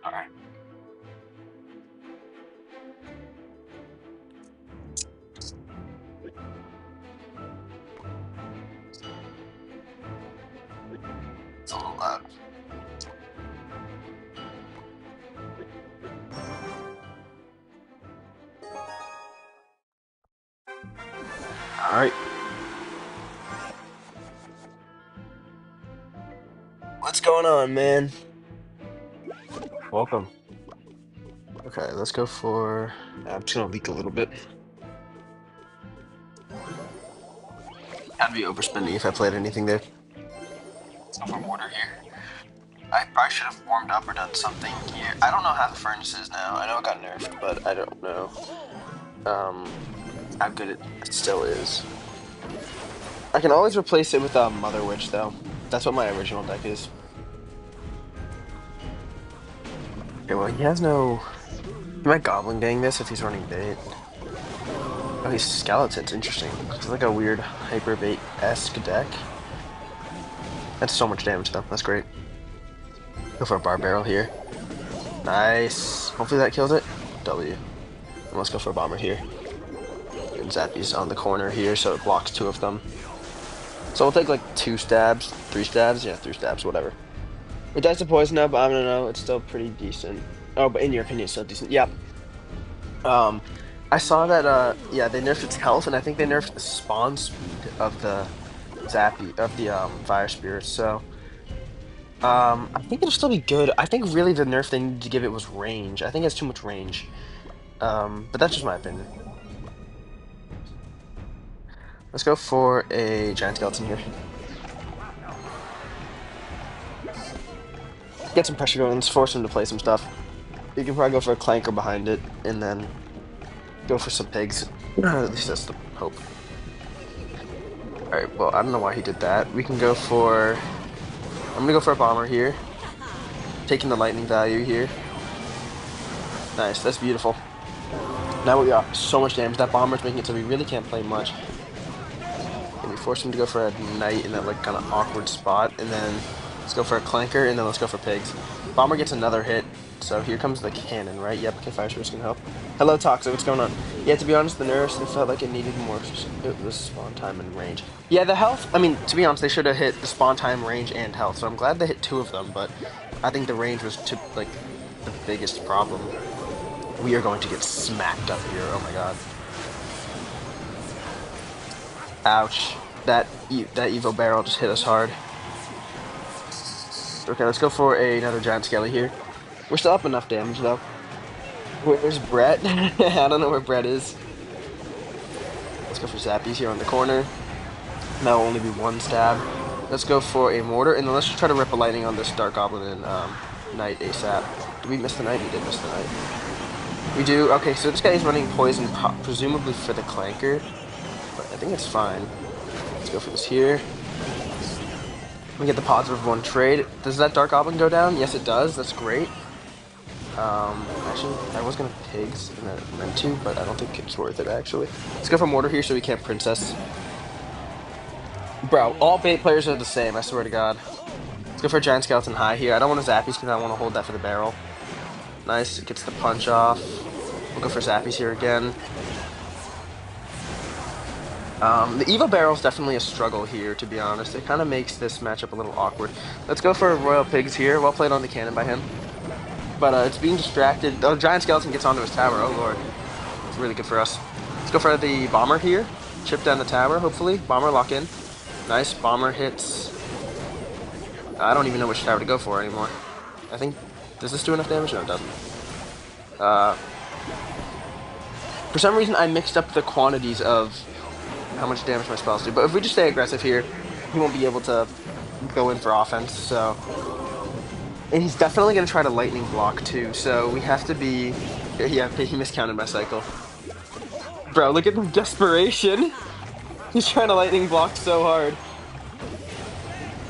Alright. It's a little loud. Alright. What's going on, man? Welcome. Okay, let's go for... I'm just gonna leak a little bit. I'd be overspending if I played anything there. Let's go for mortar here. I probably should have warmed up or done something here. I don't know how the furnace is now. I know it got nerfed, but I don't know how good it still is. I can always replace it with a Mother Witch, though. That's what my original deck is. Okay, well, he has no... He might Goblin Gang this if he's running bait. Oh, he's Skeletons. Interesting. It's like a weird Hyper Bait-esque deck. That's so much damage, though. That's great. Go for a Bar Barrel here. Nice. Hopefully that kills it. W. And let's go for a Bomber here. And Zappy's on the corner here, so it blocks 2 of them. So we'll take like 2 stabs, 3 stabs? Yeah, 3 stabs, whatever. It dies to poison up, I don't know, it's still pretty decent. Oh, but in your opinion, it's still decent. Yep. I saw that, yeah, they nerfed its health, and I think they nerfed the spawn speed of the Zappy, of the, Fire Spirit, so... I think it'll still be good. I think really the nerf they needed to give it was range. I think it has too much range. But that's just my opinion. Let's go for a Giant Skeleton here. Get some pressure going, let's force him to play some stuff. You can probably go for a Clanker behind it, and then go for some pigs. At least that's the hope. Alright, well, I don't know why he did that. We can go for... I'm gonna go for a Bomber here. Taking the lightning value here. Nice, that's beautiful. Now we got so much damage. That Bomber's making it so we really can't play much. And we force him to go for a Knight in that like kind of awkward spot, and then let's go for a Clanker, and then let's go for pigs. Bomber gets another hit, so here comes the cannon, right? Yep, okay, Fire Spirit's gonna help. Hello, Toxic, what's going on? Yeah, to be honest, the nerfs, it felt like it needed more. It was spawn time and range. Yeah, the health, I mean, to be honest, they should have hit the spawn time, range, and health, so I'm glad they hit 2 of them, but I think the range was, like, the biggest problem. We are going to get smacked up here, oh my god. Ouch. That Evo Barrel just hit us hard. Okay, let's go for another Giant Skelly here. We're still up enough damage, though. Where's Brett? I don't know where Brett is. Let's go for Zappies here on the corner. That'll only be 1 stab. Let's go for a Mortar, and then let's try to rip a Lightning on this Dark Goblin and Knight ASAP. Did we miss the Knight? We did miss the Knight. We do. Okay, so this guy is running Poison, presumably for the Clanker. But I think it's fine. Let's go for this here. We get the positive 1 trade. Does that Dark Goblin go down? Yes, it does. That's great. Actually, I was gonna pigs, and I meant to, but I don't think it's worth it, actually. Let's go for Mortar here so we can't Princess. Bro, all bait players are the same, I swear to god. Let's go for a Giant Skeleton High here. I don't want to Zappies because I want to hold that for the barrel. Nice, it gets the punch off. We'll go for Zappies here again. The Evo Barrel is definitely a struggle here, to be honest. It kind of makes this matchup a little awkward. Let's go for Royal Pigs here. Well played on the cannon by him. But it's being distracted. Oh, Giant Skeleton gets onto his tower. Oh, lord. It's really good for us. Let's go for the Bomber here. Chip down the tower, hopefully. Bomber lock in. Nice. Bomber hits. I don't even know which tower to go for anymore. I think... Does this do enough damage? No, it doesn't. For some reason, I mixed up the quantities of how much damage my spells do. But if we just stay aggressive here, he won't be able to go in for offense, so... And he's definitely going to try to lightning block, too, so we have to be... Yeah, he miscounted my cycle. Bro, look at the desperation! He's trying to lightning block so hard.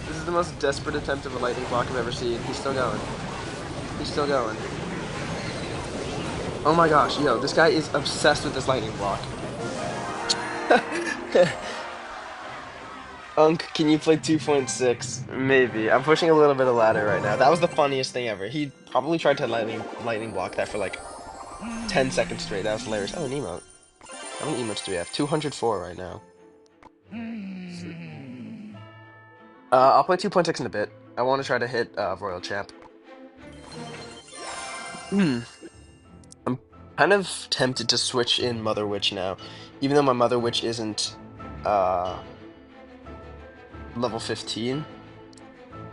This is the most desperate attempt of a lightning block I've ever seen. He's still going. He's still going. Oh my gosh, yo, this guy is obsessed with this lightning block. Unk, can you play 2.6? Maybe. I'm pushing a little bit of ladder right now. That was the funniest thing ever. He probably tried to lightning block that for like 10 seconds straight. That was hilarious. Oh, an emote. How many emotes do we have? 204 right now. I'll play 2.6 in a bit. I want to try to hit Royal Champ. Hmm. I'm kind of tempted to switch in Mother Witch now, even though my Mother Witch isn't uh, level 15.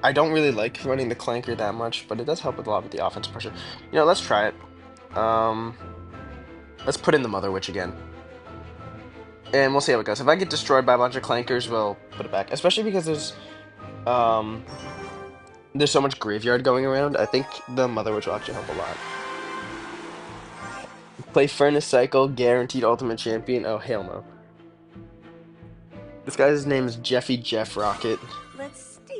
I don't really like running the Clanker that much, but it does help with a lot with the offense pressure. You know, let's try it. Let's put in the Mother Witch again. And we'll see how it goes. If I get destroyed by a bunch of Clankers, we'll put it back. Especially because um, there's so much graveyard going around. I think the Mother Witch will actually help a lot. Play Furnace Cycle, guaranteed Ultimate Champion. Oh, hell no. This guy's name is Jeffy Jeff Rocket.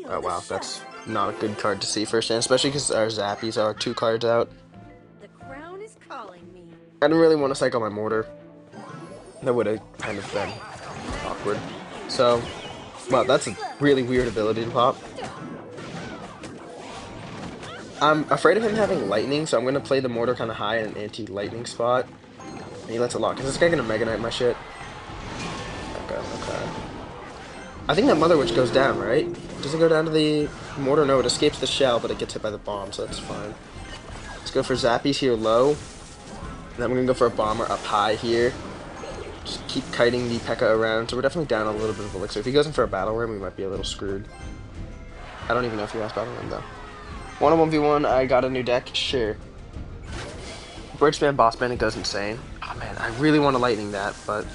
Oh, wow, that's not a good card to see firsthand, especially because our Zappies are 2 cards out. The crown is calling me. I didn't really want to cycle my Mortar. That would have kind of been awkward. So, wow, that's a really weird ability to pop. I'm afraid of him having lightning, so I'm going to play the Mortar kind of high in an anti-lightning spot. And he lets it lock. Is this guy going to Mega Knight my shit? Okay, okay. I think that Mother Witch goes down, right? Does it go down to the Mortar? No, it escapes the shell, but it gets hit by the bomb, so that's fine. Let's go for Zappies here low. And then we're going to go for a Bomber up high here. Just keep kiting the P.E.K.K.A. around, so we're definitely down a little bit of Elixir. If he goes in for a Battle Ram, we might be a little screwed. I don't even know if he has Battle Ram, though. 1-on-1v1, I got a new deck? Sure. Bridge Spam, Boss Bandit goes insane. Oh man, I really want to Lightning that, but...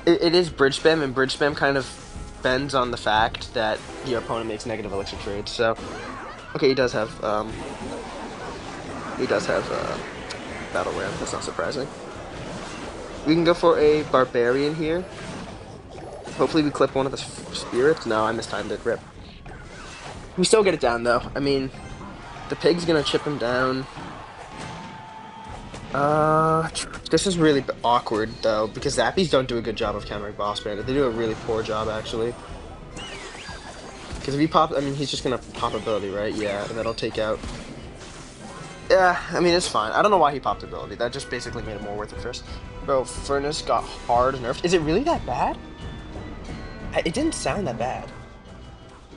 It is Bridge Spam, and Bridge Spam kind of bends on the fact that your opponent makes negative Elixir trades, so... Okay, he does have, Battle Ram, that's not surprising. We can go for a Barbarian here. Hopefully we clip one of the Spirits. No, I mistimed it, rip. We still get it down, though. I mean, the Pig's gonna chip him down. This is really awkward, though, because Zappies don't do a good job of countering Boss Bandit. They do a really poor job, actually. Because if he pops, I mean, he's just gonna pop ability, right? Yeah, and that'll take out... Yeah, I mean, it's fine. I don't know why he popped ability. That just basically made it more worth it first. Bro, Furnace got hard nerfed. Is it really that bad? It didn't sound that bad.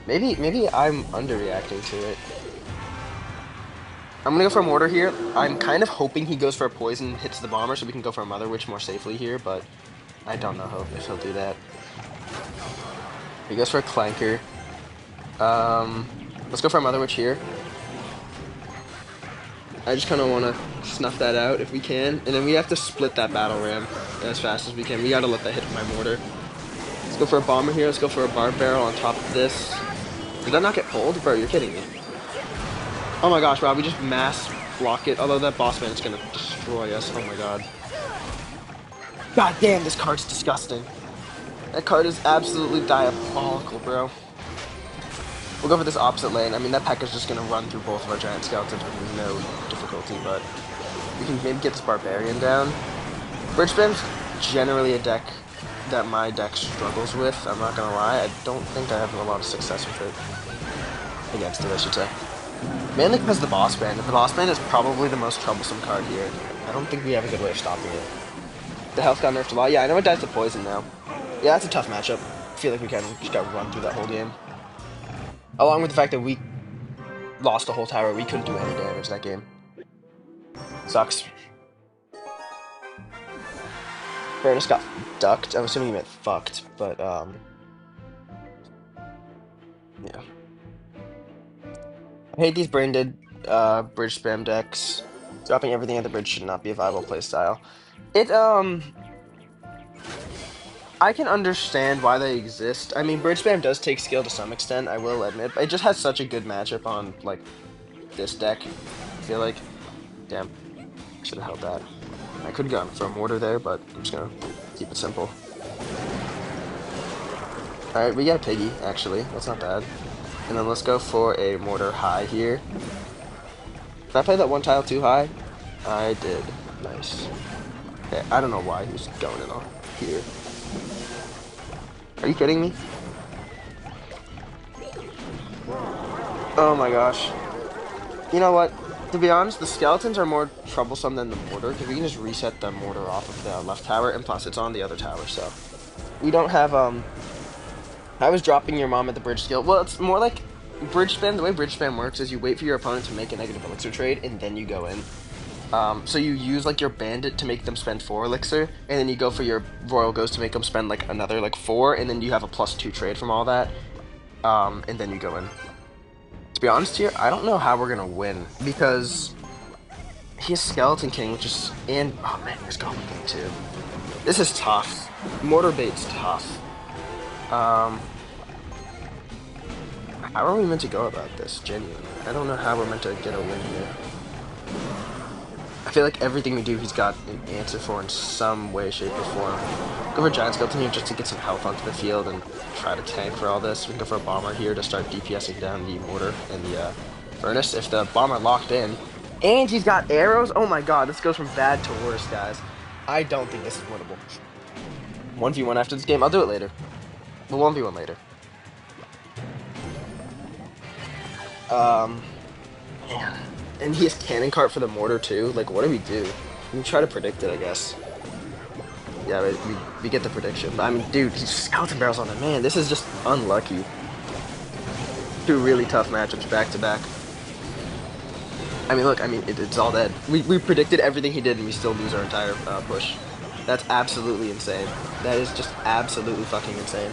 Maybe I'm underreacting to it. I'm gonna go for a Mortar here. I'm kind of hoping he goes for a Poison and hits the Bomber so we can go for a Mother Witch more safely here, but I don't know if he'll do that. He goes for a Clanker. Let's go for a Mother Witch here. I just kind of want to snuff that out if we can. And then we have to split that Battle Ram as fast as we can. We got to let that hit my Mortar. Let's go for a Bomber here. Let's go for a Barb Barrel on top of this. Did that not get pulled? Bro, you're kidding me. Oh my gosh, Rob, we just mass block it. Although that Boss Man is going to destroy us. Oh my god. God damn, this card's disgusting. That card is absolutely diabolical, bro. We'll go for this opposite lane. I mean, that P.E.K.K.A. is just going to run through both of our Giant Skeletons with no difficulty, but we can maybe get this Barbarian down. Bridge Spam's generally a deck that my deck struggles with, I'm not going to lie. I don't think I have a lot of success with it. Against it, I should say. Mainly because the Boss Bandit. The Boss Bandit is probably the most troublesome card here. I don't think we have a good way of stopping it. The health got nerfed a lot. Yeah, I know it dies to Poison now. Yeah, that's a tough matchup. I feel like we kind of just got run through that whole game. Along with the fact that we lost the whole tower, we couldn't do any damage that game. Sucks. Furnace got ducked. I'm assuming you meant fucked, but, yeah. I hate these brain dead, bridge spam decks. Dropping everything at the bridge should not be a viable playstyle. I can understand why they exist. I mean, bridge spam does take skill to some extent, I will admit, but it just has such a good matchup on, like, this deck, I feel like. Damn. Should have held that. I could have gone for a Mortar there, but I'm just gonna keep it simple. Alright, we got a Piggy, actually. That's not bad. And then let's go for a Mortar high here. Did I play that one tile too high? I did. Nice. Okay, I don't know why he's going in on here. Are you kidding me? Oh my gosh. You know what? To be honest, the skeletons are more troublesome than the mortar, because we can just reset the mortar off of the left tower, and plus it's on the other tower, so. We don't have, I was dropping your mom at the bridge skill. Well, it's more like bridge spam. The way bridge spam works is you wait for your opponent to make a negative elixir trade, and then you go in. So you use like your bandit to make them spend 4 elixir, and then you go for your royal ghost to make them spend like another like 4, and then you have a +2 trade from all that. And then you go in. To be honest here, I don't know how we're gonna win because he has Skeleton King, which is oh man, there's Goblin King too. This is tough. Mortar Bait's tough. Um, how are we meant to go about this? Genuinely, I don't know how we're meant to get a win here. I feel like everything we do, he's got an answer for in some way, shape, or form. Go for Giant Skeleton here just to get some health onto the field and try to tank for all this. We can go for a Bomber here to start DPSing down the Mortar and the Furnace. If the Bomber locked in, and he's got arrows, oh my god, this goes from bad to worse, guys. I don't think this is winnable. 1v1 after this game, I'll do it later. We'll 1v1 later. Man. And he has Cannon Cart for the Mortar too. Like, what do we do? We try to predict it, I guess. Yeah, we get the prediction. But, I mean, dude, he's Skeleton Barrels on him. Man, this is just unlucky. 2 really tough matchups back to back. I mean, look, I mean, it's all dead. We predicted everything he did, and we still lose our entire push. That's absolutely insane. That is just absolutely fucking insane.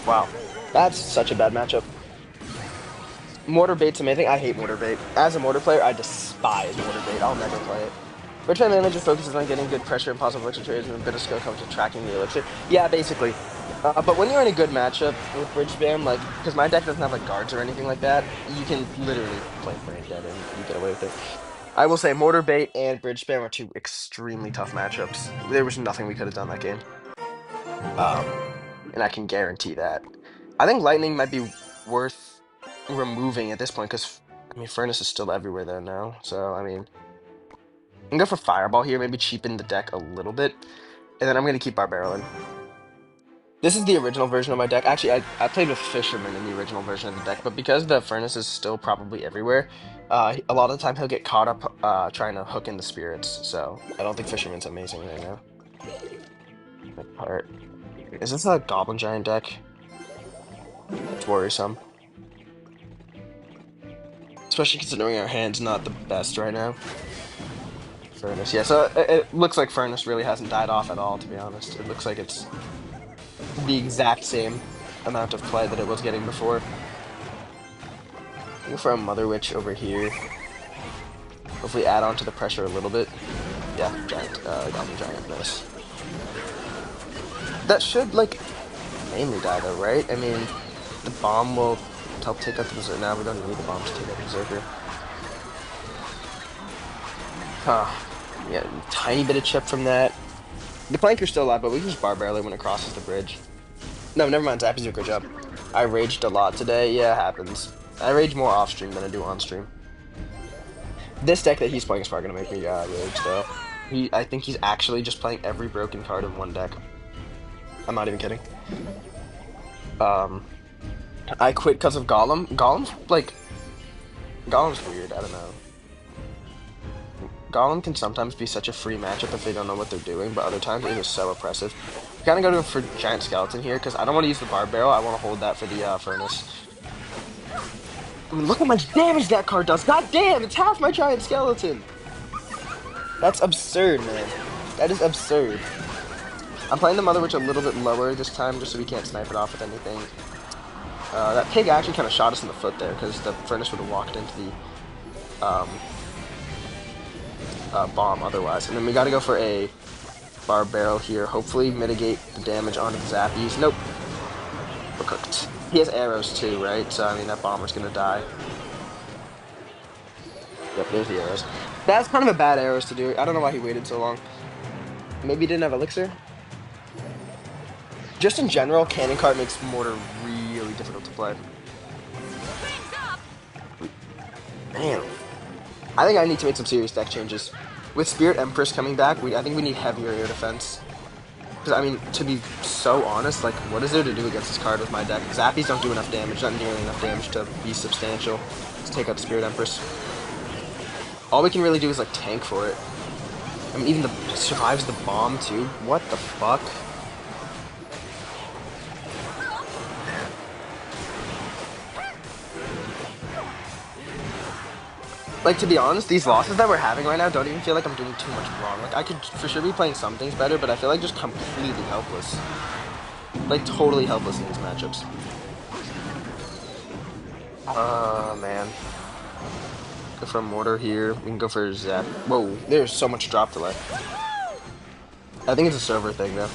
Wow. That's such a bad matchup. Mortar Bait's amazing. I hate Mortar Bait. As a Mortar player, I despise Mortar Bait. I'll never play it. Bridge manager focuses on getting good pressure and positive elixir trades, and a bit of skill comes to tracking the elixir. Yeah, basically. But when you're in a good matchup with Bridge Spam, like, because my deck doesn't have like guards or anything like that, you can literally play Brain Dead and you get away with it. I will say Mortar Bait and Bridge Spam are 2 extremely tough matchups. There was nothing we could have done that game. And I can guarantee that. I think Lightning might be worth removing at this point, because, I mean, Furnace is still everywhere there now, so, I mean, I can go for Fireball here, maybe cheapen the deck a little bit, and then I'm going to keep Barbarrelin. This is the original version of my deck. Actually, I played with Fisherman in the original version of the deck, but because the Furnace is still probably everywhere, a lot of the time he'll get caught up trying to hook in the spirits, so I don't think Fisherman's amazing right now. Alright. Is this a Goblin Giant deck? It's worrisome. Especially considering our hand's not the best right now. Furnace, yeah, so it looks like Furnace really hasn't died off at all, to be honest. It looks like it's the exact same amount of play that it was getting before. Go for a Mother Witch over here. Hopefully add on to the pressure a little bit. Yeah, Giant, Goblin Giant, nice. That should, like, mainly die though, right? I mean, the bomb will help take out the Berserker. Now we don't need the bomb to take out the Berserker. Huh. Yeah, tiny bit of chip from that. The Planker's still alive, but we can just Barbarrel when it crosses the bridge. No, never mind, Zappy's doing a great job. I raged a lot today. Yeah, it happens. I rage more off-stream than I do on-stream. This deck that he's playing is probably going to make me rage, though. I think he's actually just playing every broken card in one deck. I'm not even kidding. I quit because of Golem. Golem's weird, I don't know. Golem can sometimes be such a free matchup if they don't know what they're doing, but other times it is so oppressive. Kind of go for Giant Skeleton here, because I don't want to use the Barb Barrel, I want to hold that for the Furnace. I mean, look how much damage that card does! God damn, it's half my Giant Skeleton! That's absurd, man. That is absurd. I'm playing the Mother Witch a little bit lower this time, just so we can't snipe it off with anything. That pig actually kind of shot us in the foot there, because the Furnace would have walked into the bomb otherwise. And then we gotta go for a Barb Barrel here, hopefully mitigate the damage onto the Zappies. Nope. We're cooked. He has arrows too, right? So, I mean, that Bomber's gonna die. Yep, there's the arrows. That's kind of a bad arrows to do. I don't know why he waited so long. Maybe he didn't have Elixir? Just in general, Cannon Cart makes Mortar really difficult to play. Man. I think I need to make some serious deck changes. With Spirit Empress coming back, I think we need heavier air defense. Because, I mean, to be so honest, like, what is there to do against this card with my deck? Zappies don't do enough damage, not nearly enough damage to be substantial. Let's take out Spirit Empress. All we can really do is, like, tank for it. I mean, even the survives the bomb, too. What the fuck? Like, to be honest, these losses that we're having right now don't even feel like I'm doing too much wrong. Like, I could for sure be playing some things better, but I feel like just completely helpless. Like, totally helpless in these matchups. Man. Go for a Mortar here. We can go for Zap. Whoa, there's so much drop delay. I think it's a server thing, though.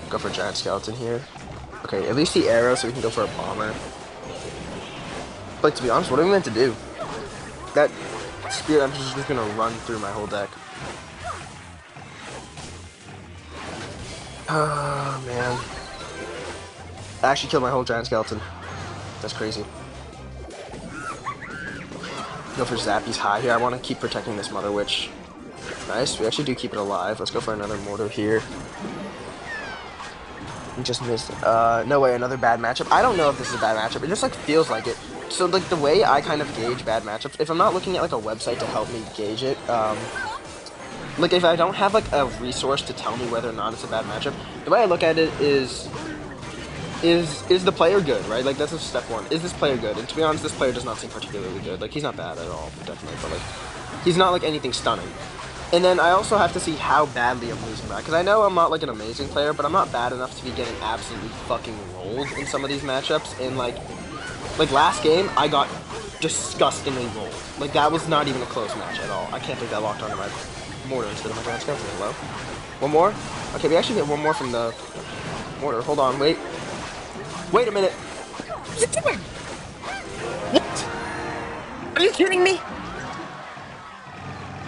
Go for a Giant Skeleton here. Okay, at least the arrow, so we can go for a Bomber. Like, to be honest, what are we meant to do? That Spirit Empress is just gonna run through my whole deck. Oh, man. I actually killed my whole Giant Skeleton. That's crazy. Go for Zappy's High here. I want to keep protecting this Mother Witch. Nice. We actually do keep it alive. Let's go for another Mortar here. We just missed. No way, another bad matchup. I don't know if this is a bad matchup. It just, like, feels like it. So, like, the way I kind of gauge bad matchups, if I'm not looking at, like, a website to help me gauge it, like, if I don't have, like, a resource to tell me whether or not it's a bad matchup, the way I look at it is the player good, right? Like, that's step one. Is this player good? And to be honest, this player does not seem particularly good. Like, he's not bad at all, definitely, but, like, he's not, like, anything stunning. And then I also have to see how badly I'm losing by, because I know I'm not, like, an amazing player, but I'm not bad enough to be getting absolutely fucking rolled in some of these matchups, and, like, last game, I got disgustingly rolled. Like, that was not even a close match at all. I can't think that locked onto my Mortar instead of my Giant Skeleton. Hello? One more? Okay, we actually get one more from the Mortar. Hold on, wait. Wait a minute. What are you doing? What? Are you kidding me?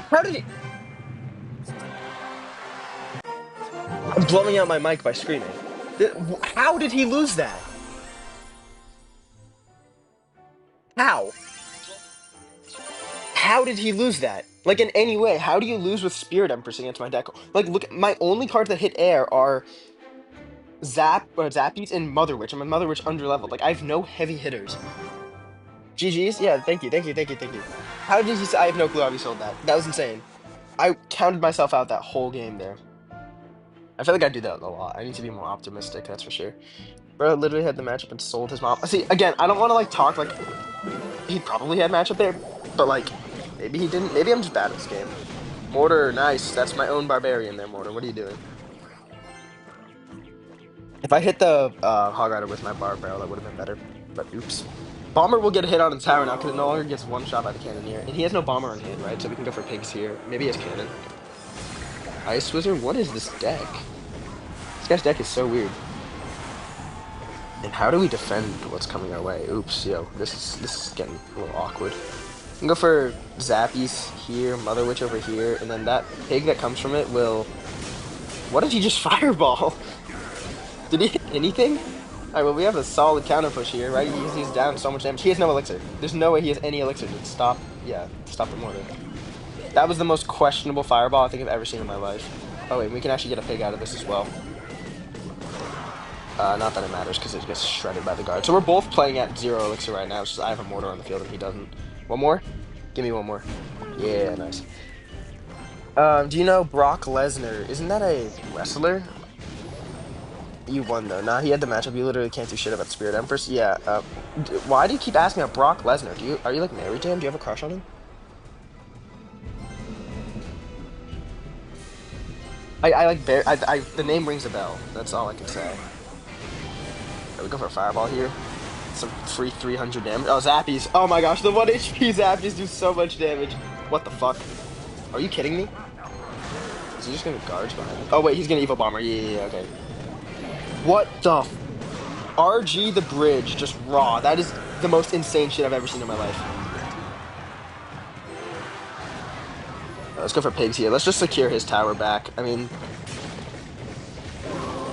How did he... I'm blowing out my mic by screaming. How did he lose that? How? How did he lose that? Like, in any way, how do you lose with Spirit Empress against my deck? Like, look, my only cards that hit air are Zappies and Mother Witch. And my Mother Witch underleveled. Like, I have no heavy hitters. GG's? Yeah, thank you. How did you say? I have no clue how he sold that. That was insane. I counted myself out that whole game there. I feel like I do that a lot. I need to be more optimistic, that's for sure. Bro literally had the matchup and sold his mom. See, again, I don't want to, like, talk like he probably had matchup there, but, like, maybe he didn't. Maybe I'm just bad at this game. Mortar, nice. That's my own barbarian there, Mortar. What are you doing? If I hit the Hog Rider with my Barb Barrel, that would have been better. But oops. Bomber will get a hit on the tower now because it no longer gets one shot by the Cannoneer. And he has no Bomber on hand, right? So we can go for Pigs here. Maybe he has Cannon. Ice Wizard? What is this deck? This guy's deck is so weird. And how do we defend what's coming our way? Oops, yo, this is getting a little awkward. We can go for Zappies here, Mother Witch over here, and then that pig that comes from it will... What did he just fireball? Did he hit anything? Alright, well, we have a solid counter push here, right? He's down so much damage. He has no elixir. There's no way he has any elixir to stop the Mortar. That was the most questionable fireball I think I've ever seen in my life. Oh wait, we can actually get a pig out of this as well. Not that it matters because it gets shredded by the guard. So we're both playing at 0 elixir right now. It's just I have a Mortar on the field and he doesn't. One more? Give me one more. Yeah, nice. Do you know Brock Lesnar? Isn't that a wrestler? You won though. Nah, he had the matchup. You literally can't do shit about Spirit Empress. Yeah. Why do you keep asking about Brock Lesnar? Are you like married to him? Do you have a crush on him? The name rings a bell. That's all I can say. We go for a fireball here. Some free 300 damage. Oh, Zappies. Oh my gosh, the 1 HP Zappies do so much damage. What the fuck? Are you kidding me? Is he just gonna guards behind me? Oh wait, he's gonna Evil Bomber. Yeah, okay. What the RG the bridge, just raw. That is the most insane shit I've ever seen in my life. Let's go for pigs here. Let's just secure his tower back. I mean...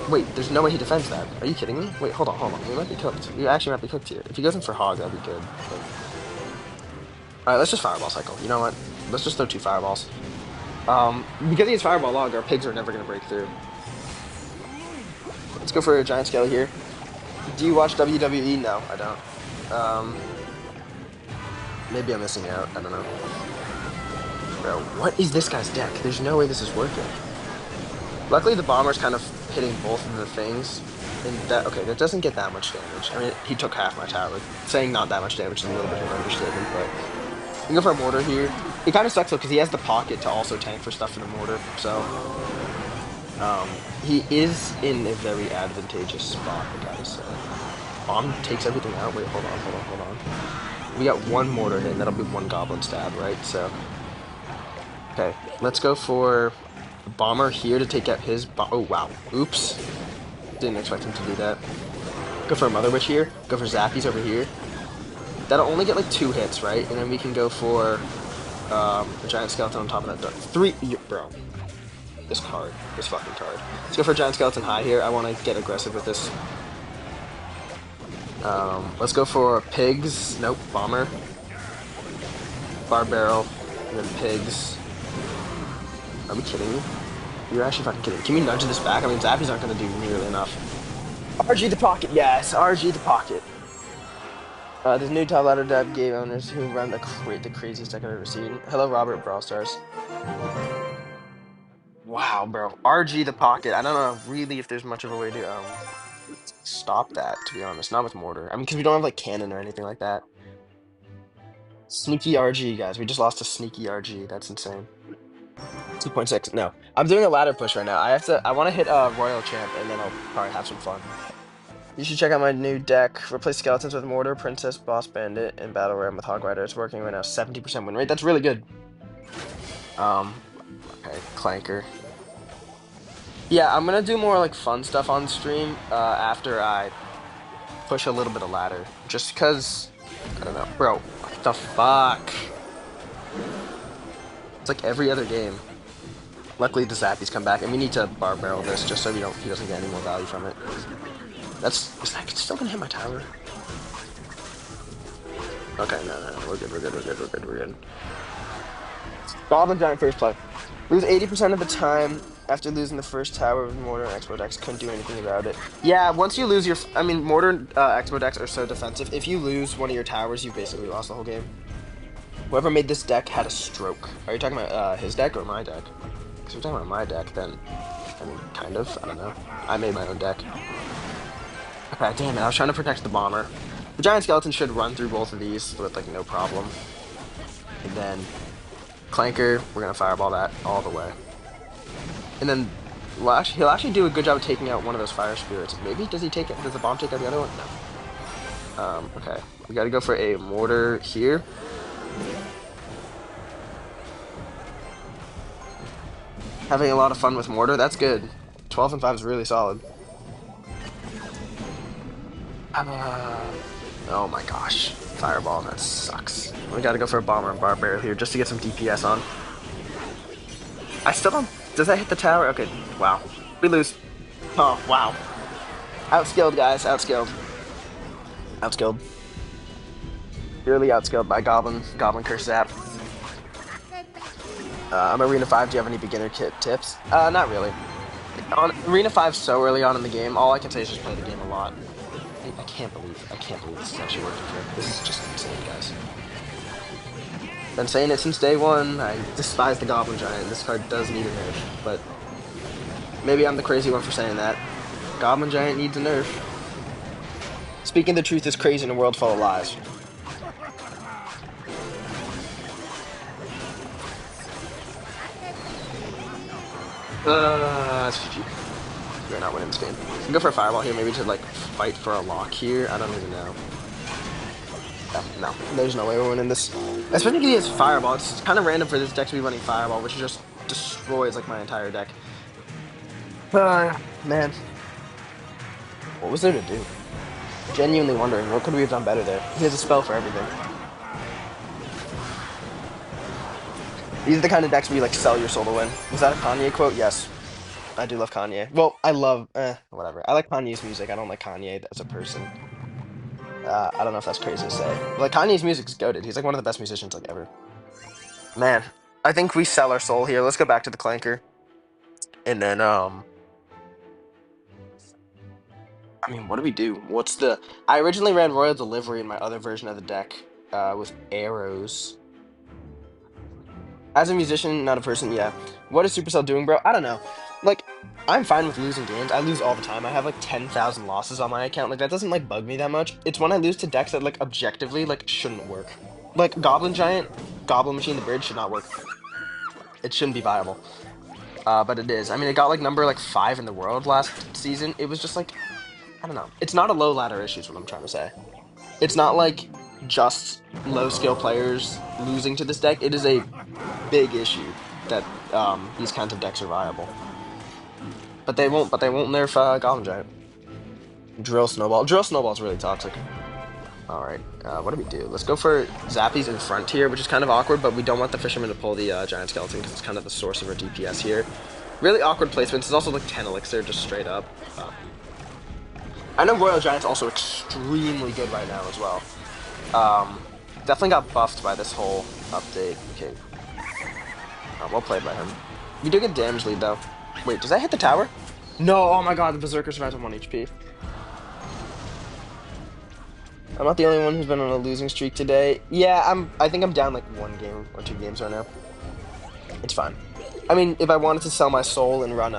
Wait, there's no way he defends that. Are you kidding me? Wait, hold on. We might be cooked. We actually might be cooked here. If he goes in for Hog, that'd be good. Alright, let's just Fireball cycle. You know what? Let's just throw 2 Fireballs. Because he has Fireball Log, our pigs are never going to break through. Let's go for a giant scale here. Do you watch WWE? No, I don't. Maybe I'm missing out. I don't know. Bro, what is this guy's deck? There's no way this is working. Luckily, the bomber's kind of hitting both of the things. And that, okay, that doesn't get that much damage. I mean, he took half my tower. Saying not that much damage is a little bit of an understatement, but we can go for a mortar here. It kind of sucks though, because he has the pocket to also tank for stuff for the mortar, so he is in a very advantageous spot, I gotta say. Bomb takes everything out. Wait, hold on. We got one mortar hit, and that'll be one goblin stab, right? So, okay, let's go for bomber here to take out his oh, wow. Oops. Didn't expect him to do that. Go for a Mother Witch here. Go for Zappies over here. That'll only get like 2 hits, right? And then we can go for a Giant Skeleton on top of that. 3, bro. This fucking card. Let's go for a Giant Skeleton high here. I want to get aggressive with this. Let's go for Pigs. Nope, Bomber. Bar Barrel. And then Pigs. Are we kidding me? You're actually fucking kidding. Can we nudge this back? I mean, Zappies aren't going to do nearly enough. RG the Pocket, yes! RG the Pocket. There's new top ladder dev game owners who run the craziest deck I've ever seen. Hello, Robert, Brawl Stars. Wow, bro. RG the Pocket. I don't know really if there's much of a way to stop that, to be honest. Not with Mortar. I mean, because we don't have like cannon or anything like that. Sneaky RG, guys. We just lost to Sneaky RG. That's insane. 2.6. No. I'm doing a ladder push right now. I want to hit Royal Champ, and then I'll probably have some fun. You should check out my new deck. Replace Skeletons with Mortar, Princess, Boss Bandit, and Battle Ram with Hog Rider. It's working right now. 70% win rate. That's really good. Okay, Clanker. Yeah, I'm gonna do more like fun stuff on stream after I push a little bit of ladder. Just cause, I don't know. Bro, what the fuck? It's like every other game. Luckily the Zappies come back, and we need to bar barrel this just so he doesn't get any more value from it. Is that still gonna hit my tower? Okay, no, we're good. Goblin Giant first play. Lose 80% of the time after losing the first tower with Mortar and Expo decks. Couldn't do anything about it. Yeah, once you lose your... I mean, Mortar and Expo decks are so defensive. If you lose one of your towers, you basically lost the whole game. Whoever made this deck had a stroke. Are you talking about his deck or my deck? Because if you're talking about my deck, then... I mean, kind of. I don't know. I made my own deck. Okay, damn it. I was trying to protect the bomber. The Giant Skeleton should run through both of these with, like, no problem. And then... Clanker, we're gonna fireball that all the way. And then he'll actually do a good job of taking out one of those fire spirits. Maybe does the bomb take out the other one? No. Okay. We gotta go for a mortar here. Having a lot of fun with mortar, that's good. 12 and 5 is really solid. Oh my gosh. Fireball, that sucks. We gotta go for a bomber and bar barrel here just to get some DPS on. I still don't... Does that hit the tower? Okay, wow. We lose. Oh, wow. Outskilled, guys. Outskilled. Purely outskilled by Goblin Curse Zap. I'm Arena 5. Do you have any beginner tips? Not really. On Arena 5 so early on in the game, all I can say is just play the game a lot. I can't believe this is actually working for him. This is just insane, guys. Been saying it since day one. I despise the Goblin Giant. This card does need a nerf, but maybe I'm the crazy one for saying that. Goblin Giant needs a nerf. Speaking the truth is crazy in a world full of lies. We're not winning this game. We can go for a fireball here, maybe to like fight for a lock here. I don't even know. No, there's no way we're winning this. Especially because he has fireball. It's kind of random for this deck to be running fireball, which just destroys like my entire deck. Man. What was there to do? Genuinely wondering, what could we have done better there? He has a spell for everything. These are the kind of decks where you like sell your soul to win. Was that a Kanye quote? Yes. I do love Kanye. Well, I love, whatever. I like Kanye's music. I don't like Kanye as a person. I don't know if that's crazy to say. But, like, Kanye's music's goated. He's like one of the best musicians like ever. Man, I think we sell our soul here. Let's go back to the Clanker. And then, I mean, what do we do? What's the... I originally ran Royal Delivery in my other version of the deck with arrows. As a musician, not a person, yeah. What is Supercell doing, bro? I don't know. Like, I'm fine with losing games. I lose all the time. I have like 10,000 losses on my account. Like, that doesn't like bug me that much. It's when I lose to decks that like objectively like shouldn't work. Like Goblin Giant, Goblin Machine, the bridge should not work. It shouldn't be viable. But it is. I mean, it got like number like 5 in the world last season. It was just like, I don't know. It's not a low ladder issue is what I'm trying to say. It's not like just low skill players losing to this deck. It is a big issue that these kinds of decks are viable. But they won't. But they won't nerf Goblin Giant. Drill Snowball. Drill Snowball is really toxic. All right. What do we do? Let's go for Zappies in front here, which is kind of awkward. But we don't want the Fisherman to pull the Giant Skeleton because it's kind of the source of our DPS here. Really awkward placements. It's also like 10 elixir just straight up. I know Royal Giant's also extremely good right now as well. Definitely got buffed by this whole update. Okay. Well played by him. We do get damage lead though. Wait, does that hit the tower? No, oh my god, the Berserker survives on 1 HP. I'm not the only one who's been on a losing streak today. Yeah, I think I'm down like 1 game or 2 games right now. It's fine. I mean, if I wanted to sell my soul and run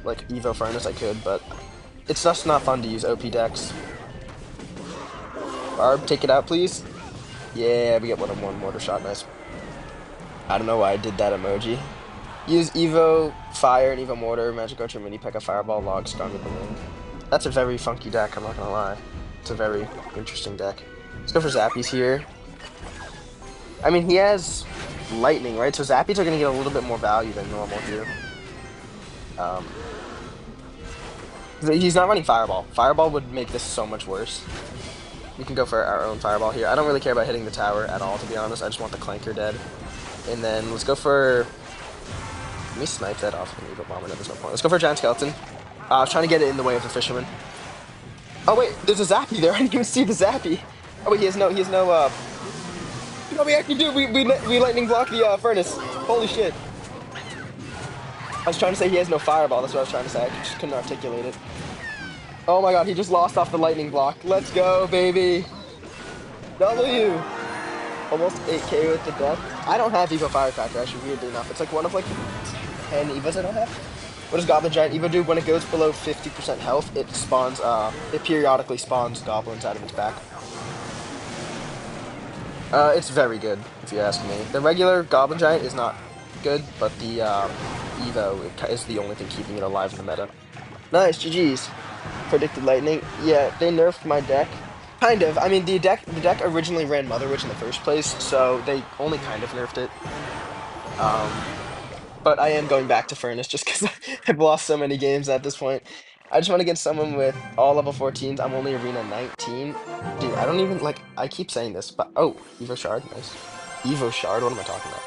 like Evo Furnace, I could, but it's just not fun to use OP decks. Barb, take it out, please. Yeah, we get 1-on-1 mortar shot, nice. I don't know why I did that emoji. Use Evo Fire and Evo Mortar, Magic Archer, Mini P.E.K.K.A, Fireball, Log, Stronger than Wind. That's a very funky deck, I'm not gonna lie. It's a very interesting deck. Let's go for Zappies here. I mean, he has Lightning, right? So Zappies are gonna get a little bit more value than normal here. He's not running Fireball. Fireball would make this so much worse. We can go for our own Fireball here. I don't really care about hitting the tower at all, to be honest. I just want the Clanker dead. And then let's go for... Let me snipe that off of an Evo Bomber. No, there's no point. Let's go for a Giant Skeleton. I was trying to get it in the way of the Fisherman. Oh wait, there's a Zappy there. I didn't even see the Zappy. Oh wait, he has no, No, we actually do. We lightning block the furnace. Holy shit. I was trying to say he has no Fireball. That's what I was trying to say. I just couldn't articulate it. Oh my god, he just lost off the lightning block. Let's go, baby. W. Almost 8k with the death. I don't have Evo Firecracker, actually, weirdly enough. It's like one of like 10 Evos I don't have. What does Goblin Giant Evo do? When it goes below 50% health, it spawns, it periodically spawns goblins out of its back. It's very good, if you ask me. The regular Goblin Giant is not good, but the Evo is the only thing keeping it alive in the meta. Nice, GG's. Predicted Lightning. Yeah, they nerfed my deck. Kind of. I mean, the deck originally ran Mother Witch in the first place, so they only kind of nerfed it. But I am going back to Furnace just because I've lost so many games at this point. I just want to get someone with all level 14s. I'm only Arena 19. Dude, I don't even, like, I keep saying this, but... Oh, Evo Shard, nice. Evo Shard, what am I talking about?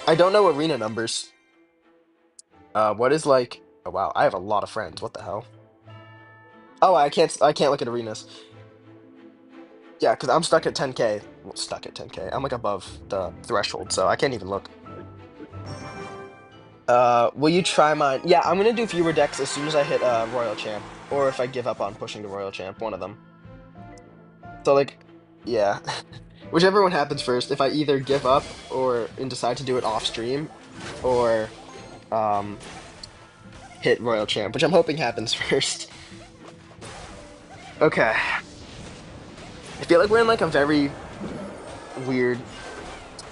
I don't know Arena numbers. What is, like... Oh, wow, I have a lot of friends. What the hell? Oh, I can't look at arenas. Yeah, because I'm stuck at 10k. Well, stuck at 10k. I'm, like, above the threshold, so I can't even look. Will you try mine? Yeah, I'm gonna do fewer decks as soon as I hit Royal Champ, or if I give up on pushing to Royal Champ, one of them. So like, yeah, whichever one happens first. If I either give up and decide to do it off stream, or hit Royal Champ, which I'm hoping happens first. Okay, I feel like we're in like a very weird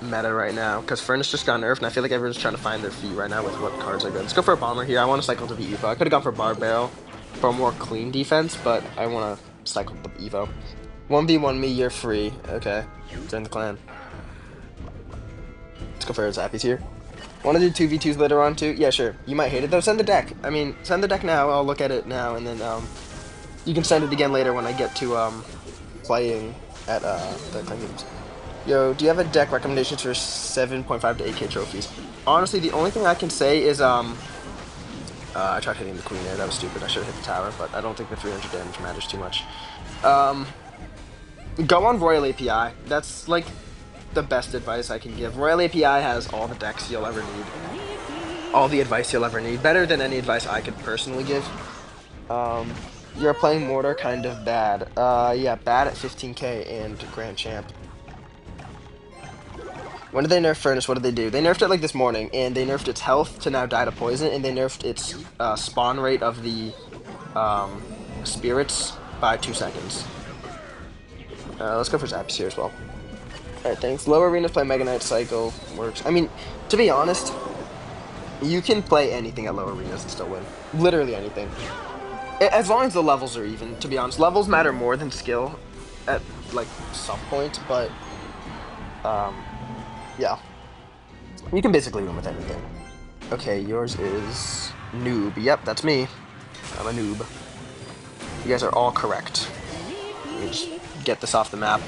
meta right now because Furnace just got nerfed and I feel like everyone's trying to find their feet right now with what cards are good. Let's go for a Bomber here. I want to cycle to the Evo. I could have gone for Barb Barrel for a more clean defense, but I want to cycle the Evo. 1v1 me, you're free. Okay, join the clan. Let's go for Zappies here. Want to do 2v2s later on too? Yeah, sure. You might hate it though. Send the deck. I mean, send the deck now. I'll look at it now and then you can send it again later when I get to playing at the clan games. Yo, do you have a deck recommendations for 7.5 to 8k trophies? Honestly, the only thing I can say is, I tried hitting the queen there, that was stupid, I should have hit the tower, but I don't think the 300 damage matters too much. Go on Royal API, that's, like, the best advice I can give. Royal API has all the decks you'll ever need. All the advice you'll ever need. Better than any advice I could personally give. You're playing Mortar kind of bad. Yeah, bad at 15k and Grand Champ. When did they nerf Furnace? What did they do? They nerfed it like this morning, and they nerfed its health to now die to poison, and they nerfed its spawn rate of the um, spirits by 2 seconds. Let's go for Zappy here as well. Alright, thanks. Lower arenas play Mega Knight Cycle. Works. I mean, to be honest, you can play anything at lower arenas and still win. Literally anything. As long as the levels are even, to be honest. Levels matter more than skill at, like, some point, but, yeah. You can basically win with anything. Okay, yours is noob. Yep, that's me. I'm a noob. You guys are all correct. Let me just get this off the map.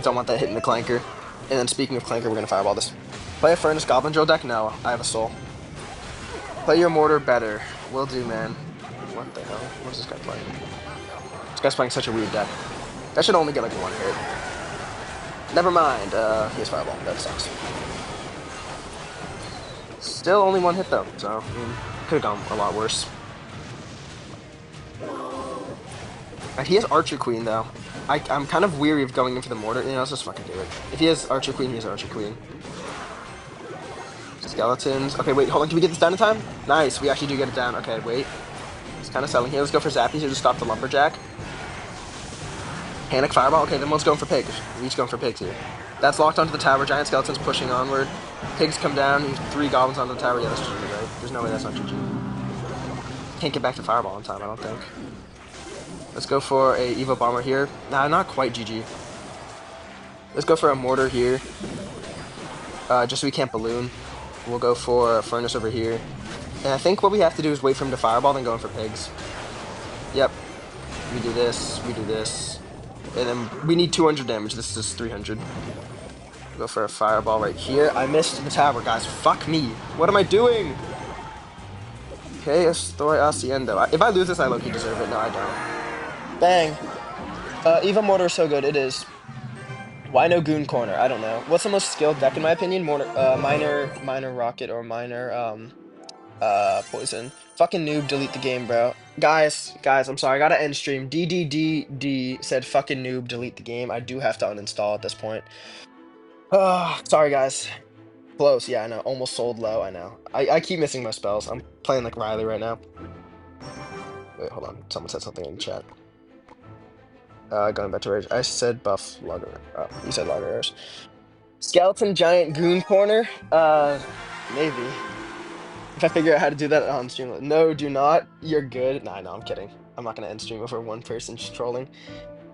Don't want that hitting the clanker. And then speaking of clanker, we're gonna fireball this. Play a Furnace Goblin Drill deck? No, I have a soul. Play your mortar better. Will do, man. What the hell? What is this guy playing? This guy's playing such a weird deck. That should only get like 1 hit. Never mind. He has fireball. That sucks. Still only 1 hit though, so I mean, could have gone a lot worse. He has Archer Queen though. I'm kind of weary of going in for the mortar. You know, let's just fucking do it. If he has Archer Queen, he has Archer Queen. Skeletons. Okay, wait, hold on. Can we get this down in time? Nice, we actually do get it down. Okay, wait. It's kind of selling here. Let's go for Zappy here to stop the Lumberjack. Panic Fireball. Okay, then one's going for Pigs. We're each going for Pigs here. That's locked onto the tower. Giant Skeletons pushing onward. Pigs come down. He's 3 Goblins onto the tower. Yeah, that's GG, right? There's no way that's not GG. Can't get back to Fireball in time, I don't think. Let's go for a Evo Bomber here. Nah, not quite GG. Let's go for a Mortar here. Just so we can't Balloon. We'll go for a Furnace over here. And I think what we have to do is wait for him to Fireball, then go in for Pigs. Yep. We do this, we do this. And then we need 200 damage. This is 300. Go for a Fireball right here. I missed the tower, guys. Fuck me. What am I doing? Okay, estoy haciendo. If I lose this, I low-key deserve it. No, I don't. Bang. Evo Mortar is so good. It is. Why no Goon Corner? I don't know. What's the most skilled deck in my opinion? Minor Rocket or Minor, Poison. Fucking noob, delete the game, bro. Guys, I'm sorry. I gotta end stream. DDDD said fucking noob, delete the game. I do have to uninstall at this point. Sorry, guys. Close. Yeah, I know. Almost sold low. I know. I keep missing my spells. I'm playing like Riley right now. Wait, hold on. Someone said something in the chat. Going back to rage. I said buff logger. Oh, you said logger errors. Skeleton Giant Goon Corner? Maybe. If I figure out how to do that on stream. No, do not. You're good. Nah, no, I'm kidding. I'm not gonna end stream over one person just trolling.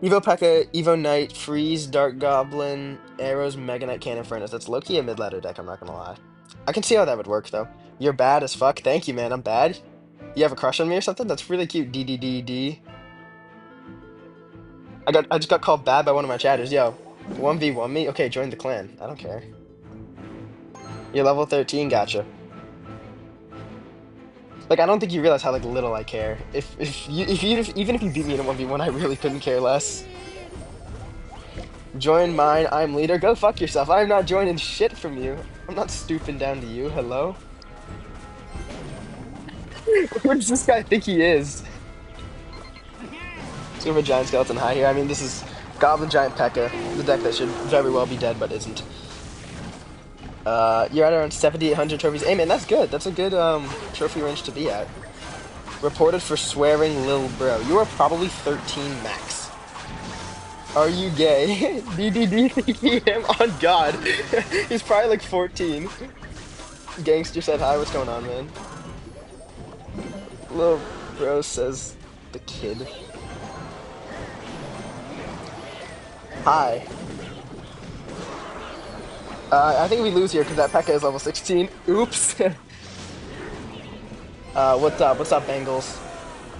Evo P.E.K.K.A, Evo Knight, Freeze, Dark Goblin, Arrows, Mega Knight, Cannon, Furnace. That's low-key a mid-ladder deck, I'm not gonna lie. I can see how that would work, though. You're bad as fuck. Thank you, man. I'm bad. You have a crush on me or something? That's really cute. DDDD. I just got called bad by one of my chatters. Yo, 1v1 me? Okay, join the clan. I don't care. You're level 13, gotcha. Like, I don't think you realize how like little I care. Even if you beat me in a 1v1, I really couldn't care less. Join mine, I'm leader. Go fuck yourself. I'm not joining shit from you. I'm not stooping down to you. Hello? Who does this guy think he is? Let's go for Giant Skeleton High here. I mean, this is Goblin Giant P.E.K.K.A, the deck that should very well be dead, but isn't. You're at around 7,800 trophies. Hey, man, that's good. That's a good, trophy range to be at. Reported for swearing lil bro. You are probably 13 max. Are you gay? DDD thinking him on God. He's probably like 14. Gangster said hi. What's going on, man? Lil bro says the kid. Hi. I think we lose here because that P.E.K.K.A is level 16. Oops. What's up? What's up, Bengals?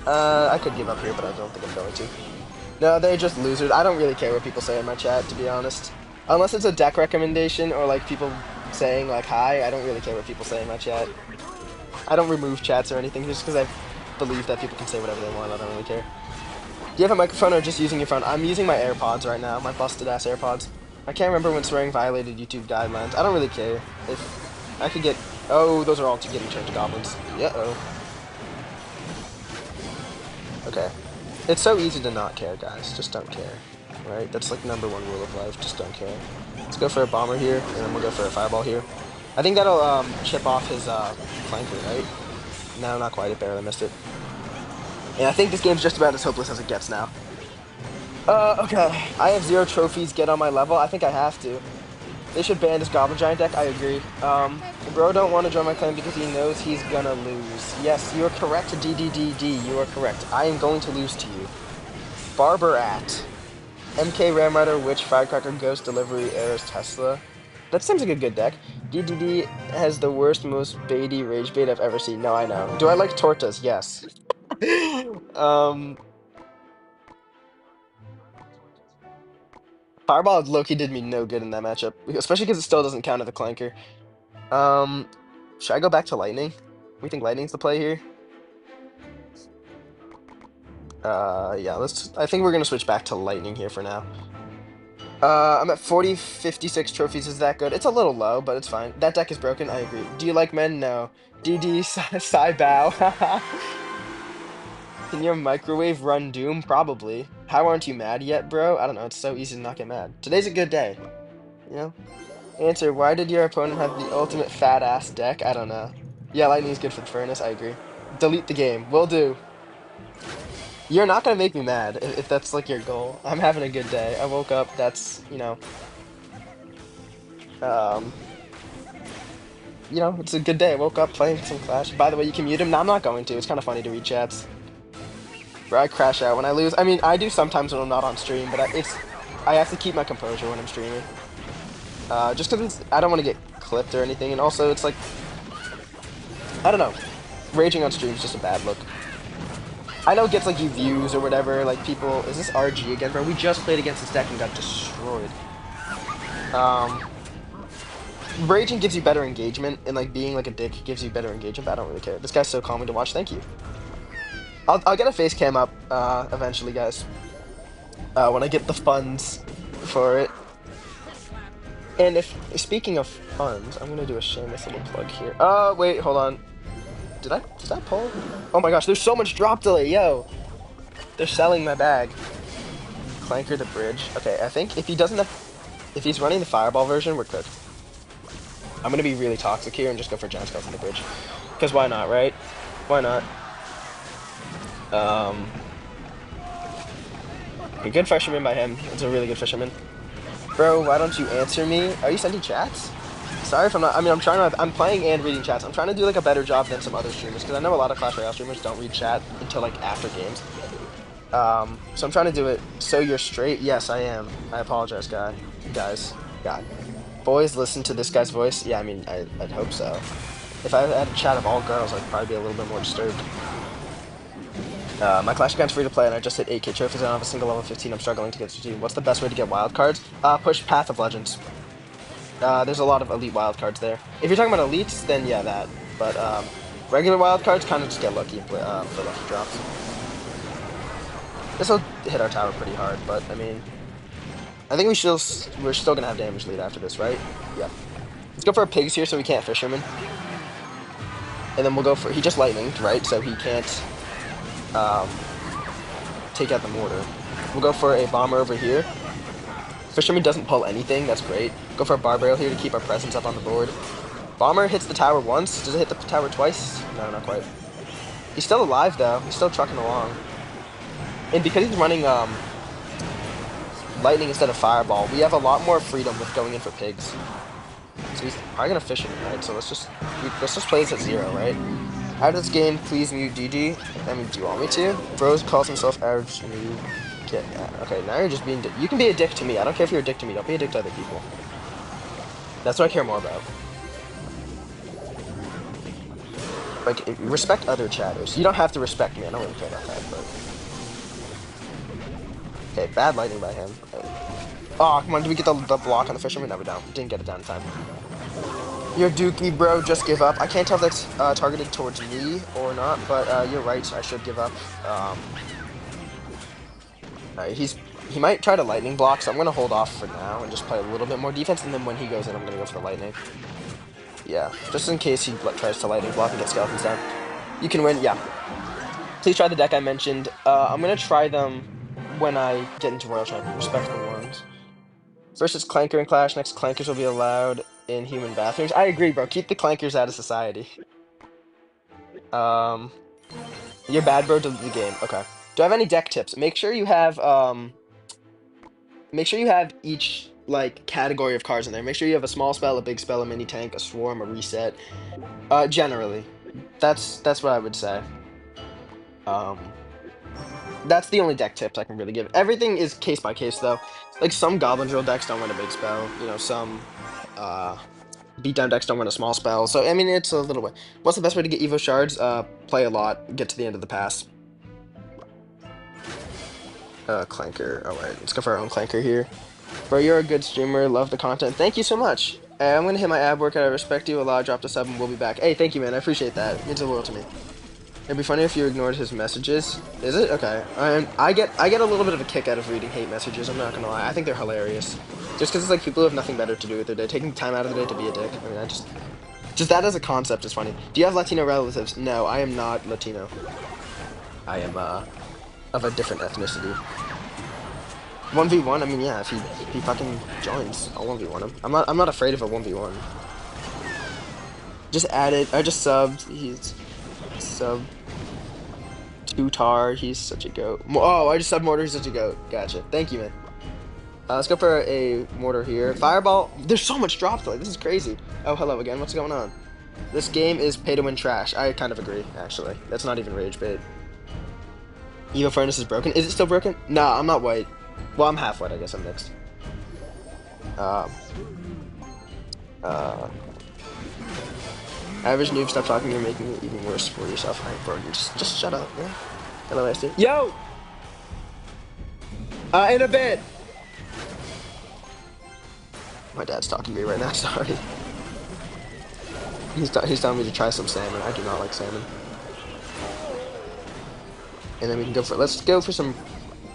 I could give up here, but I don't think I'm going to. No, they're just losers. I don't really care what people say in my chat, to be honest. Unless it's a deck recommendation or like people saying like hi, I don't really care what people say in my chat. I don't remove chats or anything just because I believe that people can say whatever they want. I don't really care. Do you have a microphone or just using your phone? I'm using my AirPods right now, my busted ass AirPods. I can't remember when swearing violated YouTube guidelines. I don't really care. If I could get... Oh, those are all getting turned to goblins. Uh-oh. Okay. It's so easy to not care, guys. Just don't care. Right? That's like #1 rule of life. Just don't care. Let's go for a bomber here, and then we'll go for a fireball here. I think that'll chip off his flanker, right? No, not quite. It barely missed it. And I think this game's just about as hopeless as it gets now. Okay. I have 0 trophies. Get on my level. I think I have to. They should ban this Goblin Giant deck. I agree. Bro don't want to join my clan because he knows he's gonna lose. Yes, you are correct, DDDD. You are correct. I am going to lose to you. Barber at MK Ram Rider, Witch, Firecracker, Ghost, Delivery, Eris, Tesla. That seems like a good deck. DDD has the worst, most baity rage bait I've ever seen. No, I know. Do I like tortas? Yes. um, Fireball Loki did me no good in that matchup, especially because it still doesn't count as a clanker. Um, should I go back to Lightning? We think Lightning's the play here. Yeah, I think we're gonna switch back to Lightning here for now. I'm at 56 trophies. Is that good? It's a little low, but it's fine. That deck is broken. I agree. Do you like men? No. DD, Psy Bow. Can your microwave run Doom? Probably. How aren't you mad yet, bro? I don't know. It's so easy to not get mad. Today's a good day. You know? Answer, why did your opponent have the ultimate fat ass deck? I don't know. Yeah, Lightning's good for the furnace. I agree. Delete the game. Will do. You're not gonna make me mad if that's like your goal. I'm having a good day. I woke up. That's, um, it's a good day. I woke up playing some Clash. By the way, you can mute him. No, I'm not going to. It's kind of funny to read chats. Where I crash out when I lose. I mean, I do sometimes when I'm not on stream, but I have to keep my composure when I'm streaming. Just because I don't want to get clipped or anything, and also it's like, I don't know, raging on stream is just a bad look. I know it gets like you views or whatever, like people, is this RG again, bro? We just played against this deck and got destroyed. Raging gives you better engagement, and like being like a dick gives you better engagement, but I don't really care. This guy's so calming to watch, thank you. I'll get a face cam up, eventually, guys. When I get the funds for it. And speaking of funds, I'm gonna do a shameless little plug here. Wait, hold on. Did that pull? Oh my gosh, there's so much drop delay, yo! They're selling my bag. Clanker the bridge. Okay, I think if he's running the fireball version, we're good. I'm gonna be really toxic here and just go for giant skeleton the bridge. Because why not, right? Why not? A good fisherman by him. It's a really good fisherman. Bro, why don't you answer me? Are you sending chats? Sorry if I'm not. I mean, I'm playing and reading chats. I'm trying to do like a better job than some other streamers because I know a lot of Clash Royale streamers don't read chat until like after games. So I'm trying to do it so you're straight. Yes, I am. I apologize, guys. God. Boys, listen to this guy's voice. Yeah, I mean, I'd hope so. If I had a chat of all girls, I'd probably be a little bit more disturbed. My Clash account's free to play, and I just hit 8k trophies. I don't have a single level 15. I'm struggling to get to 2. What's the best way to get wild cards? Push Path of Legends. There's a lot of elite wild cards there. If you're talking about elites, then yeah, that. But regular wild cards kind of just get lucky for lucky drops. This will hit our tower pretty hard, but I mean, I think we're still gonna have damage lead after this, right? Yeah. Let's go for a pigs here, so we can't fisherman. And then we'll go for he just lightninged, right? So he can't take out the mortar. We'll go for a bomber over here. Fisherman doesn't pull anything, that's great. Go for a barbarian here to keep our presence up on the board. Bomber hits the tower once. Does it hit the tower twice? No, not quite. He's still alive though. He's still trucking along. And because he's running lightning instead of fireball, we have a lot more freedom with going in for pigs. So he's probably gonna fish it, right? So let's just play this at 0, right? Out of this game, please mute DD. I mean, do you want me to? Bros calls himself average noob. Okay, now you're just being you can be a dick to me. I don't care if you're a dick to me. Don't be a dick to other people. That's what I care more about. Like, respect other chatters. You don't have to respect me. I don't really care about that, but... Okay, bad lightning by him. Oh, come on. Did we get the block on the fisherman? No, we don't. Didn't get it down in time. You're dookie, bro. Just give up. I can't tell if that's targeted towards me or not, but you're right. I should give up. He might try to lightning block, so I'm gonna hold off for now and just play a little bit more defense, and then when he goes in, I'm gonna go for lightning. Yeah, just in case he tries to lightning block and get skeletons down. You can win, yeah. Please try the deck I mentioned. I'm gonna try them when I get into Royal Champion. Respect the ones. First it's Clanker and Clash. Next, Clankers will be allowed in human bathrooms. I agree, bro. Keep the Clankers out of society. Um, you're bad, bro. Delete the game. Okay. Do I have any deck tips? Make sure you have each like category of cards in there. Make sure you have a small spell, a big spell, a mini tank, a swarm, a reset. Generally, that's what I would say. Um, that's the only deck tips I can really give. Everything is case by case though. Like some Goblin Drill decks don't win a big spell. You know, some uh beatdown decks don't win a small spell. So I mean, it's a little way. What's the best way to get Evo shards? Play a lot, get to the end of the pass. Clanker. All right, let's go for our own Clanker here. Bro, you're a good streamer. Love the content. Thank you so much. I'm gonna hit my ab workout. I respect you. Allah dropped a sub and we'll be back. Hey, thank you, man. I appreciate that. It means the world to me. It'd be funny if you ignored his messages. Is it? Okay. I get a little bit of a kick out of reading hate messages. I'm not gonna lie. I think they're hilarious. Just because it's like people who have nothing better to do with their day, taking time out of the day to be a dick. I mean, just that as a concept is funny. Do you have Latino relatives? No, I am not Latino. I am of a different ethnicity. 1v1. I mean, yeah. If he fucking joins, I'll 1v1 him. I'm not afraid of a 1v1. Just added. I just subbed. He's sub. Tutar, he's such a goat. Oh, I just subbed Mortar, he's such a goat. Gotcha. Thank you, man. Let's go for a Mortar here. Fireball. There's so much drop though. This is crazy. Oh, hello again. What's going on? This game is pay to win trash. I kind of agree, actually. That's not even rage bait. Evo Furnace is broken. Is it still broken? Nah, I'm not white. Well, I'm half white. I guess I'm mixed. Average noob, stop talking. You're making it even worse for yourself. Alright, bro, you just shut up, man. Hello, SD. Yo! In a bit! My dad's talking to me right now, sorry. He's telling me to try some salmon. I do not like salmon. And then we can go for, let's go for some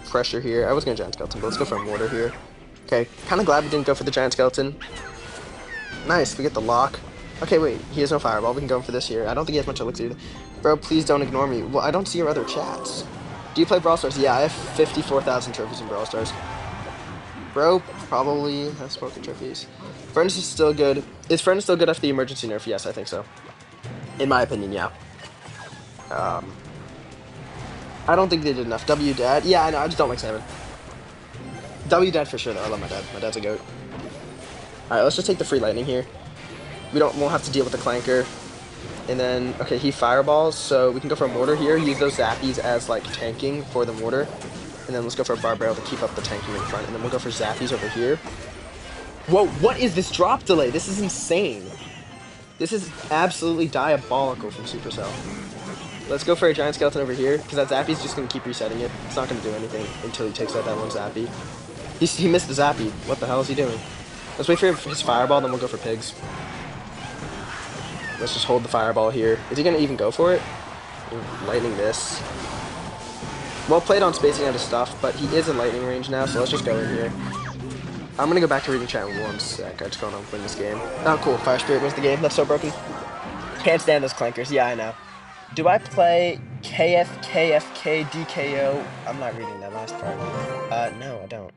pressure here. I was gonna Giant Skeleton, but let's go for a Mortar here. Okay, kind of glad we didn't go for the Giant Skeleton. Nice, we get the lock. Okay, wait, he has no Fireball. We can go for this here. I don't think he has much Elixir. Bro, please don't ignore me. Well, I don't see your other chats. Do you play Brawl Stars? Yeah, I have 54,000 trophies in Brawl Stars. Bro probably has spoken trophies. Furnace is still good. Is Furnace still good after the emergency nerf? Yes, I think so. In my opinion, yeah. I don't think they did enough. W Dad? Yeah, I know, I just don't like salmon. W Dad for sure, though. I love my dad. My dad's a goat. Alright, let's just take the free lightning here. Won't have to deal with the Clanker. And then, okay, he fireballs, so we can go for a Mortar here, use those Zappies as, like, tanking for the Mortar. And then let's go for a Barbarrel to keep up the tanking in front. And then we'll go for Zappies over here. Whoa, what is this drop delay? This is insane. This is absolutely diabolical from Supercell. Let's go for a Giant Skeleton over here, because that Zappy's just going to keep resetting it. It's not going to do anything until he takes out that one Zappy. He missed the Zappy. What the hell is he doing? Let's wait for his Fireball, then we'll go for Pigs. Let's just hold the Fireball here. Is he going to even go for it? Lightning this. Well played on spacing out his stuff, but he is in lightning range now, so let's just go in here. I'm going to go back to reading chat in 1 sec. I just want to win this game. Oh, cool. Fire Spirit wins the game. That's so broken. Can't stand those Clankers. Yeah, I know. Do I play KFKFK I'm not reading that last part. No, I don't.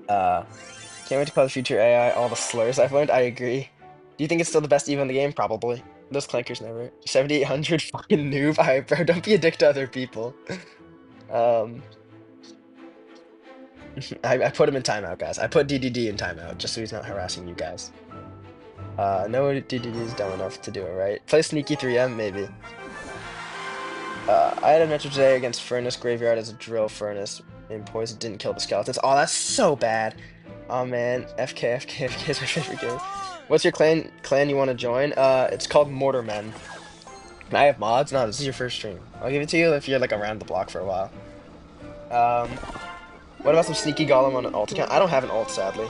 Can't wait to play the future AI. All the slurs I've learned. I agree. Do you think it's still the best Evo in the game? Probably. Those Clankers never. 7,800 fucking noob. Alright, bro, don't be a dick to other people. I put him in timeout, guys. I put DDD in timeout, just so he's not harassing you guys. No DDD is dumb enough to do it, right? Play Sneaky 3M, maybe. I had a match today against Furnace Graveyard as a drill furnace in poison. Didn't kill the skeletons. Oh, that's so bad. Oh, man. FK is my favorite game. What's your clan you want to join? It's called Mortarmen. Can I have mods? No, this is your first stream. I'll give it to you if you're, like, around the block for a while. What about some Sneaky Golem on an ult account? I don't have an ult, sadly.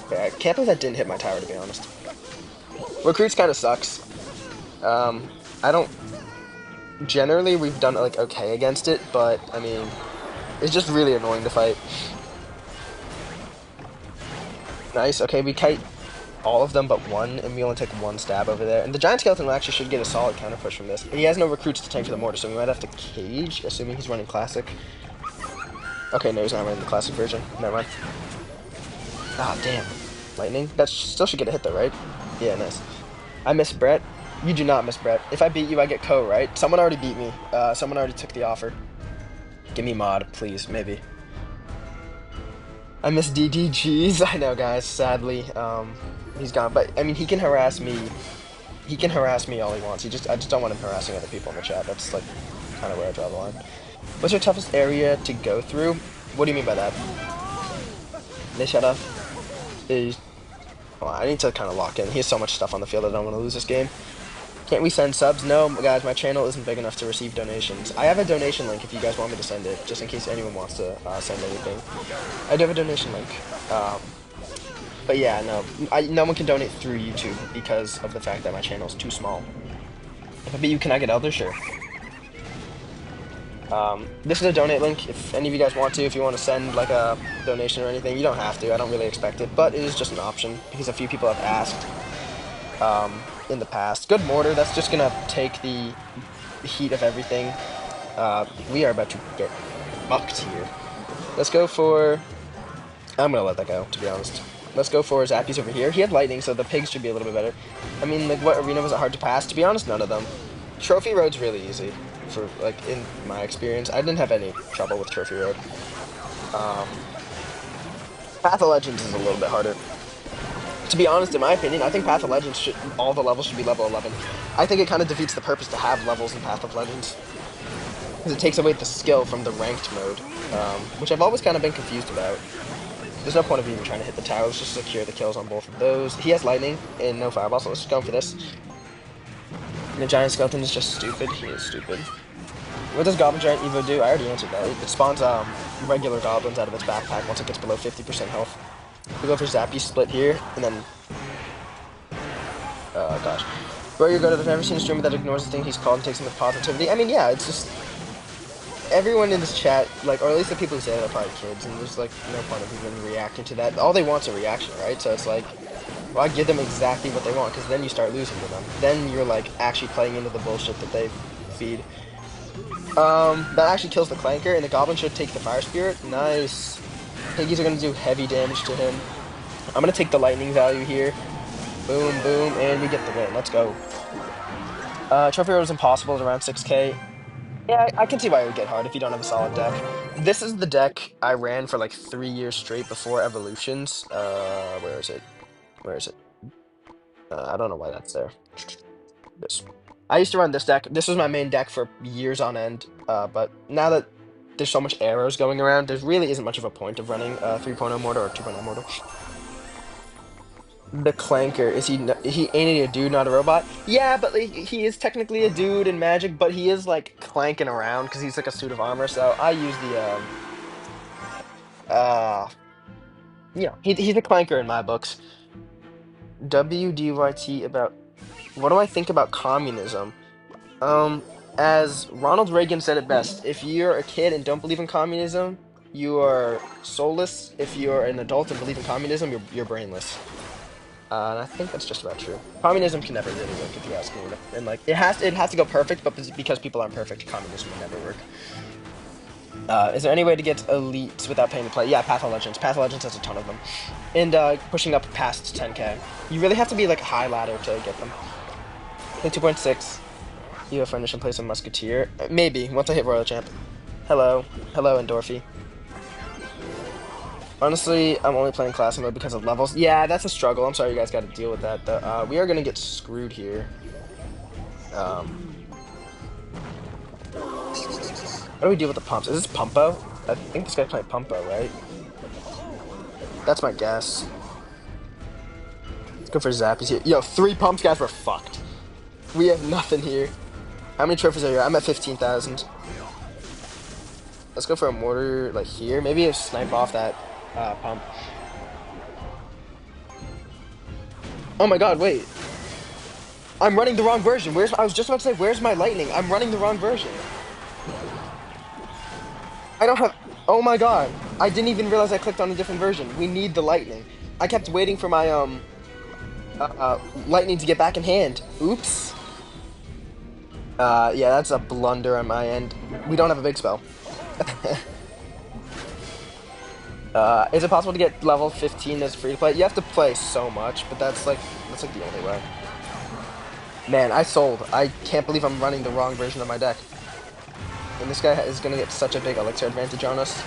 Okay, I can't believe that didn't hit my tower, to be honest. Recruits kind of sucks. I don't... Generally, we've done, like, okay against it, but, I mean... It's just really annoying to fight. Nice, okay, we kite all of them but one, and we only take one stab over there. And the giant skeleton actually should get a solid counter push from this. He has no recruits to tank for the mortar, so we might have to cage, assuming he's running classic. Okay, no, he's not running the classic version. Never mind. Ah, damn. Lightning? That still should get a hit though, right? Yeah, nice. I miss Brett. You do not miss Brett. If I beat you, I get Ko, right? Someone already beat me. Someone already took the offer. Give me mod, please, maybe. I miss DDGs. I know, guys. Sadly, he's gone. But I mean, he can harass me. He can harass me all he wants. I just don't want him harassing other people in the chat. That's like kind of where I draw the line. What's your toughest area to go through? What do you mean by that? They shut up. Well, I need to kind of lock in. He has so much stuff on the field. I don't want to lose this game. Can't we send subs? No, guys, my channel isn't big enough to receive donations. I have a donation link if you guys want me to send it, just in case anyone wants to send anything. I do have a donation link. But yeah, no, no one can donate through YouTube because of the fact that my channel is too small. If I beat you, can I get Elder? Sure. This is a donate link. If any of you guys want to, if you want to send like a donation or anything, you don't have to. I don't really expect it, but it is just an option because a few people have asked in the past. Good mortar. That's just gonna take the heat of everything. We are about to get mucked here. Let's go for. I'm gonna let that go, to be honest. Let's go for Zappies over here. He had lightning, so the pigs should be a little bit better. I mean, like, what arena was it hard to pass? To be honest, none of them. Trophy Road's really easy. For like in my experience, I didn't have any trouble with Trophy Road. Path of Legends is a little bit harder. To be honest, in my opinion, I think Path of Legends should all the levels should be level 11. I think it kind of defeats the purpose to have levels in Path of Legends because it takes away the skill from the ranked mode, which I've always kind of been confused about. There's no point of even trying to hit the tower. Let's just secure the kills on both of those. He has lightning and no fireball, so let's just go for this. And the giant skeleton is just stupid. He is stupid. What does Goblin Giant Evo do? I already answered that. It spawns regular goblins out of its backpack once it gets below 50% health. We go for Zappy split here, and then... gosh. Bro, you're good. I've never seen a streamer that ignores the thing he's called and takes him with positivity. I mean, yeah, it's just... Everyone in this chat, like, or at least the people who say that are probably kids, and there's, like, no point of even reacting to that. All they want is a reaction, right? So it's like... Well, I give them exactly what they want, because then you start losing to them. Then you're, like, actually playing into the bullshit that they feed. That actually kills the Clanker, and the Goblin should take the Fire Spirit. Nice. Piggies are going to do heavy damage to him. I'm going to take the Lightning value here. Boom, boom, and we get the win. Let's go. Trophy Road is impossible at around 6k. Yeah, I can see why it would get hard if you don't have a solid deck. This is the deck I ran for like 3 years straight before Evolutions. Where is it? Where is it? I don't know why that's there. This. I used to run this deck. This was my main deck for years on end, but now that there's so much arrows going around, there really isn't much of a point of running 3.0 mortar or 2.0 mortar. The Clanker, he ain't a dude, not a robot? Yeah, but like, he is technically a dude in Magic, but he is like clanking around because he's like a suit of armor, so I use the, he's a Clanker in my books. WDYT about, what do I think about communism? As Ronald Reagan said it best, if you're a kid and don't believe in communism, you are soulless. If you're an adult and believe in communism, you're brainless. And I think that's just about true. Communism can never really work, if you ask me. And like, it has to go perfect, but because people aren't perfect, communism will never work. Is there any way to get elites without paying to play? Yeah, Path of Legends. Path of Legends has a ton of them. And pushing up past 10k. You really have to be like high ladder to get them. I think 2.6. You have furnish and play some Musketeer. Maybe, once I hit Royal Champ. Hello. Hello, Endorphy. Honestly, I'm only playing Classic mode because of levels. Yeah, that's a struggle. I'm sorry you guys got to deal with that. We are going to get screwed here. How do we deal with the pumps? Is this Pumpo? I think this guy's playing Pumpo, right? That's my guess. Let's go for Zappies here. Yo, 3 pumps, guys, we're fucked. We have nothing here. How many trophies are here? I'm at 15,000. Let's go for a mortar, like, here. Maybe a snipe off that pump. Oh my god, wait. I'm running the wrong version. I was just about to say, where's my lightning? I'm running the wrong version. I don't have... Oh my god. I didn't even realize I clicked on a different version. We need the lightning. I kept waiting for my, Lightning to get back in hand. Oops. Yeah, that's a blunder on my end. We don't have a big spell. Is it possible to get level 15 as free to play? You have to play so much, but that's like the only way. Man, I sold. I can't believe I'm running the wrong version of my deck. And this guy is gonna get such a big elixir advantage on us.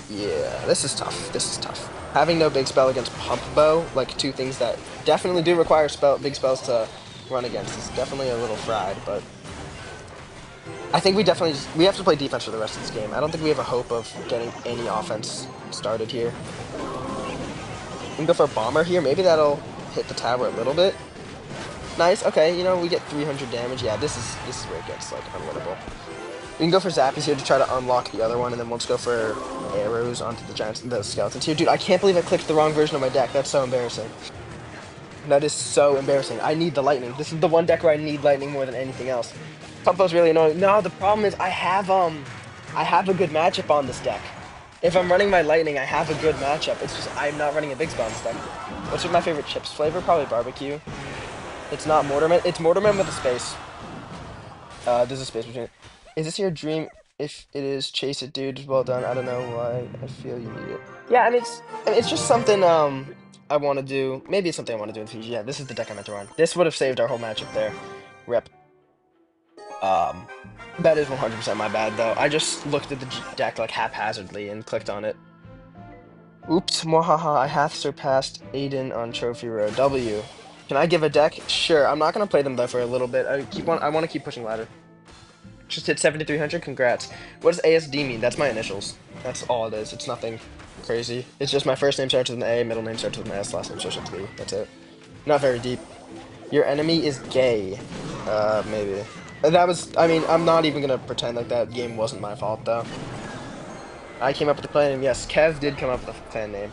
Yeah, this is tough. This is tough. Having no big spell against Pump Bow, like two things that definitely do require big spells to run against, is definitely a little fried, but I think we have to play defense for the rest of this game. I don't think we have a hope of getting any offense started here. We can go for a bomber here. Maybe that'll hit the tower a little bit. Nice. Okay, you know, we get 300 damage. Yeah, this is where it gets like unwinnable. We can go for Zappies here to try to unlock the other one, and then we'll just go for arrows onto the skeletons here. Dude, I can't believe I clicked the wrong version of my deck. That's so embarrassing. That is so embarrassing. I need the lightning. This is the one deck where I need lightning more than anything else. Pumpo's really annoying. No, the problem is I have a good matchup on this deck. If I'm running my lightning, I have a good matchup. It's just I'm not running a big spell on this deck. What's my favorite chips flavor? Probably barbecue. It's not Mortarman. It's Mortarman with a space. There's a space between it. Is this your dream? If it is, chase it, dude. Well done. I don't know why I feel you need it. Yeah, I mean, it's just something I want to do. Maybe it's something I want to do in the future. Yeah, this is the deck I meant to run. This would have saved our whole matchup there. Rip. Um, that is 100% my bad though. I just looked at the deck like haphazardly and clicked on it. Oops, mwahaha, I hath surpassed Aiden on Trophy Row. W. Can I give a deck? Sure. I'm not gonna play them though for a little bit. I want to keep pushing ladder. Just hit 7,300. Congrats. What does ASD mean? That's my initials. That's all it is. It's nothing crazy. It's just my first name starts with an A, middle name starts with an S, last name starts with an E. That's it. Not very deep. Your enemy is gay. Maybe. That was. I mean, I'm not even gonna pretend like that game wasn't my fault though. I came up with the clan name. Yes, Kev did come up with the clan name.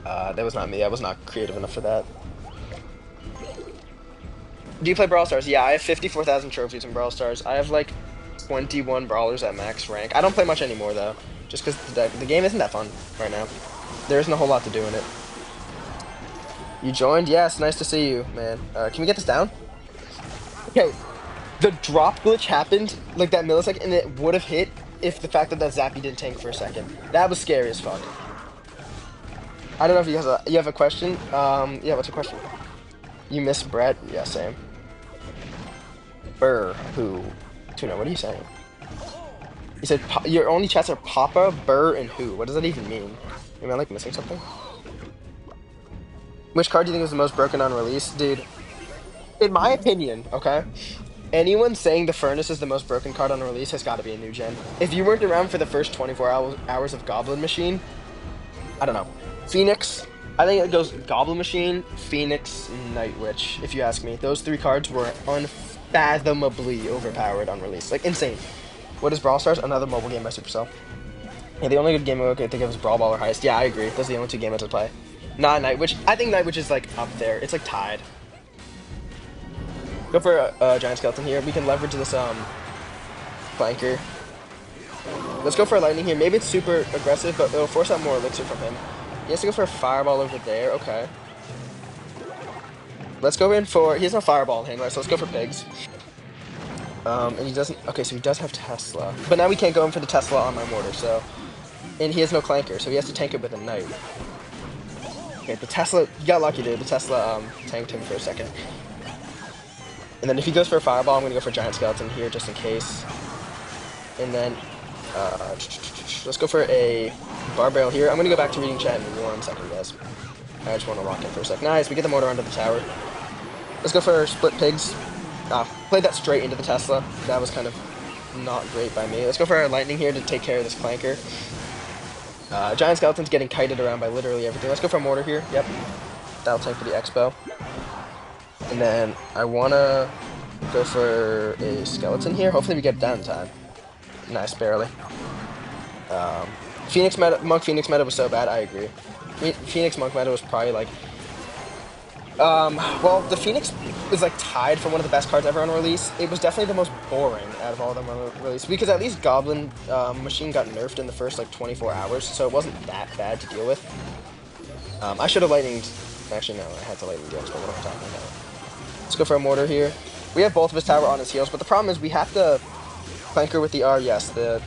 That was not me. I was not creative enough for that. Do you play Brawl Stars? Yeah, I have 54,000 trophies in Brawl Stars. I have like 21 brawlers at max rank. I don't play much anymore though, just because the game isn't that fun right now. There isn't a whole lot to do in it. You joined? Yes, nice to see you, man. Can we get this down? Okay, the drop glitch happened like that millisecond, and it would have hit if the fact that Zappy didn't tank for a second. That was scary as fuck. I don't know if you have a question. Yeah, what's your question? You miss Brett? Yeah, same. Burr, who? Tuna, what are you saying? You said your only chats are Papa, Burr, and who? What does that even mean? Am I like missing something? Which card do you think was the most broken on release? Dude, in my opinion, okay? Anyone saying the Furnace is the most broken card on release has got to be a new gen. If you weren't around for the first 24 hours of Goblin Machine, I don't know. Phoenix, I think it goes Goblin Machine, Phoenix, Night Witch, if you ask me. Those three cards were unfathomably overpowered on release. Like, insane. What is Brawl Stars? Another mobile game by Supercell. Yeah, the only good game I could think of is Brawl Ball or Heist. Yeah, I agree. Those are the only two games I play. Not Night Witch. I think Night Witch is, like, up there. It's, like, tied. Go for a Giant Skeleton here. We can leverage this, flanker. Let's go for a Lightning here. Maybe it's super aggressive, but it'll force out more Elixir from him. He has to go for a Fireball over there. Okay. Let's go in for... He has no Fireball in hand, right? So let's go for Pigs. And he doesn't... Okay, so he does have Tesla. But now we can't go in for the Tesla on my Mortar, so... And he has no Clanker, so he has to tank it with a Knight. Okay, the Tesla... You got lucky, dude. The Tesla, tanked him for a second. And then if he goes for a Fireball, I'm going to go for a Giant Skeleton here, just in case. And then... let's go for a Bar Barrel here. I'm going to go back to reading chat in 1 second, guys. I just want to lock in for a sec. Nice, we get the Mortar under the tower. Let's go for Split Pigs. Played that straight into the Tesla. That was kind of not great by me. Let's go for our Lightning here to take care of this Clanker. Giant Skeleton's getting kited around by literally everything. Let's go for a Mortar here. Yep. That'll tank for the Expo. And then I want to go for a Skeleton here. Hopefully we get it down in time. Nice, barely. Phoenix meta, Monk Phoenix meta was so bad, I agree. Phoenix Monk meta was probably like... well, the Phoenix was like tied for one of the best cards ever on release. It was definitely the most boring out of all of them on release, because at least Goblin Machine got nerfed in the first like 24 hours, so it wasn't that bad to deal with. I should have lightninged. Actually, no, I had to lightning the Expo. What am I talking about? Let's go for a mortar here. We have both of his tower on his heels, but the problem is we have to clanker with the R. Yes, the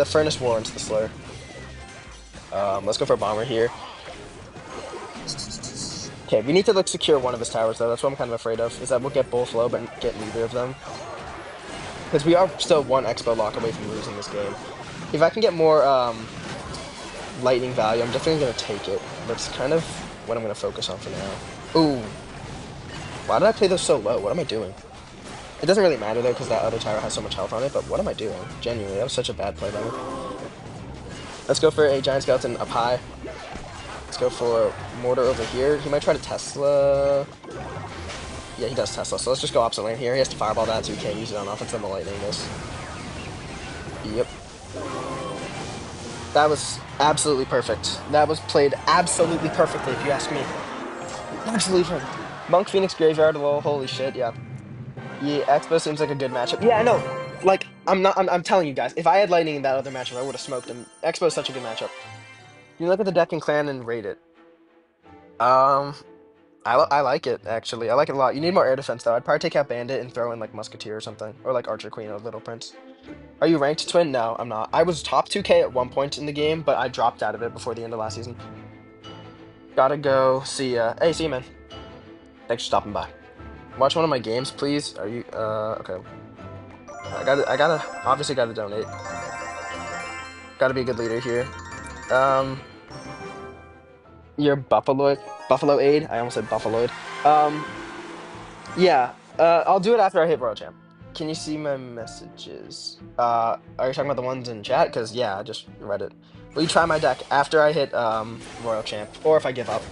furnace warrants the slur. Let's go for a bomber here. Okay, we need to like secure one of his towers though. That's what I'm kind of afraid of. Is that we'll get both low, but get neither of them. Because we are still one Expo lock away from losing this game. If I can get more lightning value, I'm definitely gonna take it. That's kind of what I'm gonna focus on for now. Ooh. Why did I play those so low? What am I doing? It doesn't really matter though, because that other tower has so much health on it, but what am I doing? Genuinely, that was such a bad play by me. Let's go for a giant skeleton up high. Let's go for mortar over here. He might try to Tesla. Yeah, he does Tesla, so let's just go opposite lane here. He has to fireball that, so he can't use it on offense, then we'll lightning this. Yep. That was absolutely perfect. That was played absolutely perfectly, if you ask me. Absolutely perfect. Monk Phoenix Graveyard, lol, holy shit, yeah. Yeah, Expo seems like a good matchup. Yeah, I know. Like, I'm telling you guys, if I had lightning in that other matchup, I would have smoked him. Expo is such a good matchup. You look at the deck and clan and rate it. Um, I like it, actually. I like it a lot. You need more air defense, though. I'd probably take out Bandit and throw in, like, Musketeer or something. Or, like, Archer Queen or Little Prince. Are you ranked, Twin? No, I'm not. I was top 2K at one point in the game, but I dropped out of it before the end of last season. Gotta go. See ya. Hey, see you, man. Thanks for stopping by. Watch one of my games, please. Are you, okay. Obviously gotta donate. Gotta be a good leader here. You're Buffalo Aid? I almost said Buffaloid. Yeah, I'll do it after I hit Royal Champ. Can you see my messages? Are you talking about the ones in chat? Because, yeah, I just read it. Will you try my deck after I hit, Royal Champ? Or if I give up.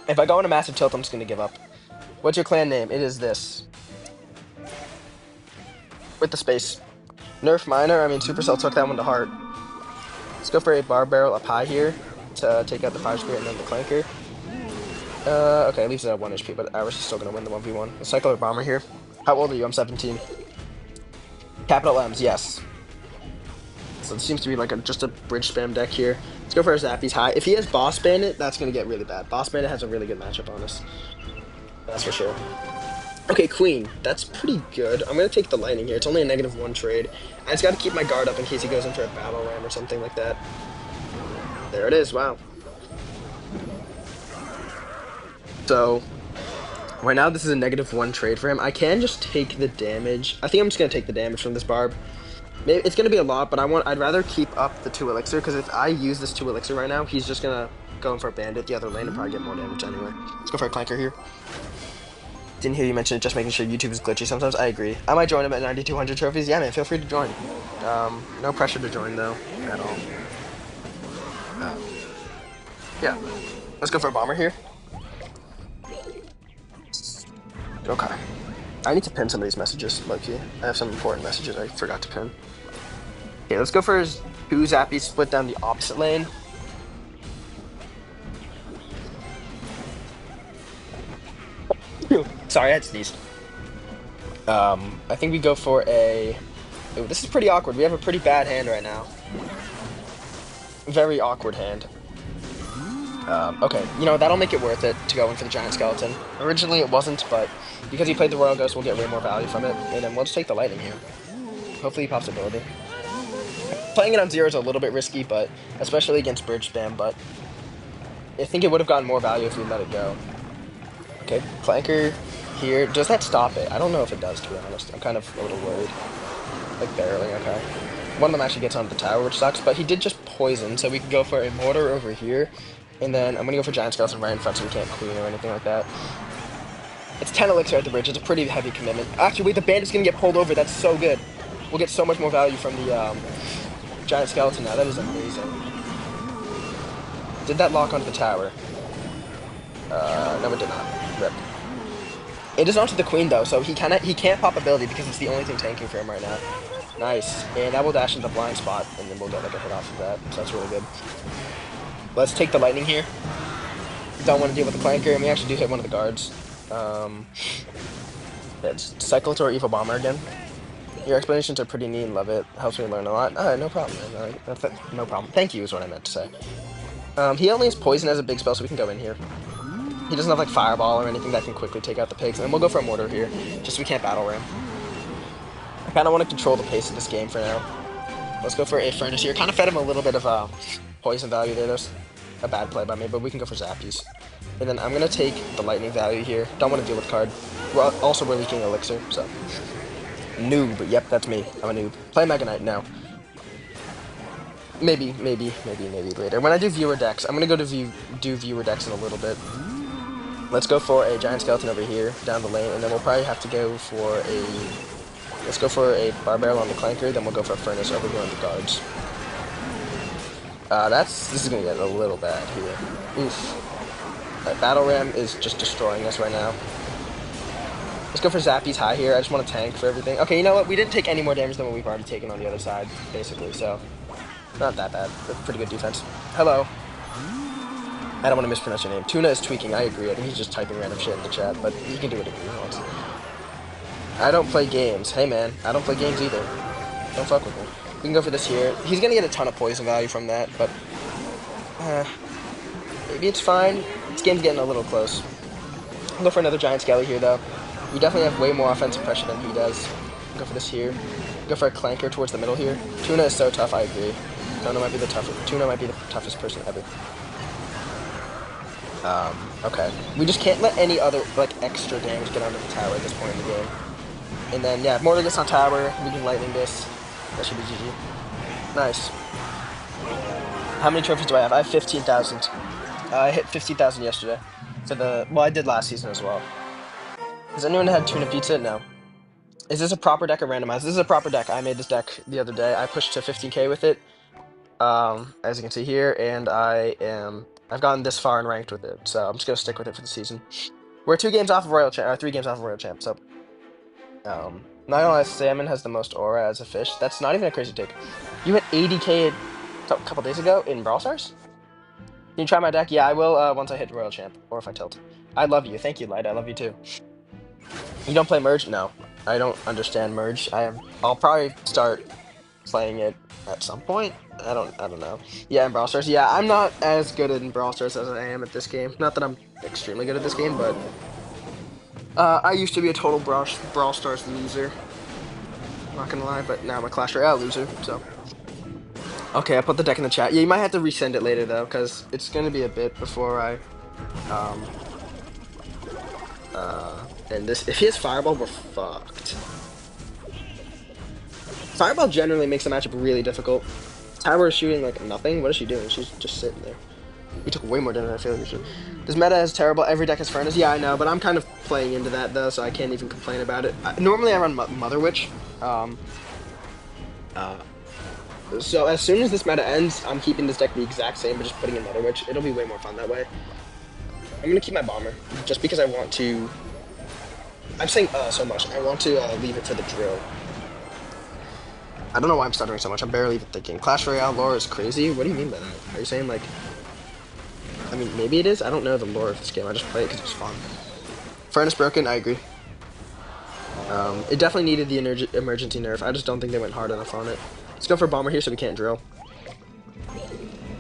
If I go in a massive tilt, I'm just gonna give up. What's your clan name? It is this. With the space. Nerf Minor, I mean, Supercell took that one to heart. Let's go for a bar barrel up high here to take out the Fire Spirit and then the Clanker. Okay, it leaves it at 1 HP, but Iris is still going to win the 1v1. Let's cycle a bomber here. How old are you? I'm 17. Capital M's, yes. So it seems to be like just a bridge spam deck here. Let's go for a Zappies high. If he has Boss Bandit, that's going to get really bad. Boss Bandit has a really good matchup on us. That's for sure. Okay, Queen. That's pretty good. I'm going to take the Lightning here. It's only a -1 trade. I just got to keep my guard up in case he goes in for a Battle Ram or something like that. There it is. Wow. So, right now this is a -1 trade for him. I can just take the damage. I think I'm just going to take the damage from this Barb. Maybe it's going to be a lot, but I'd rather keep up the 2 Elixir, because if I use this 2 Elixir right now, he's just going to go in for a Bandit the other lane and probably get more damage anyway. Let's go for a Clanker here. Didn't hear you mention it, just making sure YouTube is glitchy sometimes. I agree. I might join him at 9,200 trophies. Yeah, man, feel free to join. No pressure to join, though, at all. Yeah. Let's go for a Bomber here. Okay. I need to pin some of these messages, low-key. I have some important messages I forgot to pin. Okay, let's go for his 2 Zappies split down the opposite lane. Sorry, I had sneezed. I think we go for a... Ooh, this is pretty awkward. We have a pretty bad hand right now. Very awkward hand. Okay, you know, that'll make it worth it to go in for the Giant Skeleton. Originally it wasn't, but because he played the Royal Ghost, we'll get way more value from it. And then we'll just take the Lightning here. Hopefully he pops ability. Playing it on 0 is a little bit risky, but especially against Bridge Spam, but I think it would have gotten more value if we let it go. Okay, Clanker here. Does that stop it? I don't know if it does, to be honest. I'm kind of a little worried. Like, barely, okay. One of them actually gets onto the tower, which sucks, but he did just poison, so we can go for a Mortar over here. And then I'm going to go for Giant Skeleton right in front so we can't Queen or anything like that. It's 10 Elixir at the bridge. It's a pretty heavy commitment. Actually, wait, the Bandit's going to get pulled over. That's so good. We'll get so much more value from the Giant Skeleton now. That is amazing. Did that lock onto the tower? No, it did not. Rip. It is onto the Queen, though, so he can't pop ability because it's the only thing tanking for him right now. Nice. And that will dash into the blind spot, and then we'll get like a hit off of that. So that's really good. Let's take the Lightning here. Don't want to deal with the Clanker, and we actually do hit one of the guards. It's Cyclotor Evil Bomber again. Your explanations are pretty neat, love it. Helps me learn a lot. No problem, man. No problem. Thank you is what I meant to say. He only has poison as a big spell, so we can go in here. He doesn't have like fireball or anything that can quickly take out the pigs, and we'll go for a mortar here, just so we can't battle ram. I kind of want to control the pace of this game for now. Let's go for a furnace here. Kind of fed him a little bit of poison value there. That's a bad play by me, but we can go for zappies. And then I'm gonna take the lightning value here. Don't want to deal with card. We're leaking elixir, so noob. Yep, that's me. I'm a noob. Play Mega Knight now. Maybe later. When I do viewer decks, I'm gonna go to do viewer decks in a little bit. Let's go for a giant skeleton over here down the lane, and then we'll probably have to go for a. Let's go for a barbarrel on the clanker. Then we'll go for a furnace over here on the guards. This is gonna get a little bad here. Oof. Battle ram is just destroying us right now. Let's go for zappies high here. I just want to tank for everything. Okay, you know what? We didn't take any more damage than what we've already taken on the other side, basically. So not that bad. That's pretty good defense. Hello. I don't want to mispronounce your name. Tuna is tweaking, I agree. I think he's just typing random shit in the chat, but he can do whatever he wants. I don't play games. Hey man, I don't play games either. Don't fuck with me. We can go for this here. He's gonna get a ton of poison value from that, but maybe it's fine. This game's getting a little close. I'll go for another giant skelly here though. We definitely have way more offensive pressure than he does. Go for this here. Go for a clanker towards the middle here. Tuna is so tough, I agree. Tuna might be the toughest person ever. Okay. We just can't let any other, like, extra damage get onto the tower at this point in the game. And then, yeah, if mortar gets on tower, we can lightning this. That should be GG. Nice. How many trophies do I have? I have 15,000. I hit 50,000 yesterday. Well, I did last season as well. Has anyone had tuna pizza? No. Is this a proper deck or randomized? This is a proper deck. I made this deck the other day. I pushed to 15k with it. As you can see here, and I've gotten this far and ranked with it, so I'm just gonna stick with it for the season. We're 3 games off of Royal Champ, so not gonna lie, Salmon has the most aura as a fish. That's not even a crazy take. You hit 80k a couple days ago in Brawl Stars? Can you try my deck? Yeah, I will once I hit Royal Champ, or if I tilt. I love you. Thank you, Light. I love you too. You don't play Merge? No. I don't understand Merge. I'll probably start playing it at some point. I don't know. Yeah, in Brawl Stars. Yeah, I'm not as good in Brawl Stars as I am at this game. Not that I'm extremely good at this game, but I used to be a total Brawl Stars loser. I'm not gonna lie, but now I'm a Clash Royale loser, so. Okay, I put the deck in the chat. Yeah, you might have to resend it later, though, because it's gonna be a bit before I, and this, if he has Fireball, we're fucked. Fireball generally makes the matchup really difficult. Tower is shooting like nothing. What is she doing? She's just sitting there. We took way more damage than I feel like we should. This meta is terrible. Every deck has Furnace. Yeah, I know, but I'm kind of playing into that, though, so I can't even complain about it. Normally, I run Mother Witch. So as soon as this meta ends, I'm keeping this deck the exact same, but just putting in Mother Witch. It'll be way more fun that way. I'm going to keep my Bomber, just because I want to... I'm saying so much. I want to leave it for the drill. I don't know why I'm stuttering so much. I'm barely even thinking. Clash Royale lore is crazy? What do you mean by that? Are you saying, like... I mean, maybe it is? I don't know the lore of this game. I just play it because it's fun. Furnace broken? I agree. It definitely needed the emergency nerf. I just don't think they went hard enough on it. Let's go for Bomber here so we can't drill.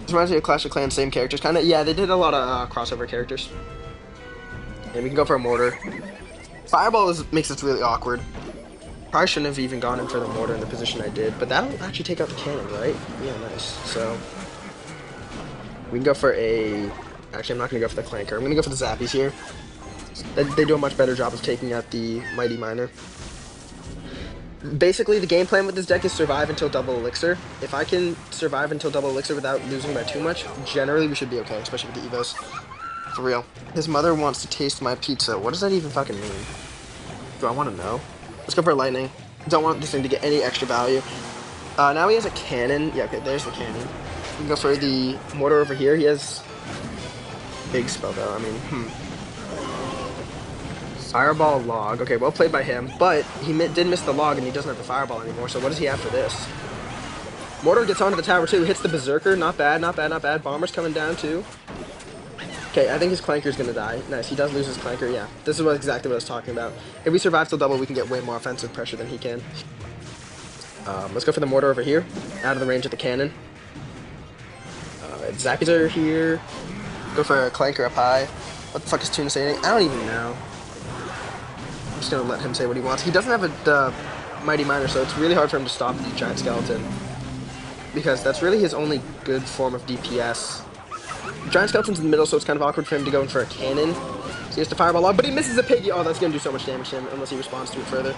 This reminds me of Clash of Clans, same characters, kind of. Yeah, they did a lot of crossover characters. And we can go for a Mortar. Fireball makes this really awkward. Probably shouldn't have even gone in for the Mortar in the position I did, but that'll actually take out the cannon, right? Yeah, nice. So, we can go for a... Actually, I'm not going to go for the Clanker. I'm going to go for the Zappies here. They do a much better job of taking out the Mighty Miner. Basically, the game plan with this deck is survive until double elixir. If I can survive until double elixir without losing by too much, generally we should be okay, especially with the Evos. For real. His mother wants to taste my pizza. What does that even fucking mean? Do I want to know? Let's go for lightning. Don't want this thing to get any extra value. Now he has a cannon. Yeah, okay, there's the cannon. We can go for the mortar over here. He has big spell though. I mean, Fireball log. Okay, well played by him, but he did miss the log and he doesn't have the fireball anymore, so what does he have for this? Mortar gets onto the tower too, hits the Berserker. Not bad, not bad, not bad. Bomber's coming down too. Okay, I think his Clanker's gonna die. Nice, he does lose his Clanker, yeah. This is exactly what I was talking about. If we survive till double, we can get way more offensive pressure than he can. Let's go for the Mortar over here, out of the range of the cannon. Alright, Zappies are here. Go for a Clanker up high. What the fuck is Tuna saying? I don't even know. I'm just gonna let him say what he wants. He doesn't have the Mighty Miner, so it's really hard for him to stop the Giant Skeleton. Because that's really his only good form of DPS. Giant Skeleton's in the middle, so it's kind of awkward for him to go in for a cannon. So he has to fireball log, but he misses a piggy. Oh, that's gonna do so much damage to him unless he responds to it further.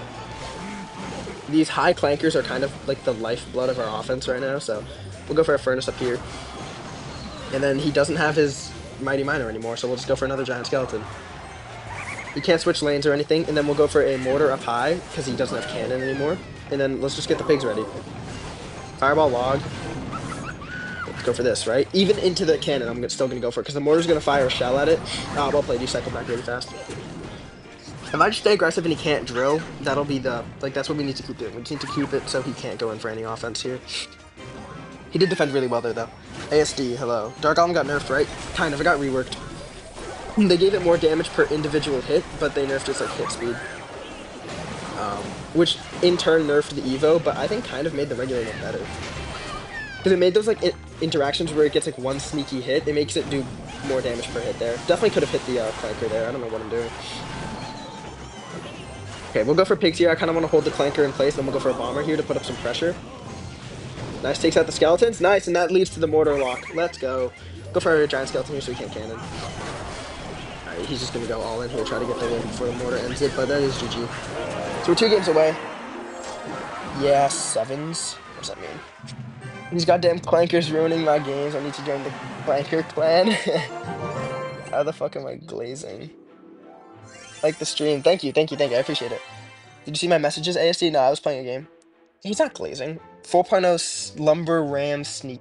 These high clankers are kind of like the lifeblood of our offense right now, so we'll go for a Furnace up here. And then he doesn't have his Mighty Miner anymore, so we'll just go for another Giant Skeleton. He can't switch lanes or anything, and then we'll go for a Mortar up high, because he doesn't have cannon anymore. And then let's just get the pigs ready. Fireball log. Let's go for this, right? Even into the cannon, I'm still going to go for it, because the Mortar's going to fire a shell at it. Ah, well played, you cycle back really fast. If I just stay aggressive and he can't drill, that'll be the, like, that's what we need to keep doing. We just need to keep it so he can't go in for any offense here. He did defend really well there, though. ASD, hello. Dark Golem got nerfed, right? Kind of, it got reworked. They gave it more damage per individual hit, but they nerfed its, like, hit speed. Which, in turn, nerfed the Evo, but I think kind of made the regular one better. Because it made those, like, interactions where it gets, like, one sneaky hit, it makes it do more damage per hit there. Definitely could have hit the Clanker there, I don't know what I'm doing. Okay, we'll go for pigs here. I kind of want to hold the Clanker in place, then we'll go for a bomber here to put up some pressure. Nice, takes out the skeletons. Nice, and that leads to the mortar lock. Let's go. Go for a giant skeleton here so he can't cannon. Alright, he's just going to go all in here, try to get the win before the mortar ends it, but that is GG. So we're 2 games away. Yeah, 7s. What does that mean? These goddamn Clankers ruining my games. I need to join the Clanker clan. How the fuck am I glazing? Like the stream. Thank you. I appreciate it. Did you see my messages, ASD? No, I was playing a game. He's not glazing. 4.0 Lumber Ram Sneaky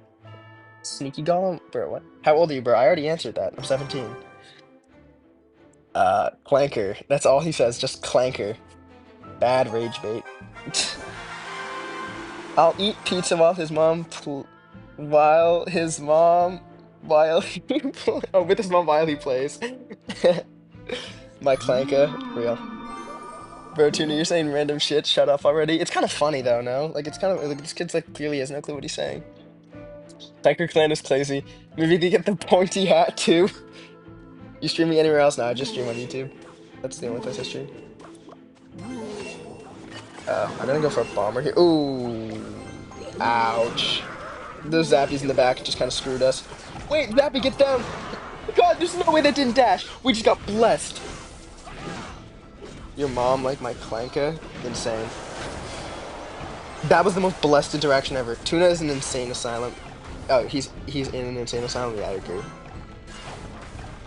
Golem? Bro, what? How old are you, bro? I already answered that. I'm 17. Clanker. That's all he says, just Clanker. Bad rage bait. I'll eat pizza while his mom with his mom while he plays. My Clanker, real. Bro, Tuna, you're saying random shit. Shut up already. It's kind of funny though, no? Like it's kind of like this kid's like clearly has no clue what he's saying. Clanker clan is crazy. Maybe they get the pointy hat too. You streaming anywhere else? No, I just stream on YouTube. That's the only place I stream. I'm gonna go for a bomber here. Ooh, ouch. Those Zappies in the back just kind of screwed us. Wait, Zappy, get down! God, there's no way that didn't dash. We just got blessed. Your mom like my Clanka? Insane. That was the most blessed interaction ever. Tuna is an insane asylum. Oh, he's in an insane asylum? Yeah, I agree.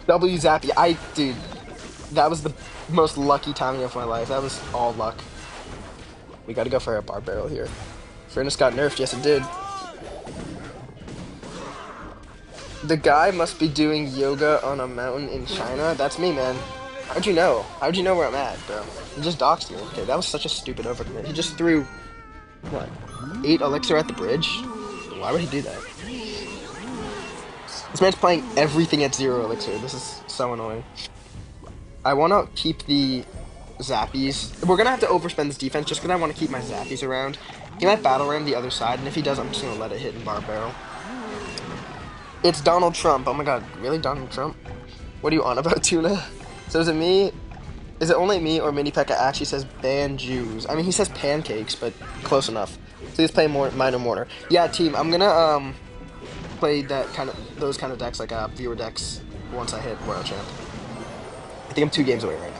W Zappy, dude, that was the most lucky timing of my life. That was all luck. We gotta go for a bar barrel here. Furnace got nerfed, yes it did. The guy must be doing yoga on a mountain in China. That's me, man. How'd you know? How'd you know where I'm at, bro? He just doxed me. Okay, that was such a stupid overcommit. He just threw, what, 8 elixir at the bridge? Why would he do that? This man's playing everything at 0 elixir. This is so annoying. I want to keep the Zappies. We're going to have to overspend this defense just because I want to keep my Zappies around. He might battle ram the other side, and if he does, I'm just going to let it hit in bar barrel. It's Donald Trump. Oh my god, really, Donald Trump? What are you on about, Tuna? So is it me? Is it only me or Mini Pekka actually says ban Jews? I mean, he says pancakes, but close enough. Please play more Minor Mortar. Yeah, team, I'm gonna play those kind of decks, like viewer decks, once I hit Royal Champ. I think I'm 2 games away right now.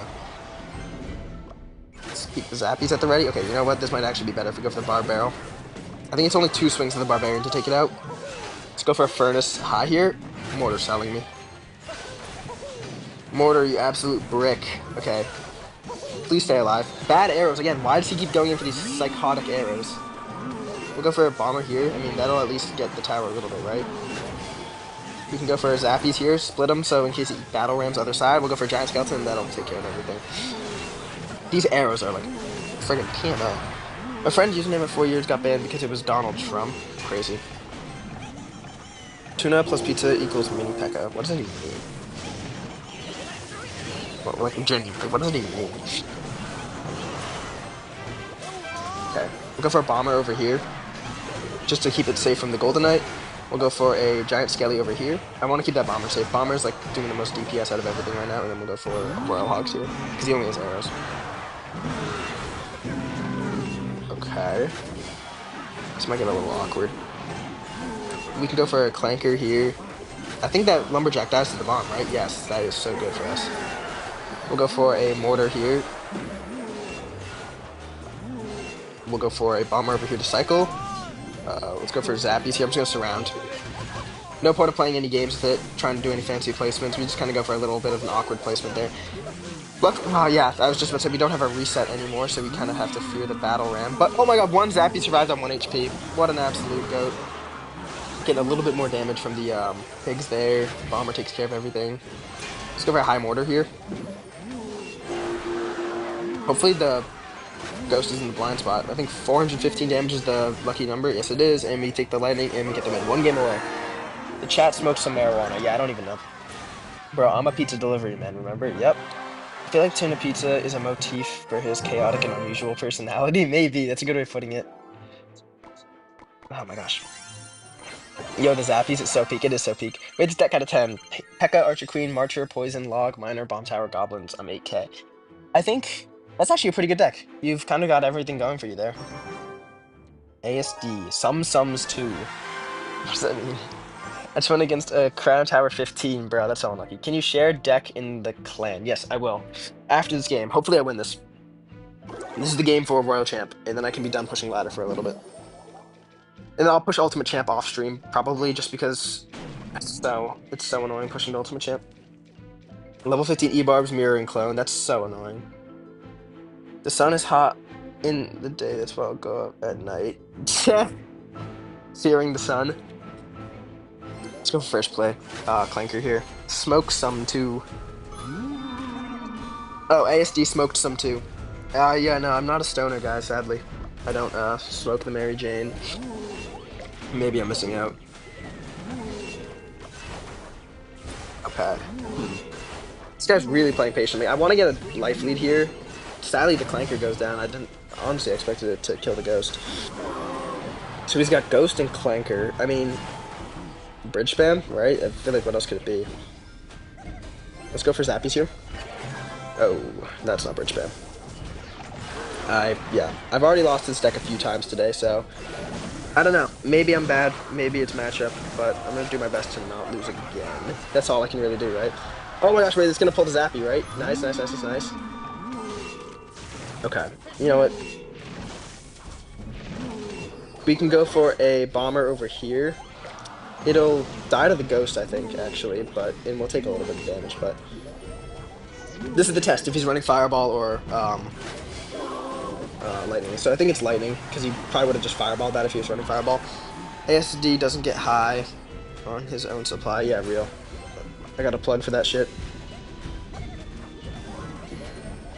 Let's keep the Zappies at the ready. Okay, you know what? This might actually be better if we go for the Bar Barrel. I think it's only 2 swings of the Barbarian to take it out. Let's go for a Furnace high here. Mortar selling me. Mortar, you absolute brick. Okay. Please stay alive. Bad arrows. Again, why does he keep going in for these psychotic arrows? We'll go for a bomber here. I mean, that'll at least get the tower a little bit, right? We can go for Zappies here. Split them, so in case he battle rams other side, we'll go for Giant Skeleton, and that'll take care of everything. These arrows are like friggin' PMO. My friend username at 4 years got banned because it was Donald Trump. Crazy. Tuna plus pizza equals Mini Pekka. What does that even mean? Well, like, genuinely, what does it even mean? Okay, we'll go for a bomber over here, just to keep it safe from the Golden Knight. We'll go for a giant skelly over here. I want to keep that bomber safe. Bomber's like doing the most DPS out of everything right now, and then we'll go for royal hogs here because he only has arrows. Okay. This might get a little awkward. We can go for a clanker here. I think that lumberjack dies to the bomb, right? Yes, that is so good for us. We'll go for a mortar here. We'll go for a bomber over here to cycle. Let's go for zappies here. I'm just going to surround. No point of playing any games with it, trying to do any fancy placements. We just kind of go for a little bit of an awkward placement there. Yeah, I was just about to say, we don't have a reset anymore, so we kind of have to fear the battle ram. But, oh my god, one zappy survived on 1 HP. What an absolute goat. Getting a little bit more damage from the pigs there. Bomber takes care of everything. Let's go for a high mortar here. Hopefully the ghost is in the blind spot. I think 415 damage is the lucky number. Yes, it is. And we take the lightning and we get the win. 1 game away. The chat smokes some marijuana. Yeah, I don't even know. Bro, I'm a pizza delivery man, remember? Yep. I feel like Tuna Pizza is a motif for his chaotic and unusual personality. Maybe. That's a good way of putting it. Oh my gosh. Yo, the Zappies, it's so peak. It is so peak. Wait, this deck out of 10. P.E.K.K.A, Archer Queen, Marcher, Poison, Log, Miner, Bomb Tower, Goblins. I'm 8k. I think that's actually a pretty good deck. You've kind of got everything going for you there. ASD. Some sums too. What does that mean? I just went against a Crown Tower 15, bro. That's so unlucky. Can you share deck in the clan? Yes, I will. After this game. Hopefully I win this. This is the game for Royal Champ, and then I can be done pushing ladder for a little bit. And then I'll push Ultimate Champ off stream, probably just because it's so annoying pushing to Ultimate Champ. Level 15 E-Barbs, Mirroring Clone. That's so annoying. The sun is hot in the day, that's why I'll go up at night. Fearing the sun. Let's go for first play. Clanker here. Smoke some too. Oh, ASD smoked some too. Yeah, no, I'm not a stoner guy, sadly. I don't, smoke the Mary Jane. Maybe I'm missing out. Okay. This guy's really playing patiently. I want to get a life lead here. Sadly, the Clanker goes down. I didn't honestly expected it to kill the Ghost. So he's got Ghost and Clanker. I mean, bridge spam, right? I feel like what else could it be? Let's go for Zappies here. Oh, that's not bridge spam. Yeah, I've already lost this deck a few times today, so I don't know. Maybe I'm bad, maybe it's matchup, but I'm gonna do my best to not lose again. That's all I can really do, right? Oh my gosh, wait, it's gonna pull the Zappy, right? Nice, nice, nice, nice, nice. Okay, you know what? We can go for a bomber over here. It'll die to the Ghost, I think, actually, and we'll take a little bit of damage, but this is the test, if he's running Fireball or, Lightning. So I think it's Lightning, because he probably would have just Fireballed that if he was running Fireball. ASD doesn't get high on his own supply. Yeah, real. I got a plug for that shit.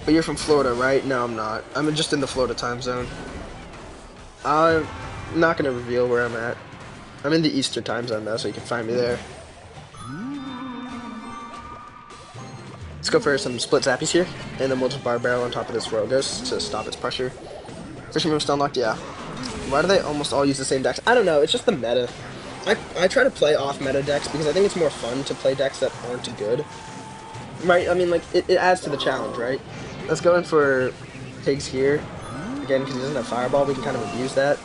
But you're from Florida, right? No, I'm not. I'm just in the Florida time zone. I'm not going to reveal where I'm at. I'm in the Eastern time zone, though, so you can find me there. Let's go for some split zappies here, and then we'll just bar barrel on top of this Royal Ghost to stop its pressure. Fisherman was still unlocked, yeah. Why do they almost all use the same decks? I don't know, it's just the meta. I try to play off meta decks because I think it's more fun to play decks that aren't good. Right, I mean, like, it adds to the challenge, right? Let's go in for pigs here. Again, because he doesn't have Fireball, we can kind of abuse that.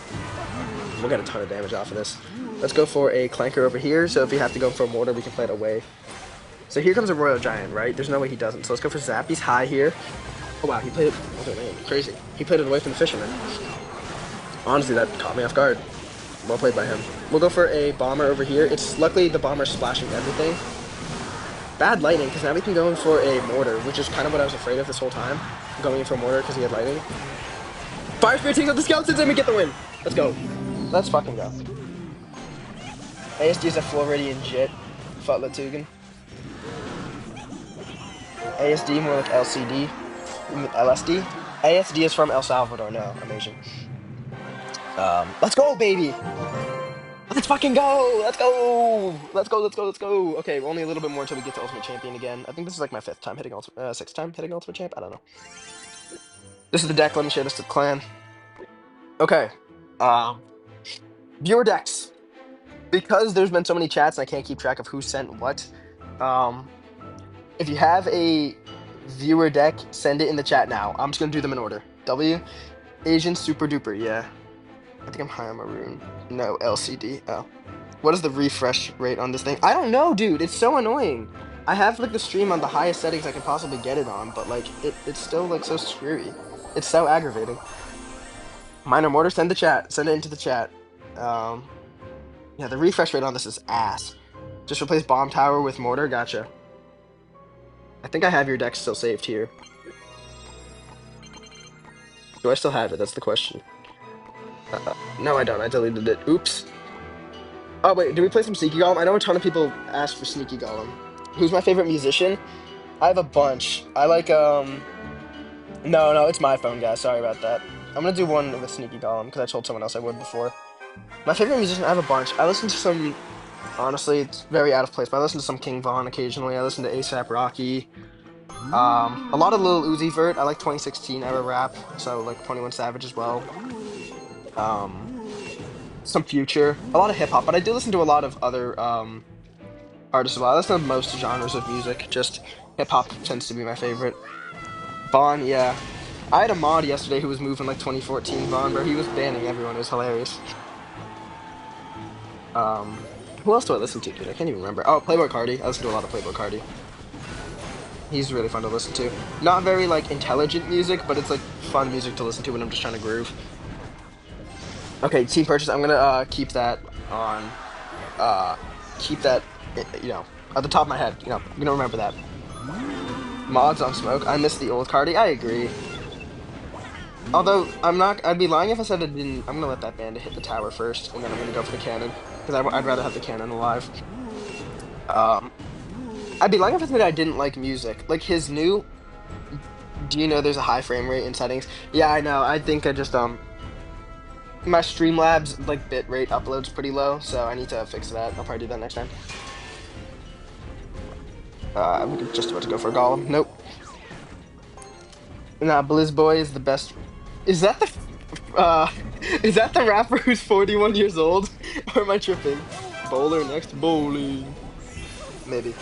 We'll get a ton of damage off of this. Let's go for a Clanker over here, so if we have to go for a Mortar, we can play it away. So here comes a Royal Giant, right? There's no way he doesn't. So let's go for Zappies high here. Oh wow, he played it. Oh man, crazy. He played it away from the Fisherman. Honestly, that caught me off guard. Well played by him. We'll go for a Bomber over here. It's luckily the Bomber splashing everything. Bad Lightning, because now we can go in for a Mortar, which is kind of what I was afraid of this whole time. Going in for a Mortar because he had Lightning. Fire Spirit takes out the Skeletons and we get the win. Let's go. Let's fucking go. ASD is a Floridian Jit. Futlatugan. ASD, more like LCD. LSD? ASD is from El Salvador. No, I'm Asian. Let's go, baby! Let's fucking go! Let's go! Let's go, let's go, let's go! Okay, only a little bit more until we get to Ultimate Champion again. I think this is like my 5th time hitting Ultimate, 6th time hitting Ultimate Champ? I don't know. This is the deck, let me share this to the clan. Okay. Viewer decks. Because there's been so many chats and I can't keep track of who sent what. Um, if you have a viewer deck, send it in the chat now. I'm just gonna do them in order. W, Asian Super Duper, yeah. I think I'm high on Maroon. No, LCD. Oh. What is the refresh rate on this thing? I don't know, dude. It's so annoying. I have like the stream on the highest settings I can possibly get it on, but like it's still like so screwy. It's so aggravating. Minor Mortar, send the chat. Send it into the chat. Um, yeah, the refresh rate on this is ass. Just replace Bomb Tower with Mortar. Gotcha. I think I have your deck still saved here. Do I still have it? That's the question. No, I don't. I deleted it. Oops. Oh, wait. Do we play some Sneaky Golem? I know a ton of people ask for Sneaky Golem. Who's my favorite musician? I have a bunch. I like, No, it's my phone, guys. Sorry about that. I'm gonna do one with Sneaky Golem, because I told someone else I would before. My favorite musician, I have a bunch. I listen to some... Honestly, it's very out of place, but I listen to some King Von occasionally. I listen to ASAP Rocky. A lot of Lil Uzi Vert. I like 2016 era rap, so like 21 Savage as well. Some Future. A lot of hip-hop, but I do listen to a lot of other, artists as well. I listen to most genres of music. Just hip-hop tends to be my favorite. Vaughn, yeah. I had a mod yesterday who was moving like 2014 Vaughn, where he was banning everyone. It was hilarious. Who else do I listen to, dude? I can't even remember. Oh, Playboy Cardi. I listen to a lot of Playboy Cardi. He's really fun to listen to. Not very, like, intelligent music, but it's, like, fun music to listen to when I'm just trying to groove. Okay, team purchase. I'm gonna, keep that on, keep that, you know, at the top of my head. You know, I'm gonna remember that. Mods on Smoke. I miss the old Cardi. I agree. Although, I'd be lying if I said I didn't. I'm gonna let that bandit hit the tower first, and then I'm gonna go for the cannon. Because I'd rather have the cannon alive. I'd be lying if I said I didn't like music. Like, his new... Do you know there's a high frame rate in settings? Yeah, I know. I think I just, my Streamlabs, like, bitrate upload's pretty low, so I need to fix that. I'll probably do that next time. I'm just about to go for a Golem. Nope. Nah, Blizzboy is the best... Is that is that the rapper who's 41 years old? Or am I tripping? Bowler next bowling. Maybe.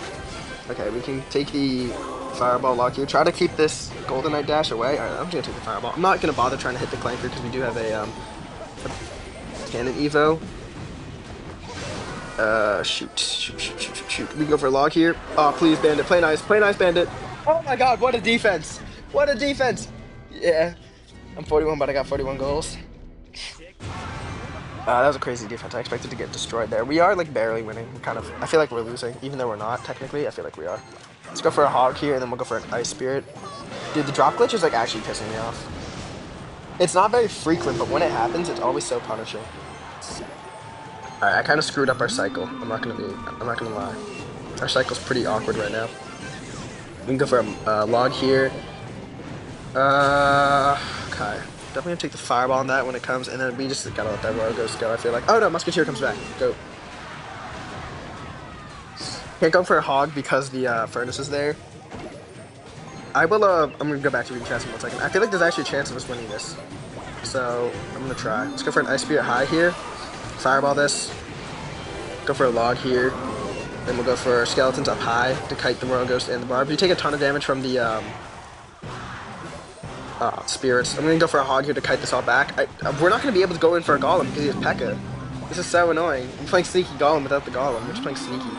Okay, we can take the Fireball lock here. Try to keep this Golden Knight dash away. Alright, I'm just gonna take the Fireball. I'm not gonna bother trying to hit the Clanker because we do have a Cannon Evo. Shoot. We can go for a log here. Oh, please, Bandit. Play nice, Bandit. Oh my god, what a defense! What a defense! Yeah. I'm 41, but I got 41 goals. That was a crazy defense. I expected to get destroyed there. We are, like, barely winning. I feel like we're losing, even though we're not, technically. I feel like we are. Let's go for a Hog here, and then we'll go for an Ice Spirit. Dude, the drop glitch is, like, actually pissing me off. It's not very frequent, but when it happens, it's always so punishing. Alright, I kind of screwed up our cycle. I'm not gonna lie. Our cycle's pretty awkward right now. We can go for a log here. Okay. Definitely gonna take the Fireball on that when it comes, and then we just gotta let that Royal Ghost go, I feel like. Oh no, Musketeer comes back. Go. Can't go for a Hog because the Furnace is there. I will, I'm gonna go back to reading chats in 1 second. I feel like there's actually a chance of us winning this. So, I'm gonna try. Let's go for an Ice Spirit high here. Fireball this. Go for a log here. Then we'll go for Skeletons up high to kite the Royal Ghost and the Barb. You take a ton of damage from the, spirits. I'm gonna go for a Hog here to kite this all back. We're not gonna be able to go in for a Golem because he has P.E.K.K.A. This is so annoying. I'm playing Sneaky Golem without the Golem. We're just playing Sneaky.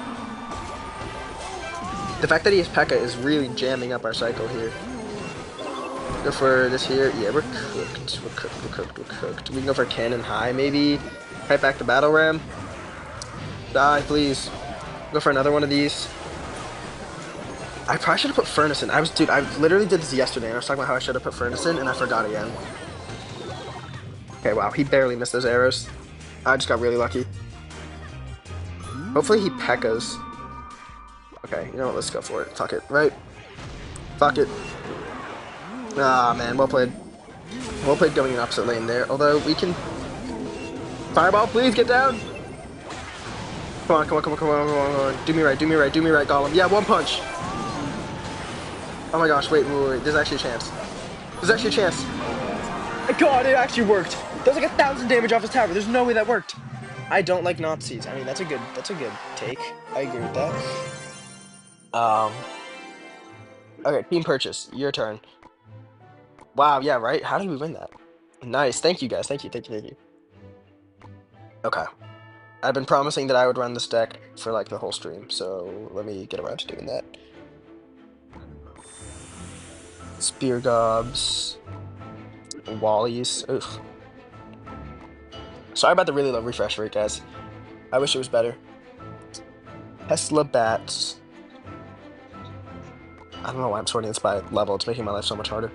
The fact that he has P.E.K.K.A. is really jamming up our cycle here. Go for this here. Yeah, we're cooked. We're cooked. We can go for Cannon high, maybe. Right back to Battle Ram. Die, please. Go for another one of these. I probably should have put Furnace in. Dude, I literally did this yesterday, and I was talking about how I should have put Furnace in, and I forgot again. Okay, wow, he barely missed those arrows. I just got really lucky. Hopefully he P.E.K.K.A.s. Okay, you know what, let's go for it. Fuck it, right? Fuck it. Ah, man, well played. Well played going in opposite lane there, although we can... Fireball, please, get down! Come on. Do me right, Golem. Yeah, one punch! Oh my gosh, wait, there's actually a chance. My god, it actually worked! That was like 1,000 damage off his tower, there's no way that worked! I don't like Nazis. I mean, that's a good take. I agree with that. Um, okay, team purchase. Your turn. Wow, yeah, right? How did we win that? Nice. Thank you guys. Thank you. Okay. I've been promising that I would run this deck for like the whole stream, so let me get around to doing that. Spear gobs, wallies. Ugh. Sorry about the really low refresh rate, guys. I wish it was better. Tesla bats. I don't know why I'm sorting this by level. It's making my life so much harder.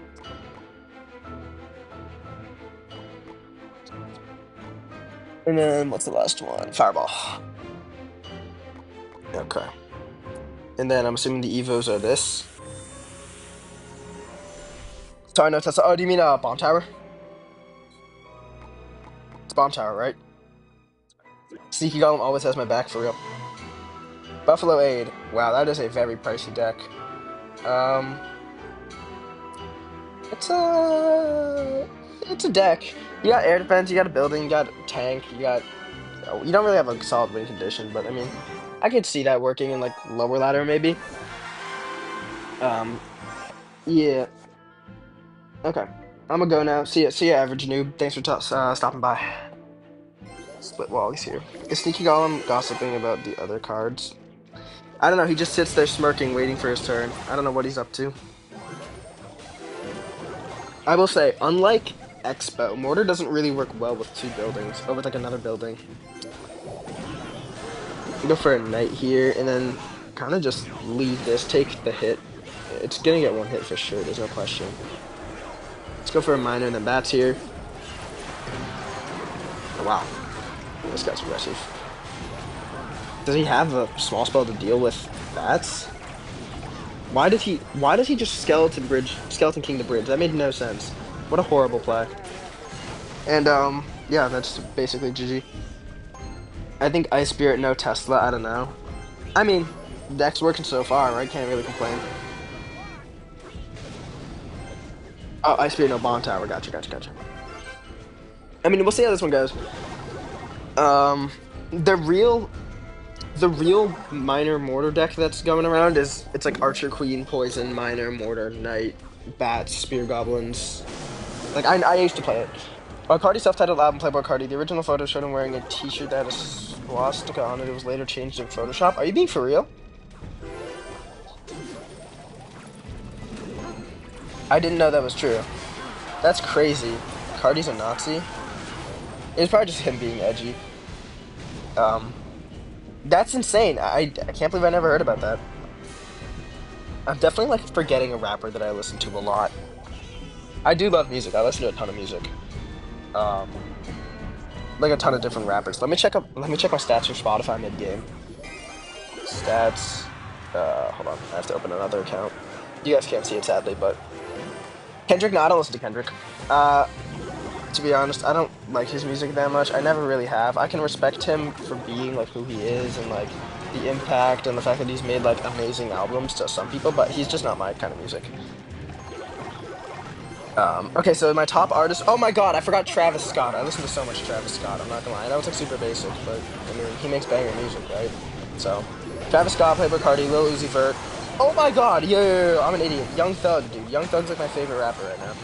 And then what's the last one? Fireball. Okay. And then I'm assuming the evos are this. Sorry, no Tesla. Oh, do you mean bomb tower? It's bomb tower, right? Sneaky Golem always has my back for real. Buffalo Aid. Wow, that is a very pricey deck. Um, it's a deck. You got air defense, you got a building, you got a tank, you don't really have a solid win condition, but I mean, I could see that working in like lower ladder maybe. Um, yeah. Okay. I'm gonna go now. See ya, average noob. Thanks for stopping by. Split Wally's here. Is Sneaky Golem gossiping about the other cards? I don't know. He just sits there smirking, waiting for his turn. I don't know what he's up to. I will say, unlike Expo, Mortar doesn't really work well with two buildings, or with like another building. Go for a knight here, and then kind of just leave this, take the hit. It's gonna get one hit for sure, there's no question. Let's go for a miner, and then bats here. Oh, wow. This guy's aggressive. Does he have a small spell to deal with bats? Why did he just Skeleton King the bridge? That made no sense. What a horrible play. And yeah, that's basically GG. I think Ice Spirit, no Tesla, I don't know. I mean, deck's working so far, right? Can't really complain. Oh, Ice Spirit, no Bomb Tower. Gotcha. I mean, we'll see how this one goes. The real Miner Mortar deck that's going around it's like Archer Queen, Poison, Miner, Mortar, Knight, Bats, Spear Goblins. Like, I used to play it. Cardi self-titled album, Playboy Cardi. The original photo showed him wearing a t-shirt that had a swastika on it. It was later changed in Photoshop. Are you being for real? I didn't know that was true. That's crazy. Cardi's a Nazi? It's probably just him being edgy. That's insane. I can't believe I never heard about that. I'm definitely, like, forgetting a rapper that I listen to a lot. I do love music. I listen to a ton of music. Like a ton of different rappers. Let me check my stats for Spotify mid-game. Stats. Hold on. I have to open another account. You guys can't see it, sadly, but Kendrick. No, I don't listen to Kendrick. To be honest, I don't like his music that much. I never really have. I can respect him for being like who he is and like the impact and the fact that he's made like amazing albums to some people, but he's just not my kind of music. Okay, so my top artist. Oh my god, I forgot Travis Scott. I listen to so much Travis Scott. I'm not gonna lie. That was like super basic, but I mean, he makes banger music, right? So, Travis Scott, Playboy Cardi, Lil Uzi Vert. Oh my god, yeah, I'm an idiot. Young Thug, dude. Young Thug's like my favorite rapper right now.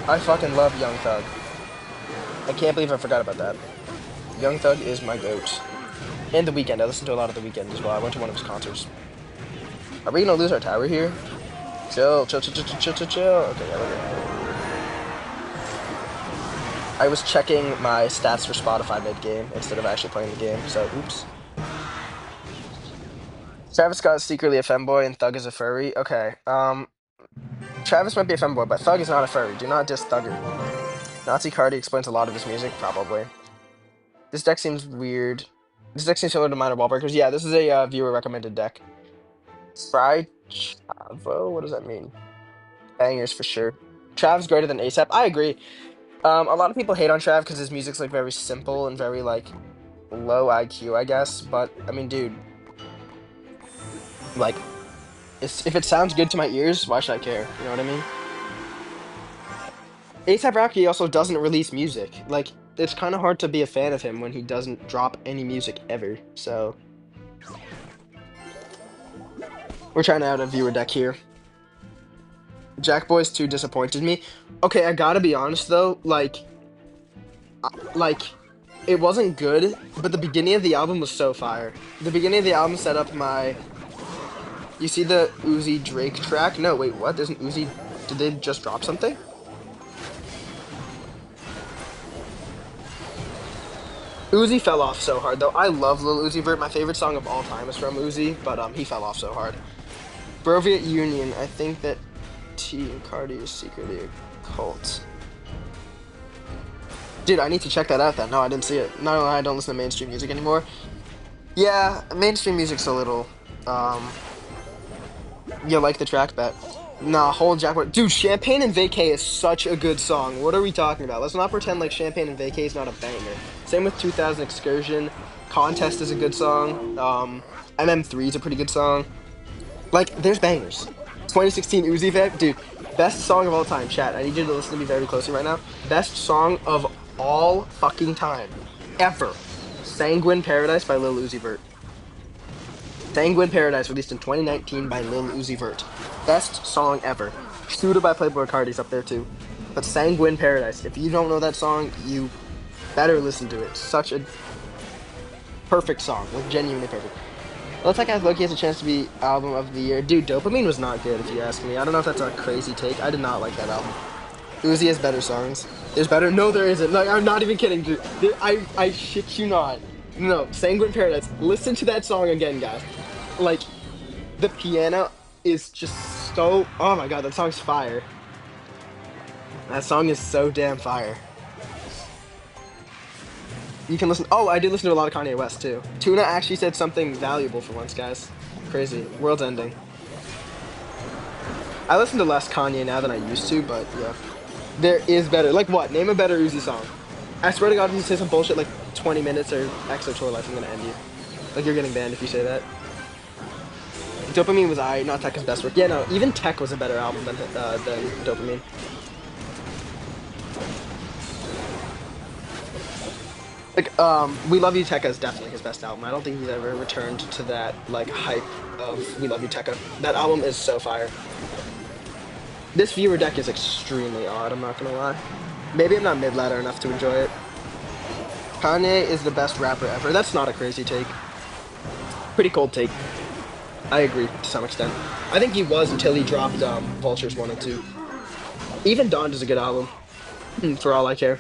I fucking love Young Thug. I can't believe I forgot about that. Young Thug is my goat. And The Weeknd. I listened to a lot of The Weeknd as well. I went to one of his concerts. Are we gonna lose our tower here? Chill. Okay, yeah, we're good. I was checking my stats for Spotify mid-game instead of actually playing the game, so oops. Travis Scott is secretly a femboy and Thug is a furry. Okay, Travis might be a femboy, but Thug is not a furry. Do not diss Thugger. Nazi Cardi explains a lot of his music, probably. This deck seems weird. This deck seems similar to Minor Wallbreakers. Yeah, this is a viewer-recommended deck. Spry Chavo? What does that mean? Bangers for sure. Trav's greater than ASAP. I agree. A lot of people hate on Trav because his music's like very simple and very like low IQ, I guess. But I mean, dude, like, if it sounds good to my ears, why should I care? You know what I mean? ASAP Rocky also doesn't release music. Like, it's kind of hard to be a fan of him when he doesn't drop any music ever. So we're trying out a viewer deck here. Jack Boys 2 disappointed me. Okay, I gotta be honest though, like it wasn't good, but the beginning of the album was so fire. The beginning of the album set up my. You see the Uzi Drake track? No, wait, what? There's an Uzi. Did they just drop something? Uzi fell off so hard though. I love Lil Uzi Vert. My favorite song of all time is from Uzi, but he fell off so hard. Broviet Union. I think that T and Cardi is secretly a cult. Dude, I need to check that out then. No, I didn't see it. No, I don't listen to mainstream music anymore. Yeah, mainstream music's a little, you like the track bet. Nah, whole Jack. Dude, Champagne and Vacay is such a good song. What are we talking about? Let's not pretend like Champagne and Vacay is not a banger. Same with 2000 Excursion. Contest is a good song. MM3 is a pretty good song. Like, there's bangers. 2016 Uzi Vert, dude, best song of all time. Chat, I need you to listen to me very closely right now. Best song of all fucking time. Ever. Sanguine Paradise by Lil Uzi Vert. Sanguine Paradise, released in 2019 by Lil Uzi Vert. Best song ever. Suda by Playboi Carti's up there too. But Sanguine Paradise, if you don't know that song, you better listen to it. Such a perfect song. Like, genuinely perfect. Looks like Loki has a chance to be album of the year. Dude, Dopamine was not good, if you ask me. I don't know if that's a crazy take. I did not like that album. Uzi has better songs. There's better? No, there isn't. Like, I'm not even kidding, dude. I shit you not. No, Sanguine Paradise. Listen to that song again, guys. Like, the piano is just so... Oh my god, that song's fire. That song is so damn fire. You can listen... Oh, I did listen to a lot of Kanye West, too. Tuna actually said something valuable for once, guys. Crazy. World's ending. I listen to less Kanye now than I used to, but yeah. There is better. Like what? Name a better Uzi song. I swear to God, if you say some bullshit like 20 minutes or EXO Tour Life, I'm gonna end you. Like, you're getting banned if you say that. Dopamine was not Tekka's best work. Yeah, no, even Tech was a better album than Dopamine. Like, We Love You Tekka is definitely his best album. I don't think he's ever returned to that, like, hype of We Love You Tekka. That album is so fire. This viewer deck is extremely odd, I'm not gonna lie. Maybe I'm not mid-ladder enough to enjoy it. Kanye is the best rapper ever. That's not a crazy take. Pretty cold take. I agree to some extent. I think he was until he dropped Vultures 1 and 2. Even Donda is a good album. For all I care.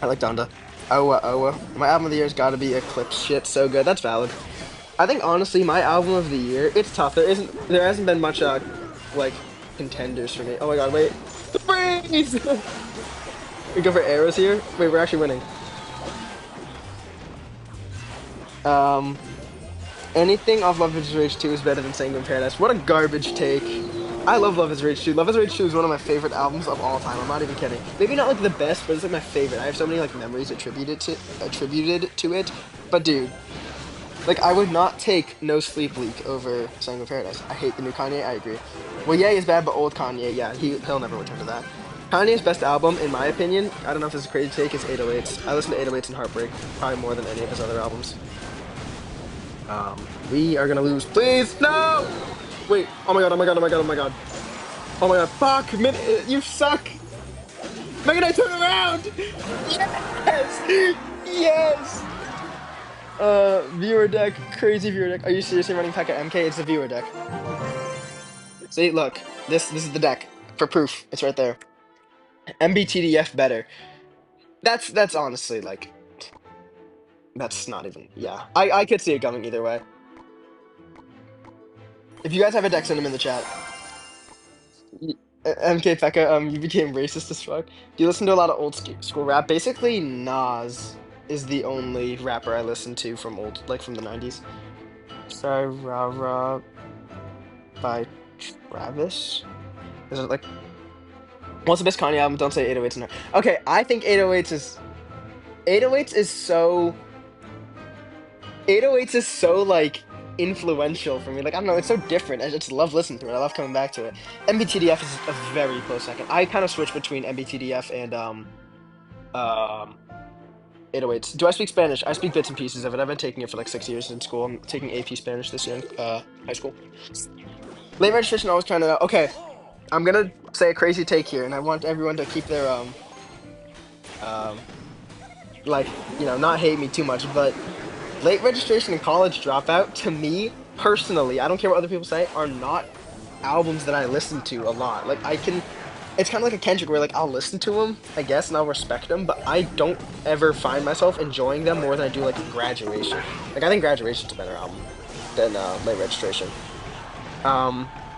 I like Donda. Owa Owa. My album of the year's gotta be Eclipse shit. So good. That's valid. I think honestly my album of the year, it's tough. There hasn't been much like contenders for me. Oh my god, wait. The freeze! We go for arrows here? Wait, we're actually winning. Anything off Love is Rage 2 is better than Sanguine Paradise. What a garbage take. I love Love is Rage 2. Love is Rage 2 is one of my favorite albums of all time. I'm not even kidding. Maybe not like the best, but it's like my favorite. I have so many like memories attributed to it. But dude, like I would not take No Sleep Leak over Sanguine Paradise. I hate the new Kanye. I agree. Well, yeah, he's bad, but old Kanye, yeah, he'll never return to that. Kanye's best album, in my opinion, I don't know if this is a crazy take, is 808s. I listen to 808s and Heartbreak probably more than any of his other albums. We are gonna lose. Please, no! Wait, oh my god, oh my god, oh my god, oh my god. Oh my god, fuck, you suck! Mega Knight, turn around! Yes! Yes! Viewer deck, crazy viewer deck. Are you seriously running Pekka MK? It's the viewer deck. See, look, this is the deck. For proof, it's right there. MBTDF better. That's honestly, like... That's not even... Yeah. I could see it going either way. If you guys have a deck, send them in the chat. MK Pekka, you became racist as fuck. Do you listen to a lot of old school rap? Basically, Nas is the only rapper I listen to from from the 90s. Sorry, Rah Rah by Travis? Is it like... What's the best Kanye album? Don't say 808s in there. Okay, I think 808s is... 808s is so... 808s is so, like, influential for me. Like, I don't know, it's so different. I just love listening to it. I love coming back to it. MBTDF is a very close second. I kind of switch between MBTDF and, 808s. Do I speak Spanish? I speak bits and pieces of it. I've been taking it for like 6 years in school. I'm taking AP Spanish this year in high school. Late registration always kind of okay. I'm gonna say a crazy take here, and I want everyone to keep their um like not hate me too much, but late registration and college dropout to me personally, I don't care what other people say, are not albums that I listen to a lot. Like I can, it's kind of like a Kendrick where like I'll listen to them, I guess, and I'll respect them, but I don't ever find myself enjoying them more than I do like Graduation. Like I think Graduation's a better album than Late Registration.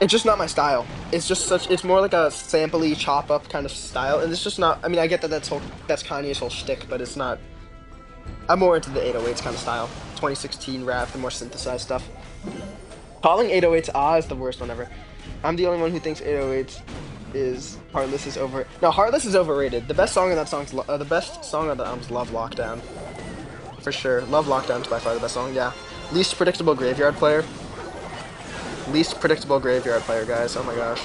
It's just not my style. It's just such. It's more like a sampley, chop up kind of style, and it's just not. I mean, I get that that's Kanye's whole shtick, but it's not. I'm more into the 808s kind of style. 2016 rap, the more synthesized stuff. Calling 808s is the worst one ever. I'm the only one who thinks 808s is Heartless is over. No, Heartless is overrated. The best song on that song's the best song on the album's Love Lockdown. For sure. Love Lockdown's by far the best song. Yeah. Least predictable graveyard player. Least predictable graveyard player, guys. Oh my gosh.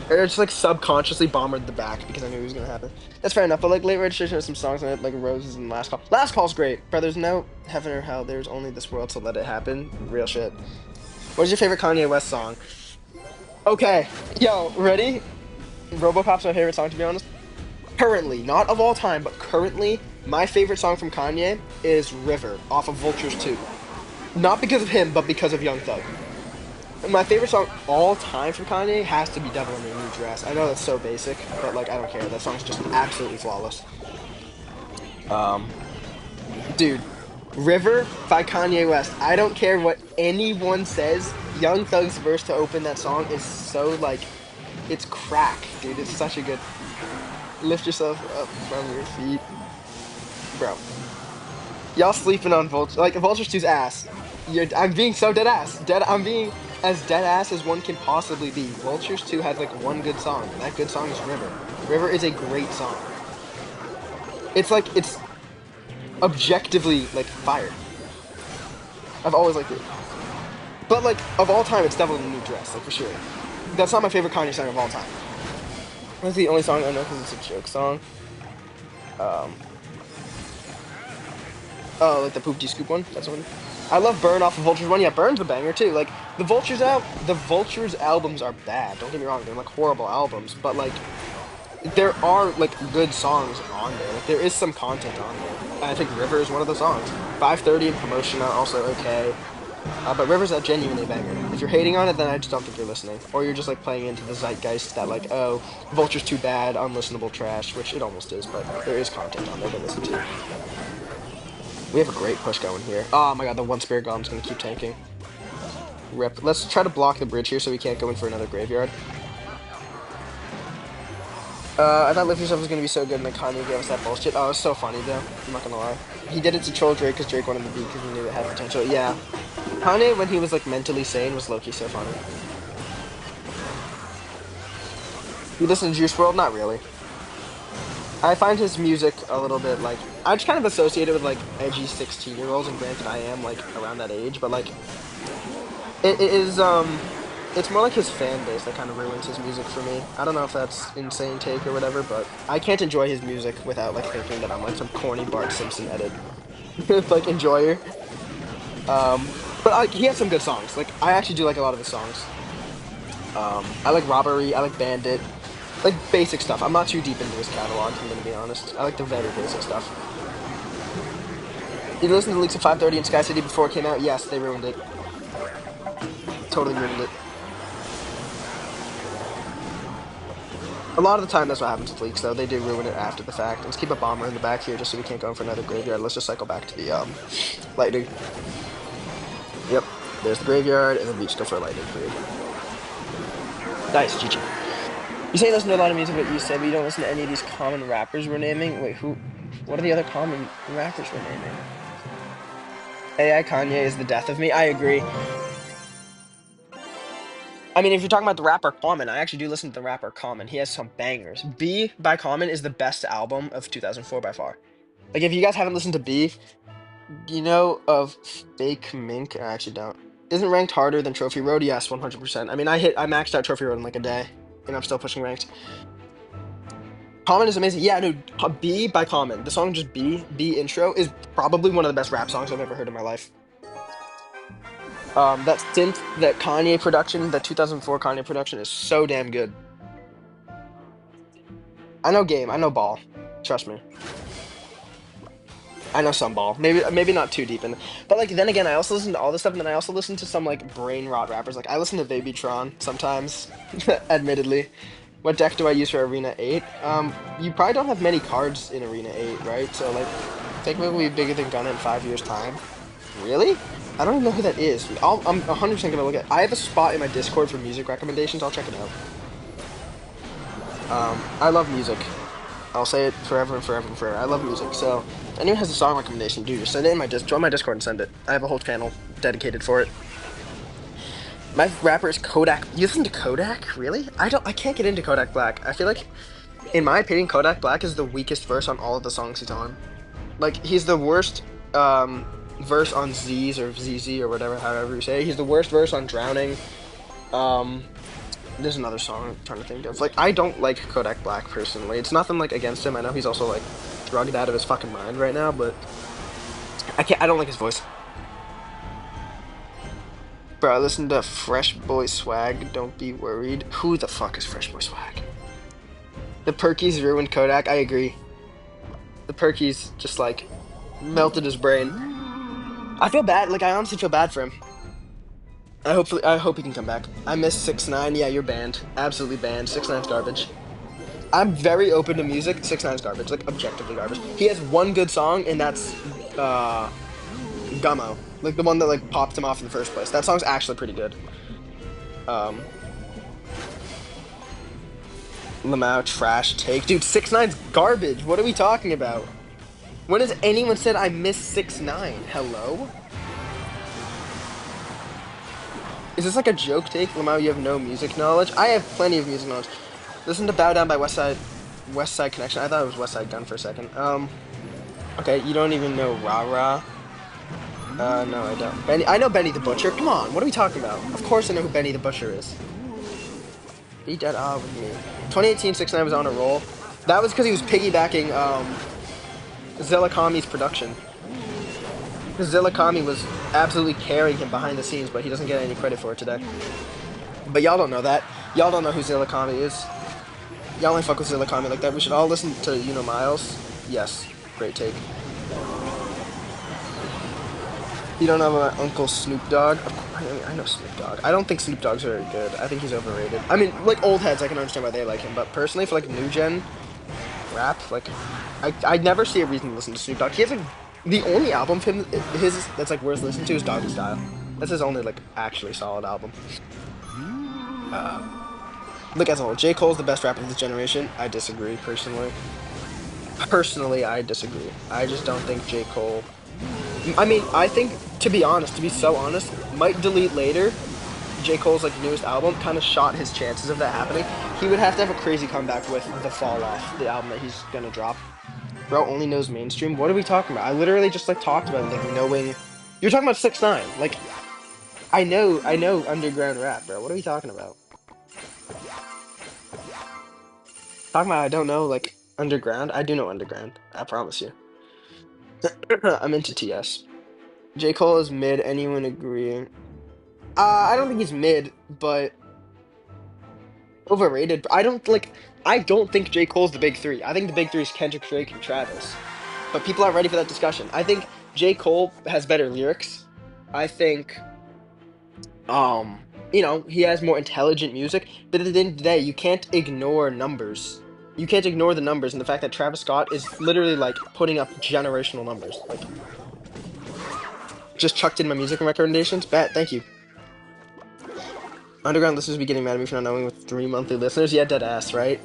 I just like subconsciously bombered the back because I knew it was gonna happen. That's fair enough, but like Late Registration has some songs on it, like Roses and Last Call. Last Call's great, but there's no heaven or hell. There's only this world, so let it happen. Real shit. What is your favorite Kanye West song? Okay, yo, ready? RoboCop's my favorite song, to be honest. Currently, not of all time, but currently, my favorite song from Kanye is River off of Vultures 2. Not because of him, but because of Young Thug. My favorite song all time from Kanye has to be Devil in a New Dress. I know that's so basic, but like I don't care. That song's just absolutely flawless. Dude, River by Kanye West. I don't care what anyone says. Young Thug's verse to open that song is so like, it's crack, dude. It's such a good. Lift yourself up from your feet, bro. Y'all sleeping on Vulture, like Vulture's 2's ass. I'm being so dead ass. I'm being as dead ass as one can possibly be. Vultures 2 has like one good song. That good song is River. River is a great song. It's like, it's objectively like fire. I've always liked it. But like, of all time, it's Devil in a New Dress, like for sure. That's not my favorite Kanye song of all time. That's the only song I know because it's a joke song. Oh, like the Poop D Scoop one? That's one. I love Burn off of Vultures 1. Yeah, Burn's a banger too. Like the Vultures albums are bad. Don't get me wrong, they're like horrible albums, but like there are like good songs on there. Like there is some content on there. And I think River is one of the songs. 530 and Promotion are also okay. But River's a genuinely banger. If you're hating on it, then I just don't think you're listening. Or you're just like playing into the zeitgeist that like, oh, Vulture's too bad, unlistenable trash, which it almost is, but there is content on there to listen to. We have a great push going here. Oh my god, the one Spirit Golem's gonna keep tanking. Rip. Let's try to block the bridge here so we can't go in for another graveyard. I thought Lift Yourself was gonna be so good and then Kanye gave us that bullshit. Oh, it was so funny though. I'm not gonna lie. He did it to troll Drake because Drake wanted the beat because he knew it had potential. Yeah. Kanye, when he was like mentally sane, was low-key so funny. You listen to Juice WRLD? Not really. I find his music a little bit like, I just kind of associate it with like edgy 16-year-olds, and granted I am like around that age, but like it is it's more like his fan base that kind of ruins his music for me. I don't know if that's insane take or whatever, but I can't enjoy his music without like thinking that I'm like some corny Bart Simpson edit like enjoyer. But he has some good songs. Like I actually do like a lot of his songs. I like Robbery, I like Bandit. Like, basic stuff. I'm not too deep into his catalog, I'm gonna be honest. I like the very basic stuff. Did you listen to the leaks of 530 and Sky City before it came out? Yes, they ruined it. Totally ruined it. A lot of the time, that's what happens with leaks, though. They do ruin it after the fact. Let's keep a bomber in the back here just so we can't go in for another graveyard. Let's just cycle back to the, lightning. Yep, there's the graveyard, and then we just go for a lightning graveyard. Nice, GG. You say you listen to a lot of music, but you said but you don't listen to any of these common rappers we're naming. Wait, who? What are the other common rappers we're naming? AI Kanye is the death of me. I agree. I mean, if you're talking about the rapper Common, I actually do listen to the rapper Common. He has some bangers. B by Common is the best album of 2004 by far. Like, if you guys haven't listened to B, do you know of Fake Mink? I actually don't. Isn't ranked harder than Trophy Road? Yes, 100%. I mean, I maxed out Trophy Road in like a day. And I'm still pushing ranked. Common is amazing. Yeah, no, B by Common. The song just B intro is probably one of the best rap songs I've ever heard in my life. That synth, that Kanye production, that 2004 Kanye production is so damn good. I know game, I know ball. Trust me. I know some ball. Maybe not too deep in, but like then again, I also listen to all this stuff, and then I also listen to some like brain rot rappers. Like I listen to Babytron sometimes, admittedly. What deck do I use for Arena 8? You probably don't have many cards in Arena 8, right? So like, think we'll be bigger than Gunna in 5 years' time. Really? I don't even know who that is. I'm 100% gonna look at. I have a spot in my Discord for music recommendations. I'll check it out. I love music. I'll say it forever and forever and forever. I love music, so if anyone has a song recommendation, dude, just send it in my join my Discord and send it. I have a whole channel dedicated for it. My rapper is Kodak. You listen to Kodak? Really? I can't get into Kodak Black. I feel like, in my opinion, Kodak Black is the weakest verse on all of the songs he's on. Like, he's the worst verse on Z's or ZZ or whatever, however you say it. He's the worst verse on Drowning. Um, there's another song I'm trying to think of. Like, I don't like Kodak Black personally. It's nothing like against him. I know he's also like drugged out of his fucking mind right now, but I don't like his voice. Bro, I listen to Fresh Boy Swag. Don't be worried. Who the fuck is Fresh Boy Swag? The Perkies ruined Kodak. I agree. The Perkies just like melted his brain. I feel bad. Like I honestly feel bad for him. I hope he can come back. I miss 6ix9ine. Yeah, you're banned. Absolutely banned. 6ix9ine's garbage. I'm very open to music. 6ix9ine's garbage. Like objectively garbage. He has one good song, and that's Gummo. Like the one that like popped him off in the first place. That song's actually pretty good. Um, Lamau trash take, dude. 6ix9ine's garbage. What are we talking about? When has anyone said I miss 6ix9ine? Hello? Is this like a joke take? Lamau, you have no music knowledge? I have plenty of music knowledge. Listen to Bow Down by West Side Connection. I thought it was West Side Gun for a second. Okay, you don't even know Rah Rah. No, I don't. I know Benny the Butcher. Come on, what are we talking about? Of course I know who Benny the Butcher is. Be dead with me. 2018, 6ix9ine was on a roll. That was because he was piggybacking, Zilla Kami's production. Because Zilla Kami was absolutely carrying him behind the scenes, but he doesn't get any credit for it today. But y'all don't know that. Y'all don't know who Zilla Kami is. Y'all only fuck with Zilla Kami like that. We should all listen to, you know, Miles. Yes, great take. You don't know my Uncle Snoop Dogg? I know Snoop Dogg. I don't think Snoop Dogg's very good. I think he's overrated. I mean, like old heads, I can understand why they like him, but personally, for like new gen rap, like I never see a reason to listen to Snoop Dogg. He has like the only album of his that's like worth listening to is Doggy Style. That's his only like actually solid album. Look as a whole, J. Cole's the best rapper of this generation. I disagree personally. Personally, I disagree. I just don't think J. Cole. I mean, I think, to be honest, to be so honest, Might Delete Later, J. Cole's like newest album, kind of shot his chances of that happening. He would have to have a crazy comeback with The Fall Off, the album that he's gonna drop. Bro only knows mainstream. What are we talking about? I literally just like talked about like knowing. You're talking about 6ix9ine. Like, I know underground rap, bro. What are we talking about? Talking about I don't know like underground. I do know underground. I promise you. I'm into TS. J. Cole is mid. Anyone agree? I don't think he's mid, but overrated. I don't think J. Cole's the big three. I think the big three is Kendrick, Drake, and Travis. But people aren't ready for that discussion. I think J. Cole has better lyrics. I think, you know, he has more intelligent music. But at the end of the day, you can't ignore numbers. You can't ignore the numbers and the fact that Travis Scott is literally like putting up generational numbers. Like, just chucked in my music recommendations. Bet, thank you. Underground listeners be getting mad at me for not knowing with 3 monthly listeners. Yeah, dead ass, right?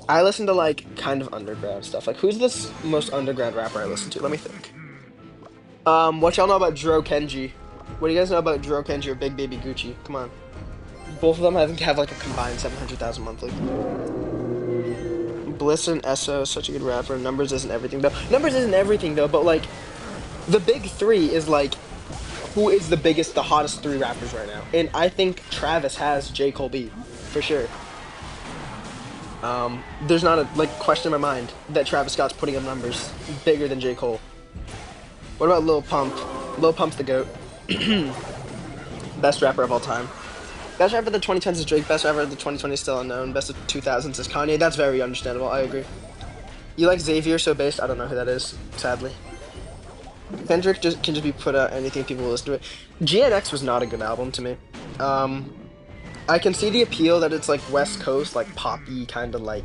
I listen to like kind of underground stuff. Like, who's this most underground rapper I listen to? Let me think. What y'all know about Dro Kenji? What do you guys know about Dro Kenji or Big Baby Gucci? Come on. Both of them I think have like a combined 700,000 monthly. Bliss and Esso, such a good rapper. Numbers isn't everything though. Numbers isn't everything though, but like the big three is like who is the biggest, the hottest three rappers right now? And I think Travis has J. Cole beat, for sure. There's not a question in my mind that Travis Scott's putting up numbers bigger than J. Cole. What about Lil Pump? Lil Pump's the GOAT. Best rapper of all time. Best rapper of the 2010s is Drake. Best rapper of the 2020s is still unknown. Best of 2000s is Kanye. That's very understandable. I agree. You like Xavier so based? I don't know who that is, sadly. Kendrick can just be put out anything people will listen to it. GNX was not a good album to me. I can see the appeal that it's like West Coast, like poppy kind of like,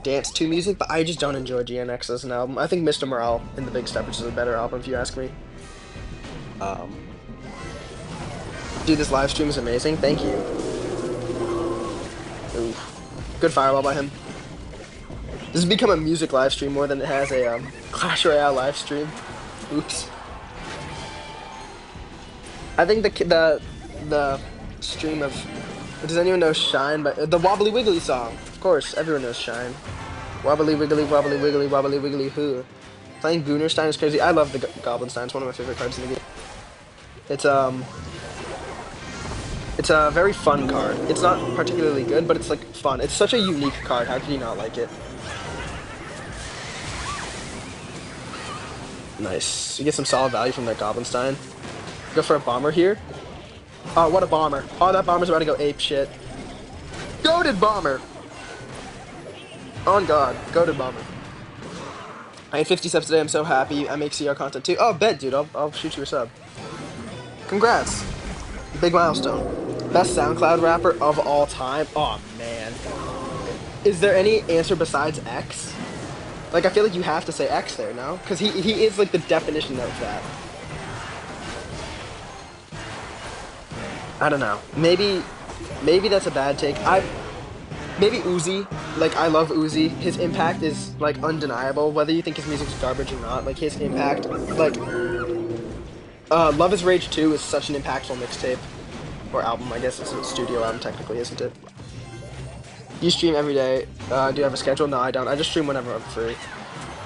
dance to music, but I just don't enjoy GNX as an album. I think Mr. Morale and The Big Steppers is a better album if you ask me. Dude, this live stream is amazing. Thank you. Oof. Good fireball by him. This has become a music live stream more than it has a Clash Royale live stream. Oops. I think the stream of does anyone know Shine? But the Wobbly Wiggly song, of course, everyone knows Shine. Wobbly Wiggly, Wobbly Wiggly, Wobbly Wiggly, who? Playing Goonerstein is crazy. I love the Goblinstein. It's one of my favorite cards in the game. It's a very fun card. It's not particularly good, but it's like fun. It's such a unique card. How could you not like it? Nice. You get some solid value from that Goblinstein. Go for a bomber here. Oh, what a bomber. Oh, that bomber's about to go ape shit. Goated bomber! On God. Goated bomber. I had 50 subs today. I'm so happy. I make CR content too. Oh, bet, dude. I'll shoot you a sub. Congrats. Big milestone. Best SoundCloud rapper of all time. Oh, man. Is there any answer besides X? Like, I feel like you have to say X there, no? Because he is, like, the definition of that. I don't know. Maybe that's a bad take. Maybe Uzi. Like, I love Uzi. His impact is, like, undeniable. Whether you think his music's garbage or not, like, his impact, like, Love is Rage 2 is such an impactful mixtape. Or album, I guess it's a studio album technically, isn't it? You stream every day. Do you have a schedule? No, I don't. I just stream whenever I'm free.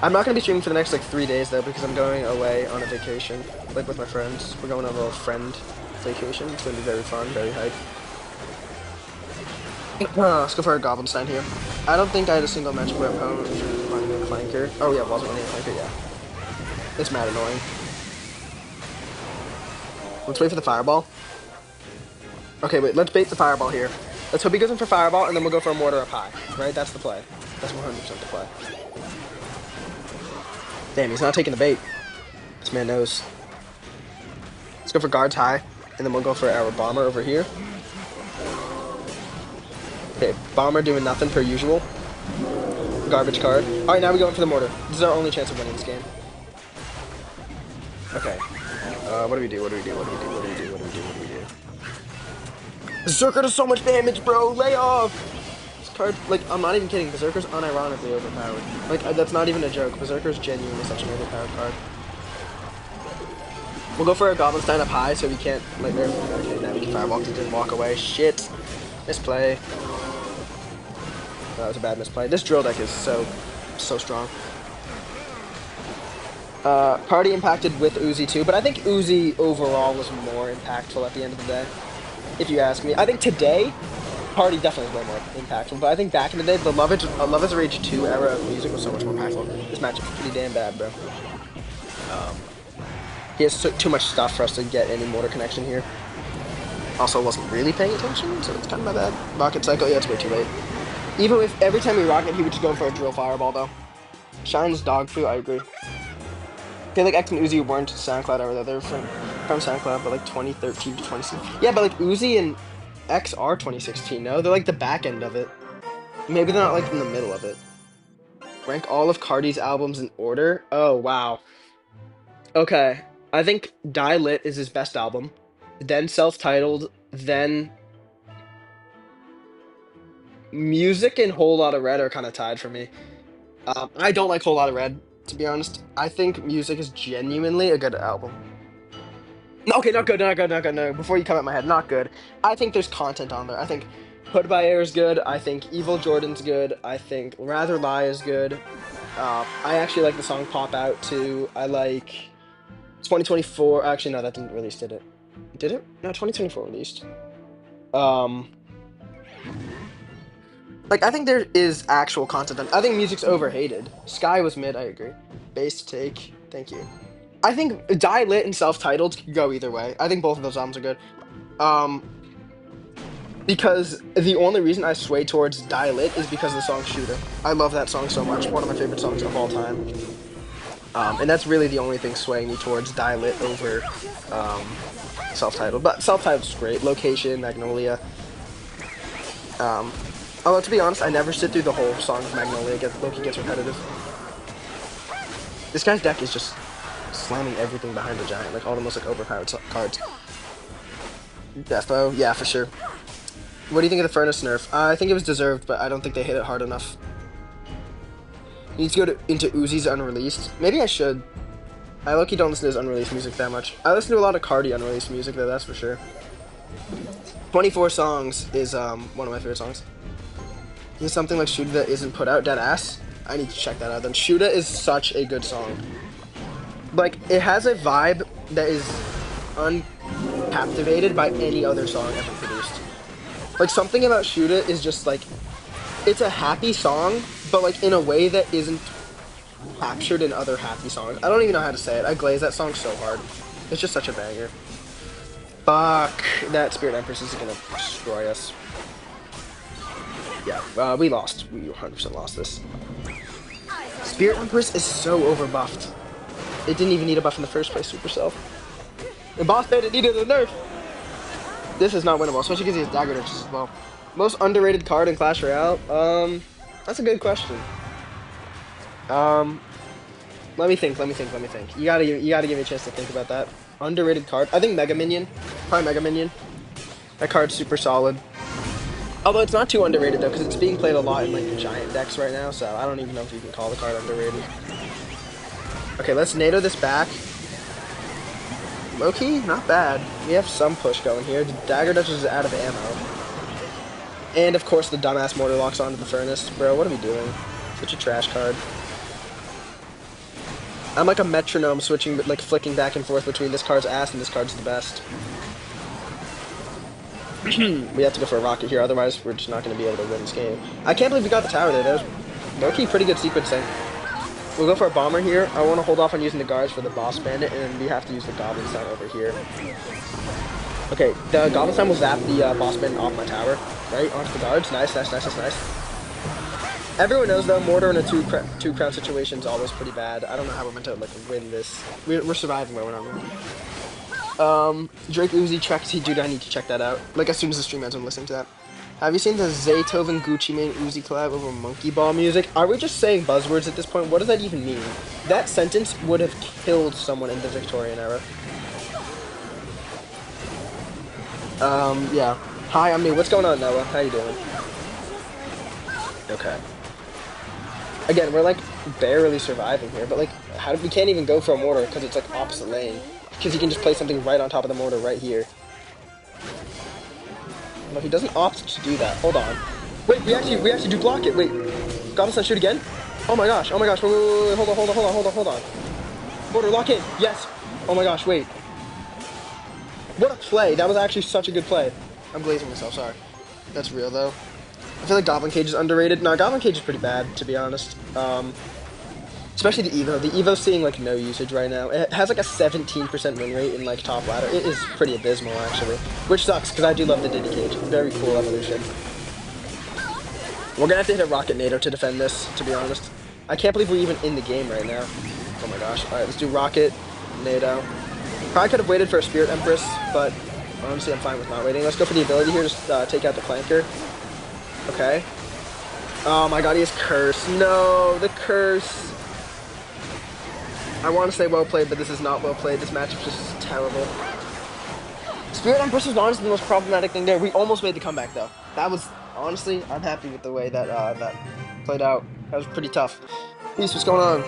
I'm not going to be streaming for the next, like, 3 days, though, because I'm going away on a vacation, like, with my friends. We're going on a little friend vacation. It's going to be very fun, very hype. Let's go for a Goblinstein here. I don't think I had a single match where opponent was running a flanker. Oh, yeah, wasn't running a flanker, yeah. It's mad annoying. Let's wait for the fireball. Okay, wait, let's bait the fireball here. Let's hope he goes in for fireball, and then we'll go for a mortar up high. Right? That's the play. That's 100% the play. Damn, he's not taking the bait. This man knows. Let's go for guards high, and then we'll go for our bomber over here. Okay, bomber doing nothing per usual. Garbage card. Alright, now we go in for the mortar. This is our only chance of winning this game. Okay. What do we do? What do we do? What do we do? What do we do? What do we do? What do we do? Berserker does so much damage, bro! Lay off! This card, like, I'm not even kidding. Berserker's unironically overpowered. Like, that's not even a joke. Berserker's genuinely such an overpowered card. We'll go for a Goblinstein up high so we can't, like, okay, now we can fireball because he didn't walk away. Shit! Misplay. That was a bad misplay. This drill deck is so strong. Party impacted with Uzi too, but I think Uzi overall was more impactful at the end of the day. If you ask me, I think today, Party definitely is way more impactful. But I think back in the day, the Love is Rage 2 era of music was so much more impactful. This matchup is pretty damn bad, bro. He has too much stuff for us to get any mortar connection here. Also, wasn't really paying attention, so it's kind of my bad. Rocket Cycle, yeah, it's way too late. Even if every time we rocket, he would just go for a drill fireball, though. Shine's dog food, I agree. I feel like X and Uzi weren't SoundCloud over there. They were from SoundCloud, but like 2013 to 2016. Yeah, but like Uzi and X are 2016, no? They're like the back end of it. Maybe they're not like in the middle of it. Rank all of Cardi's albums in order? Oh, wow. Okay. I think Die Lit is his best album. Then Self-Titled. Then Music and Whole Lotta Red are kind of tied for me. I don't like Whole Lotta Red, to be honest. I think Music is genuinely a good album. No, okay, not good, not good, not good, no. Before you come at my head, not good. I think there's content on there. I think Put by Air is good. I think Evil Jordan's good. I think Rather Lie is good. I actually like the song Pop Out, too. I like 2024. Actually, no, that didn't release, did it? Did it? No, 2024 released. Like, I think there is actual content. I think music's overhated. Sky was mid, I agree. Base take, thank you. I think Die Lit and Self-Titled could go either way. I think both of those albums are good. Um, because the only reason I sway towards Die Lit is because of the song Shooter. I love that song so much. One of my favorite songs of all time. And that's really the only thing swaying me towards Die Lit over Self-Titled. But Self-Titled's great. Location, Magnolia. Um, Although, to be honest, I never sit through the whole song of Magnolia. Loki gets repetitive. This guy's deck is just slamming everything behind the giant. Like, all the most, like, overpowered cards. Defo, yeah, for sure. What do you think of the Furnace nerf? I think it was deserved, but I don't think they hit it hard enough. You need to go into Uzi's Unreleased. Maybe I should. I low-key don't listen to his unreleased music that much. I listen to a lot of Cardi unreleased music, though, that's for sure. 24 Songs is one of my favorite songs. Here's something like Shuda that isn't put out, dead ass. I need to check that out then. Shuda is such a good song. Like, it has a vibe that is uncaptivated by any other song ever produced. Like, something about Shuda is just like, it's a happy song, but like in a way that isn't captured in other happy songs. I don't even know how to say it. I glaze that song so hard. It's just such a banger. Fuck. That Spirit Empress is gonna destroy us. Yeah, we lost. We 100% lost this. Spirit Empress is so overbuffed. It didn't even need a buff in the first place, Supercell. The boss bandit needed a nerf. This is not winnable, especially because he has dagger nerfs as well. Most underrated card in Clash Royale? That's a good question. Let me think. You gotta give me a chance to think about that. Underrated card? I think Mega Minion. Probably Mega Minion. That card's super solid. Although it's not too underrated though, because it's being played a lot in like the giant decks right now, so I don't even know if you can call the card underrated. Okay, let's NATO this back. Low-key, not bad. We have some push going here. The Dagger Duchess is out of ammo. And of course the dumbass Mortar locks onto the Furnace. Bro, what are we doing? Such a trash card. I'm like a metronome switching, like flicking back and forth between this card's ass and this card's the best. We have to go for a rocket here, otherwise we're just not going to be able to win this game. I can't believe we got the tower there. That was low-key pretty good sequencing. We'll go for a bomber here. I want to hold off on using the guards for the boss bandit, and we have to use the goblin sound over here. Okay, the goblin sound will zap the boss bandit off my tower, right? Onto the guards. Nice. Everyone knows though, mortar in a two crown situation is always pretty bad. I don't know how we're meant to like win this. We're surviving, but we're not winning. Drake Uzi checks. Dude, I need to check that out. Like as soon as the stream ends, I'm listening to that. Have you seen the Zaytoven Gucci Mane Uzi collab over Monkey Ball music? Are we just saying buzzwords at this point? What does that even mean? That sentence would have killed someone in the Victorian era. Yeah. Hi, I'm me. What's going on, Noah? How you doing? Okay. Again, we're like barely surviving here, but like, we can't even go for a mortar because it's like opposite lane. Because he can just play something right on top of the mortar right here. No, he doesn't opt to do that. Hold on. Wait, we actually do block it. Wait, Goblin shoot again? Oh my gosh. Wait, hold on. Mortar, lock in. Yes. Oh my gosh, wait. What a play. That was actually such a good play. I'm glazing myself, sorry. That's real though. I feel like Goblin Cage is underrated. No, Goblin Cage is pretty bad, to be honest. Especially the Evo. The Evo's seeing like no usage right now. It has like a 17% win rate in like top ladder. It is pretty abysmal actually, which sucks because I do love the Diddy Cage. Very cool evolution. We're gonna have to hit a Rocket NATO to defend this, to be honest. I can't believe we're even in the game right now. Oh my gosh. Alright, let's do Rocket, NATO. Probably could have waited for a Spirit Empress, but honestly I'm fine with not waiting. Let's go for the ability here, just take out the Clanker. Okay. Oh my god, he has Curse. No, the Curse. I want to say well played, but this is not well played. This matchup just is terrible. Spirit Empress is honestly the most problematic thing there. We almost made the comeback though. That was honestly, I'm happy with the way that that played out. That was pretty tough. Peace, what's going on?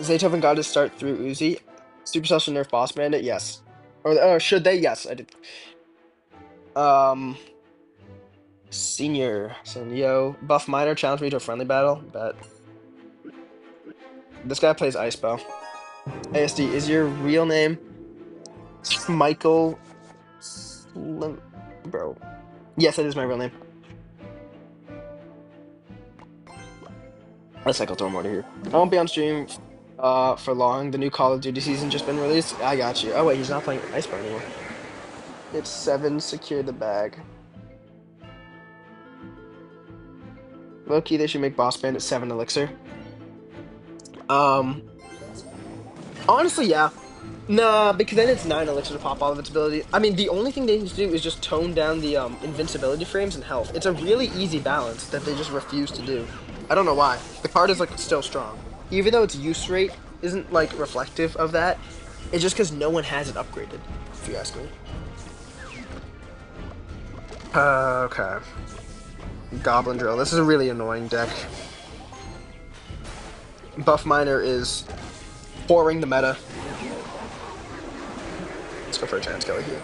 Zaytoven got to start through Uzi. Supercell should nerf boss bandit, yes. Or should they? Yes, I did. Senior, yo, buff minor, challenge me to a friendly battle. Bet. This guy plays Ice Bow. ASD, is your real name Michael? Bro. Yes, that is my real name. Let's cycle throw mortar here. I won't be on stream for long. The new Call of Duty season just been released. I got you. Oh wait, he's not playing Iceberg anymore. It's 7, secure the bag. Low-key, they should make Boss Bandit 7 Elixir. Um, honestly, yeah. Nah, because then it's 9 Elixir to pop all of its abilities. I mean, the only thing they need to do is just tone down the invincibility frames and health. It's a really easy balance that they just refuse to do. I don't know why. The card is, like, still strong. Even though its use rate isn't, like, reflective of that, it's just because no one has it upgraded, if you ask me. Okay. Goblin Drill. This is a really annoying deck. Buff Miner is pouring the meta. Let's go for a Giant Skelly here.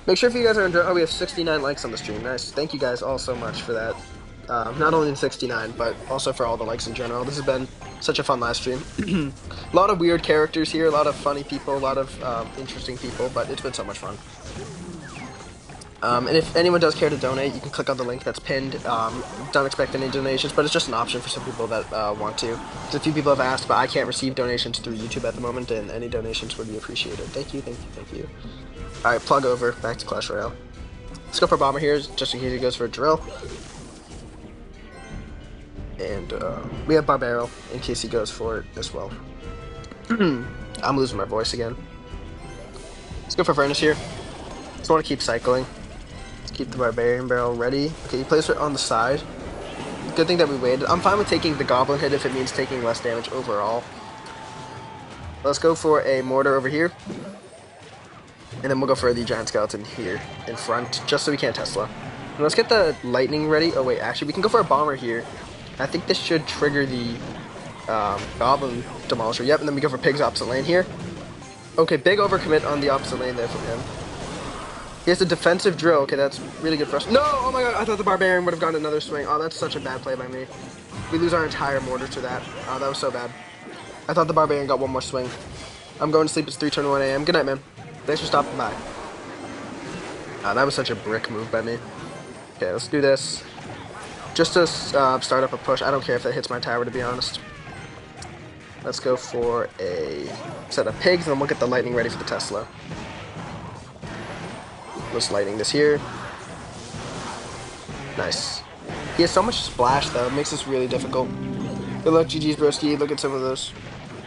Make sure if you guys are enjoying. Oh, we have 69 likes on the stream. Nice. Thank you guys all so much for that. Not only the 69, but also for all the likes in general. This has been such a fun live stream. A lot of weird characters here, a lot of funny people, a lot of interesting people, but it's been so much fun. And if anyone does care to donate, you can click on the link that's pinned. Don't expect any donations, but it's just an option for some people that want to. There's a few people have asked, but I can't receive donations through YouTube at the moment, and any donations would be appreciated. Thank you, thank you, thank you. Alright, plug over, back to Clash Royale. Let's go for Bomber here, just in case he goes for a drill. And we have Barbaro, in case he goes for it as well. I'm losing my voice again. Let's go for Furnace here. Just want to keep cycling. Keep the Barbarian Barrel ready. Okay, he plays it on the side. Good thing that we waited. I'm fine with taking the Goblin hit if it means taking less damage overall. Let's go for a Mortar over here. And then we'll go for the Giant Skeleton here in front, just so we can't Tesla. And let's get the Lightning ready. Oh wait, actually we can go for a Bomber here. I think this should trigger the Goblin Demolisher. Yep, and then we go for Pig's opposite lane here. Okay, big overcommit on the opposite lane there from him. He has a defensive drill. Okay, that's really good for us. No! Oh my god, I thought the Barbarian would have gotten another swing. Oh, that's such a bad play by me. We lose our entire mortar to that. Oh, that was so bad. I thought the Barbarian got one more swing. I'm going to sleep. It's 3:21 a.m. Good night, man. Thanks for stopping by. That was such a brick move by me. Okay, let's do this. Just to start up a push. I don't care if that hits my tower, to be honest. Let's go for a set of pigs, and then we'll get the lightning ready for the Tesla. Let's lightning this here. Nice. He has so much splash, though. It makes this really difficult. Good luck, GG's, broski. Look at some of those.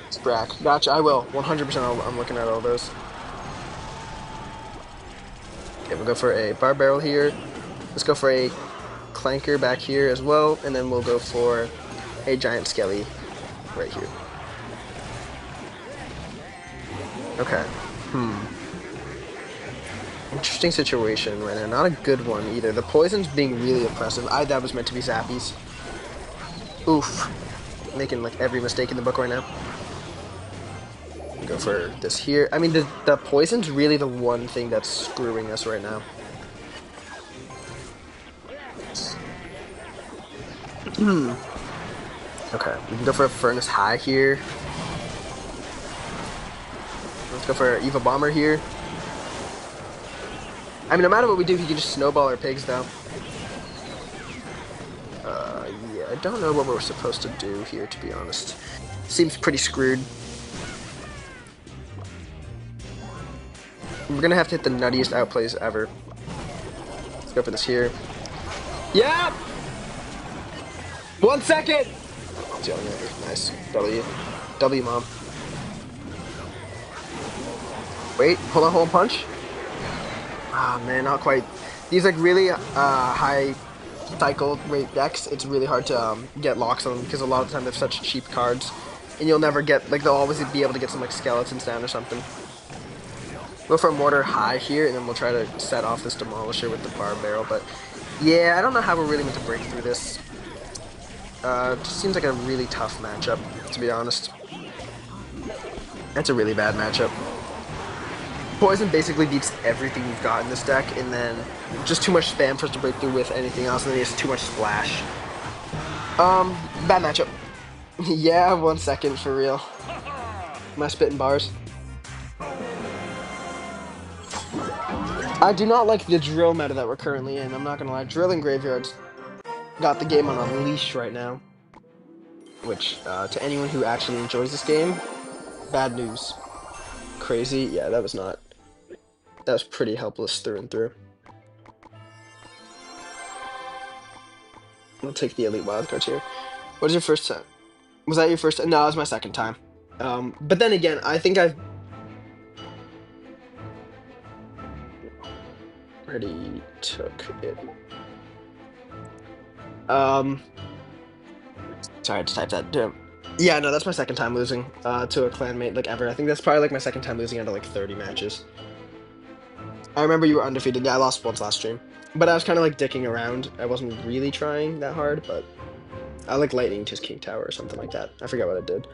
Sprack. Gotcha, I will. 100% I'm looking at all those. Okay, we'll go for a bar barrel here. Let's go for a clanker back here as well, and then we'll go for a giant skelly right here. Okay. Interesting situation right now. Not a good one either. The poison's being really oppressive. That was meant to be zappies. Oof. Making like every mistake in the book right now. Go for this here. I mean, the poison's really the one thing that's screwing us right now. Okay, we can go for a Furnace High here. Let's go for Eva Bomber here. I mean, no matter what we do, he can just snowball our pigs, though. Yeah, I don't know what we're supposed to do here, to be honest. Seems pretty screwed. We're gonna have to hit the nuttiest outplays ever. Let's go for this here. Yeah! 1 second! It's yelling at me. Nice. W. W, mom. Wait, hold on, punch. Ah, man, not quite. These like really high cycle rate decks, it's really hard to get locks on them because a lot of the time they have such cheap cards. And you'll never get, like, they'll always be able to get some like skeletons down or something. Go for a Mortar High here, and then we'll try to set off this Demolisher with the Bar Barrel, but yeah, I don't know how we're really meant to break through this. It just seems like a really tough matchup, to be honest. That's a really bad matchup. Poison basically beats everything we've got in this deck, and then just too much spam for us to break through with anything else, and then he has too much splash. Bad matchup. Yeah, 1 second, for real. Am I spitting bars? I do not like the drill meta that we're currently in, I'm not gonna lie. Drilling graveyards got the game on a leash right now. Which, to anyone who actually enjoys this game, bad news. Crazy? Yeah, that was not. That was pretty helpless through and through. I'll take the elite wildcards here. What is your first time? Was that your first time? No, it was my second time. But then again, I think I've already took it. Sorry, I had to type that. Yeah, no, that's my second time losing to a clanmate like ever. I think that's probably like my second time losing out of like 30 matches. I remember you were undefeated. Yeah, I lost once last stream, but I was kind of like dicking around. I wasn't really trying that hard, but I like lightning to his king tower or something like that. I forget what I did.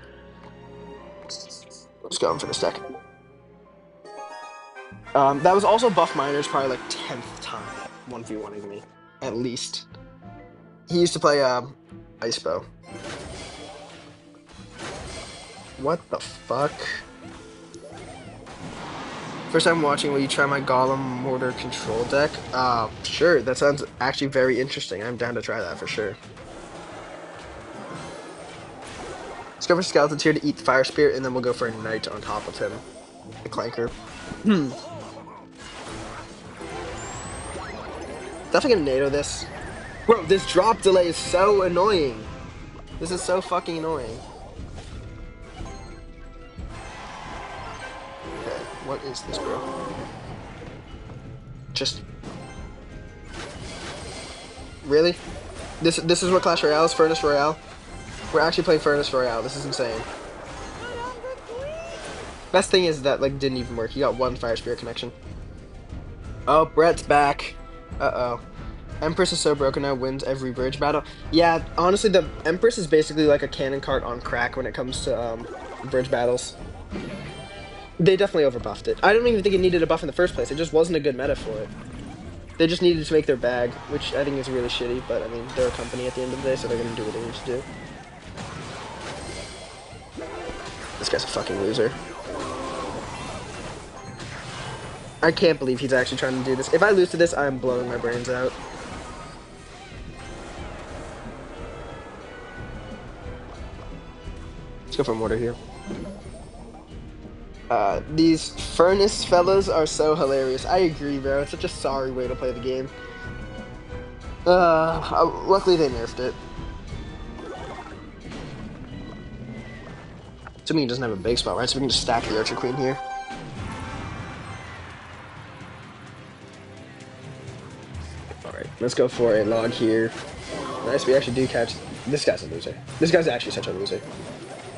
Let's go for this deck. That was also Buff Miner's probably like 10th time 1v1ing me, at least. He used to play Ice Bow. What the fuck? First time watching, will you try my Golem Mortar control deck? Sure, that sounds actually very interesting. I'm down to try that for sure. Let's go for Skeleton's here to eat the Fire Spirit, and then we'll go for a Knight on top of him. The Clanker. Definitely gonna NATO this. Bro, this drop delay is so annoying. This is so fucking annoying. Okay, what is this, bro? Just... Really? This is what Clash Royale is? Furnace Royale? We're actually playing Furnace Royale. This is insane. Best thing is that, like, didn't even work. He got one Fire Spirit connection. Oh, Brett's back. Uh-oh. Empress is so broken now, wins every bridge battle. Yeah, honestly, the Empress is basically like a cannon cart on crack when it comes to bridge battles. They definitely overbuffed it. I don't even think it needed a buff in the first place. It just wasn't a good meta for it. They just needed to make their bag, which I think is really shitty, but I mean, they're a company at the end of the day, so they're gonna do what they need to do. This guy's a fucking loser. I can't believe he's actually trying to do this. If I lose to this, I'm blowing my brains out. Let's go for Mortar here. These Furnace fellas are so hilarious. I agree, bro. It's such a sorry way to play the game. Luckily they nerfed it. To me, he doesn't have a big spot, right? So we can just stack the Archer Queen here. Alright, let's go for a log here. Nice, we actually do catch... This guy's a loser. This guy's actually such a loser.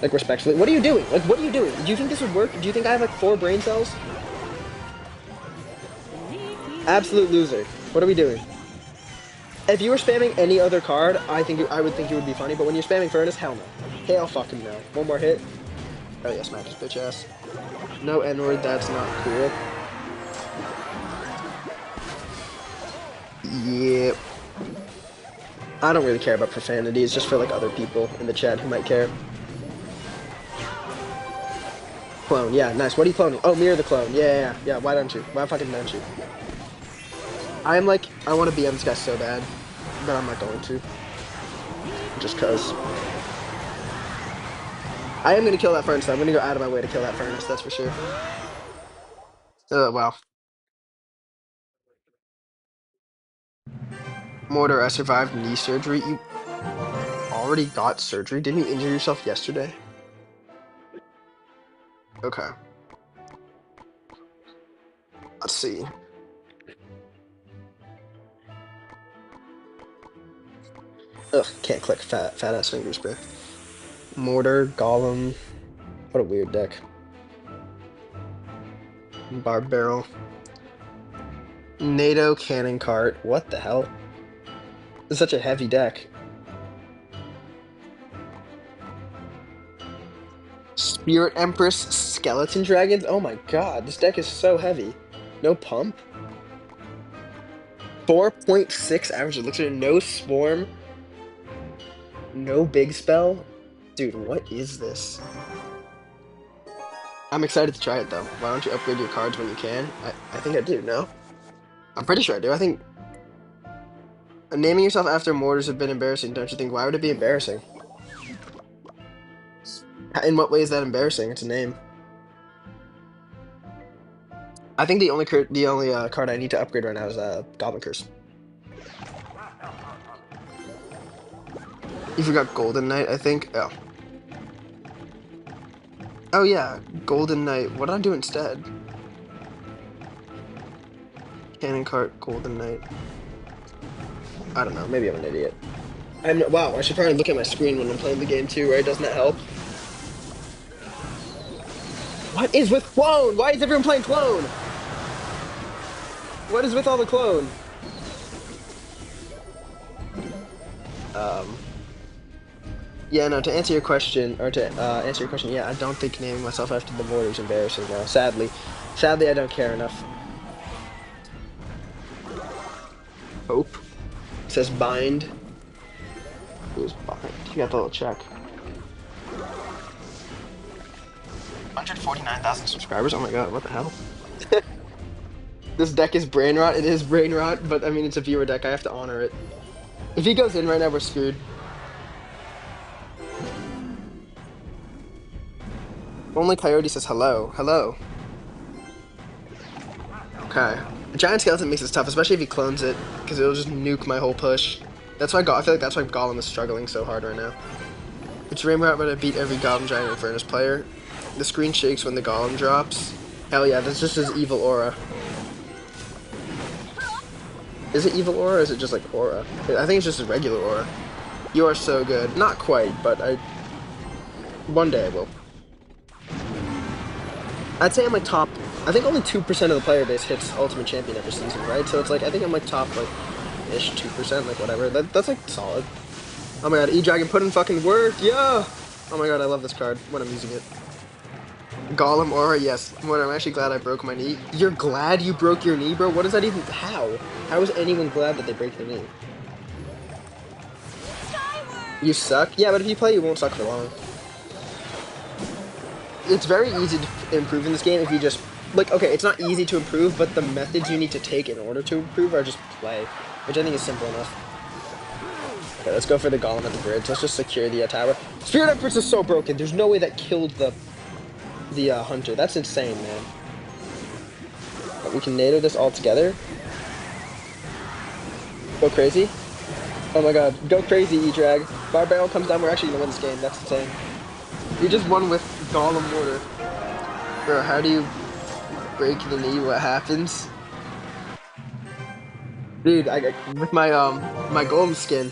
Like, respectfully. What are you doing? Like, what are you doing? Do you think this would work? Do you think I have, like, 4 brain cells? Absolute loser. What are we doing? If you were spamming any other card, I would think it would be funny, but when you're spamming Furnace, hell no. Hell fucking no. One more hit. Oh yeah, smack his bitch ass. No N-word, that's not cool. Yep. I don't really care about profanity, it's just for like other people in the chat who might care. Clone, yeah, nice. What are you cloning? Oh, Mirror the Clone. Yeah, why don't you? Why fucking don't you? I am like, I want to BM this guy so bad, but I'm not going to. Just cause. I am going to kill that Furnace, though. I'm going to go out of my way to kill that Furnace, that's for sure. Wow. Mortar, I survived knee surgery. You already got surgery? Didn't you injure yourself yesterday? Okay. Let's see. Ugh, can't click fat ass fingers, bro. Mortar, Golem. What a weird deck. Barb Barrel. NATO Cannon Cart. What the hell? It's such a heavy deck. Spirit Empress, Skeleton Dragons. Oh my god, this deck is so heavy. No pump. 4.6 average elixir. No Swarm. No big spell. Dude, what is this? I'm excited to try it though. Why don't you upgrade your cards when you can? I think I do, no? I'm pretty sure I do. I think Naming yourself after mortars have been embarrassing, don't you think? Why would it be embarrassing? In what way is that embarrassing? It's a name. I think the only card I need to upgrade right now is Goblin Curse. You forgot Golden Knight, I think. Oh. Oh yeah, Golden Knight. What did I do instead? Cannon Cart, Golden Knight. I don't know. Maybe I'm an idiot. Wow, I should probably look at my screen when I'm playing the game too, right? Doesn't that help? What is with clone? Why is everyone playing clone? What is with all the clone? Yeah, no, to answer your question, yeah, I don't think naming myself after the mortar is embarrassing now, sadly. Sadly, I don't care enough. Hope. It says bind. Who's bind? You got the little check. 149,000 subscribers? Oh my god, what the hell? This deck is brain rot. It is brain rot, but I mean, it's a viewer deck. I have to honor it. If he goes in right now, we're screwed. Only Coyote says hello. Hello. Okay. A giant skeleton makes it tough, especially if he clones it, because it'll just nuke my whole push. That's why I feel like that's why Golem is struggling so hard right now. It's Rainbow Out, but I beat every Goblin Giant and Furnace player. The screen shakes when the Golem drops. Hell yeah, that's just his evil aura. Is it evil aura or is it just like aura? I think it's just a regular aura. You are so good. Not quite, but one day I will. I'd say I'm like top. I think only 2% of the player base hits Ultimate Champion every season, right? So it's like, I think I'm like top, like, ish, 2%, like whatever. That's like solid. Oh my god, E-Dragon put in fucking work, yeah! Oh my god, I love this card when I'm using it. Golem Aura, yes. When I'm actually glad I broke my knee. You're glad you broke your knee, bro? What does that even, how? How is anyone glad that they break their knee? You suck? Yeah, but if you play, you won't suck for long. It's very easy to improve in this game if you just, like, okay, it's not easy to improve, but the methods you need to take in order to improve are just play, which I think is simple enough. Okay, let's go for the Golem at the bridge. Let's just secure the tower. Spirit Empress is so broken. There's no way that killed the Hunter. That's insane, man. But we can NATO this all together. Go crazy. Oh my god, go crazy, E-Drag. Barbarrel comes down, we're actually gonna win this game. That's insane. You just won with Golem Mortar. Bro, how do you break the knee? What happens? Dude, with my my Golem skin,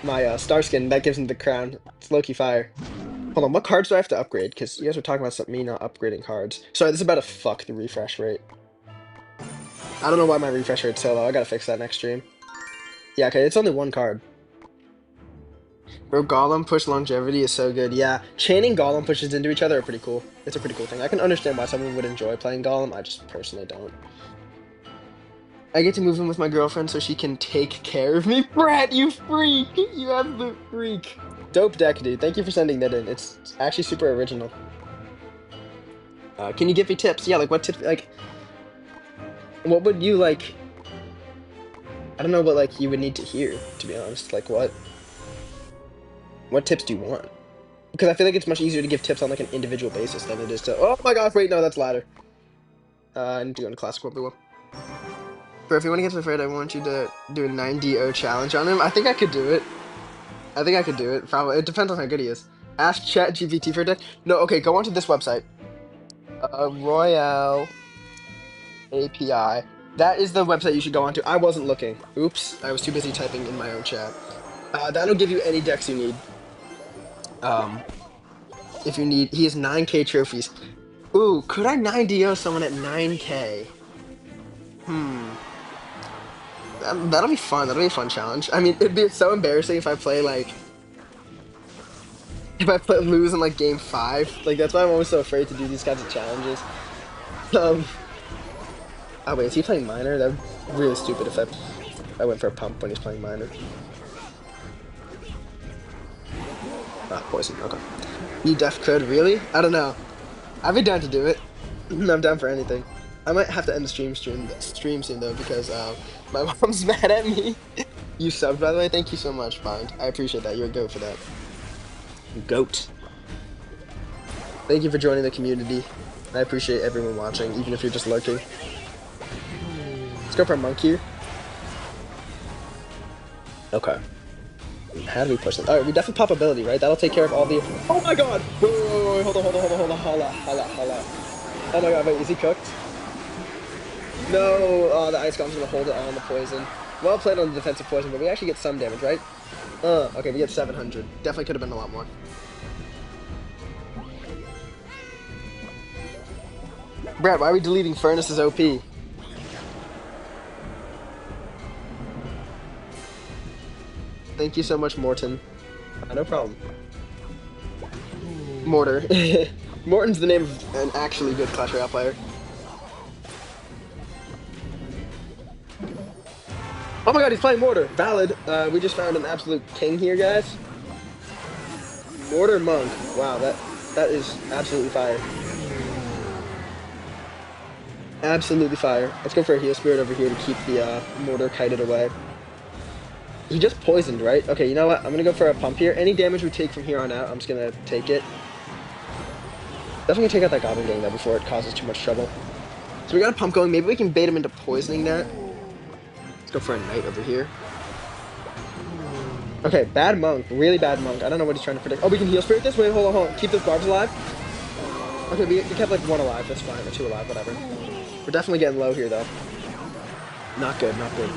my star skin, that gives him the crown. It's Loki fire. Hold on, what cards do I have to upgrade? Because you guys were talking about me not upgrading cards. Sorry, this is about to fuck the refresh rate. I don't know why my refresh rate's so low. I gotta fix that next stream. Yeah, okay, it's only one card. Bro, Golem push longevity is so good. Yeah, chaining Golem pushes into each other are pretty cool. It's a pretty cool thing. I can understand why someone would enjoy playing Golem. I just personally don't. I get to move in with my girlfriend so she can take care of me. Brett, you freak! You absolute freak. Dope deck, dude. Thank you for sending that in. It's actually super original. Can you give me tips? Yeah, like what tips? Like, what would you like? I don't know what like you would need to hear, to be honest. Like what tips do you want? Because I feel like it's much easier to give tips on like an individual basis than it is to. Oh my gosh! Wait, no, that's ladder. I need to go into classic 1v1. Bro, if you want to get to the Fred, I want you to do a 9DO challenge on him. I think I could do it. I think I could do it. Probably. It depends on how good he is. Ask ChatGPT for a deck. No, okay, go onto this website. Royale API. That is the website you should go onto. I wasn't looking. Oops, I was too busy typing in my own chat. That'll give you any decks you need. If you need, he has 9K trophies. Ooh, could I 9DO someone at 9K? That'll be fun. That'll be a fun challenge. I mean, it'd be so embarrassing if I play like, lose in like game 5. Like that's why I'm always so afraid to do these kinds of challenges. Oh wait, is he playing minor? That'd be really stupid if I went for a pump when he's playing minor. Ah, poison. Okay. You def could really? I don't know. I'd be down to do it. I'm down for anything. I might have to end the stream soon though because my mom's mad at me. You subbed, by the way. Thank you so much, Bind. I appreciate that. You're a goat for that. Goat. Thank you for joining the community. I appreciate everyone watching, even if you're just lurking. Let's go for a monk here. Okay. How do we push them? All right, we definitely pop ability, right? That'll take care of all the. Oh my god! Wait, hold on, holla. Oh my god, wait, is he cooked? No, the ice golem's gonna hold it on the poison. Well played on the defensive poison, but we actually get some damage, right? Okay, we get 700. Definitely could have been a lot more. Brad, why are we deleting Furnace's OP? Thank you so much, Morton. No problem. Mortar. Morton's the name of an actually good Clash Royale player. Oh my god, he's playing Mortar. Valid. We just found an absolute king here, guys. Mortar Monk. Wow, that is absolutely fire. Absolutely fire. Let's go for a Heal Spirit over here to keep the Mortar kited away. He just poisoned, right? Okay, you know what? I'm gonna go for a pump here. Any damage we take from here on out, I'm just gonna take it. Definitely take out that Goblin Gang though before it causes too much trouble. So we got a pump going. Maybe we can bait him into poisoning that. Let's go for a Knight over here. Okay, bad Monk. Really bad Monk. I don't know what he's trying to predict. Oh, we can Heal Spirit this? Wait, hold on. Keep those barbs alive. Okay, we kept like 1 alive. That's fine. Or 2 alive, whatever. We're definitely getting low here, though. Not good, not good.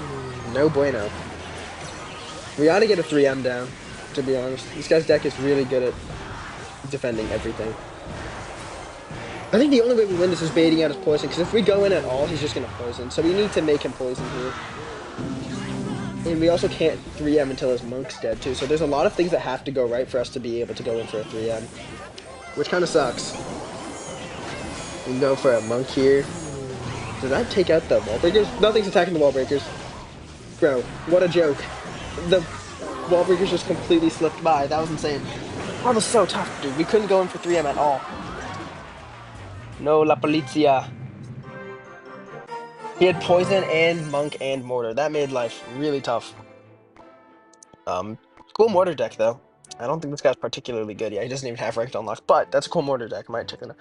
No bueno. We gotta get a 3M down, to be honest. This guy's deck is really good at defending everything. I think the only way we win this is baiting out his poison, because if we go in at all, he's just gonna poison. So we need to make him poison here. And we also can't 3M until his Monk's dead, too. So there's a lot of things that have to go right for us to be able to go in for a 3M. Which kind of sucks. We can go for a Monk here. Did that take out the wall breakers? Nothing's attacking the wall breakers. Bro, what a joke. The wall breakers just completely slipped by. That was insane. That was so tough, dude. We couldn't go in for 3M at all. No, la polizia. He had poison and monk and mortar. That made life really tough. Cool mortar deck though. I don't think this guy's particularly good. Yeah, he doesn't even have ranked unlocked, but that's a cool mortar deck. I might check it out.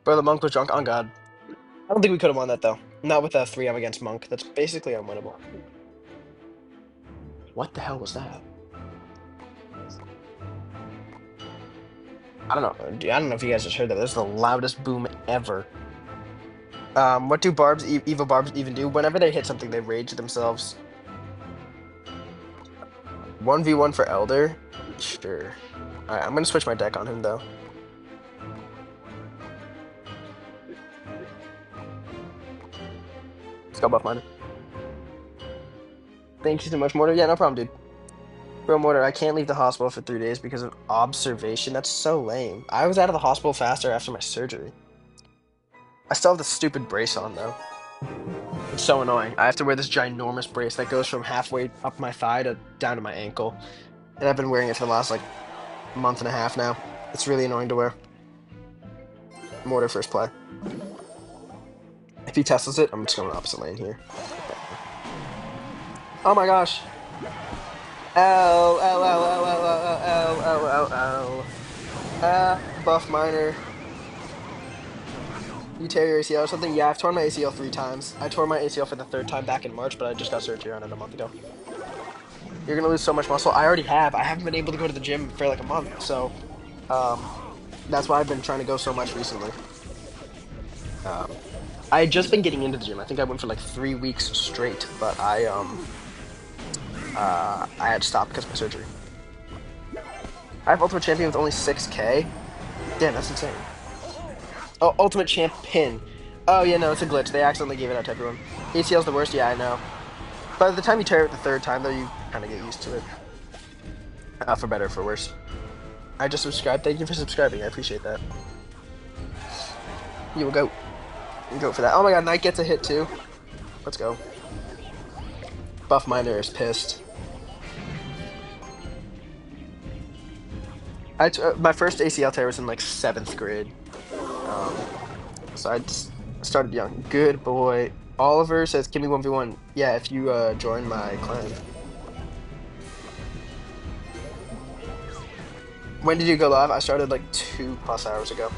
Bro, the monk was drunk. On God. I don't think we could have won that though. Not with a 3M against monk. That's basically unwinnable. What the hell was that? I don't know. I don't know if you guys just heard that. This is the loudest boom ever. What do barbs, evil barbs even do? Whenever they hit something, they rage themselves. 1v1 for Elder? Sure. Alright, I'm gonna switch my deck on him, though. Let's go buff miner. Thank you so much, Mortar. Yeah, no problem, dude. Bro, Mortar, I can't leave the hospital for 3 days because of observation. That's so lame. I was out of the hospital faster after my surgery. I still have the stupid brace on, though. It's so annoying. I have to wear this ginormous brace that goes from halfway up my thigh to down to my ankle. And I've been wearing it for the last, like, month and a half now. It's really annoying to wear. Mortar first play. If he tests it, I'm just going opposite lane here. Oh my gosh. Buff miner. You tear your ACL or something? Yeah, I've torn my ACL 3 times. I tore my ACL for the 3rd time back in March, but I just got surgery on it a month ago. You're gonna lose so much muscle. I already have. I haven't been able to go to the gym for like a month, so that's why I've been trying to go so much recently. I had just been getting into the gym. I think I went for like 3 weeks straight, but I had to stop because of my surgery. I have Ultimate Champion with only 6k. Damn, that's insane. Oh, Ultimate Champ pin. Oh yeah, no, it's a glitch. They accidentally gave it out to everyone. ACL's the worst. Yeah, I know. By the time you tear it the 3rd time, though, you kind of get used to it. For better or for worse. I just subscribed. Thank you for subscribing. I appreciate that. You will go. You go for that. Oh my God, Knight gets a hit too. Let's go. Buff Miner is pissed. My first ACL tear was in like 7th grade. So Started young. Good boy. Oliver says, "Give me 1v1." Yeah, if you join my clan. When did you go live? I started like 2+ hours ago.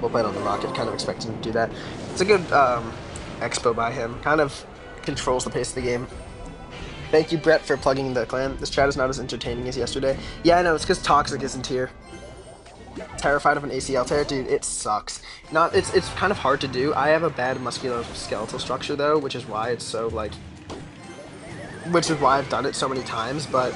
We'll play it on the Rocket. Kind of expecting to do that. It's a good expo by him. Kind of controls the pace of the game. Thank you, Brett, for plugging the clan. This chat is not as entertaining as yesterday. Yeah, I know. It's because Toxic isn't here. Terrified of an ACL tear, dude. It sucks. Not. It's kind of hard to do. I have a bad musculoskeletal structure though, which is why it's so like. Which is why I've done it so many times. But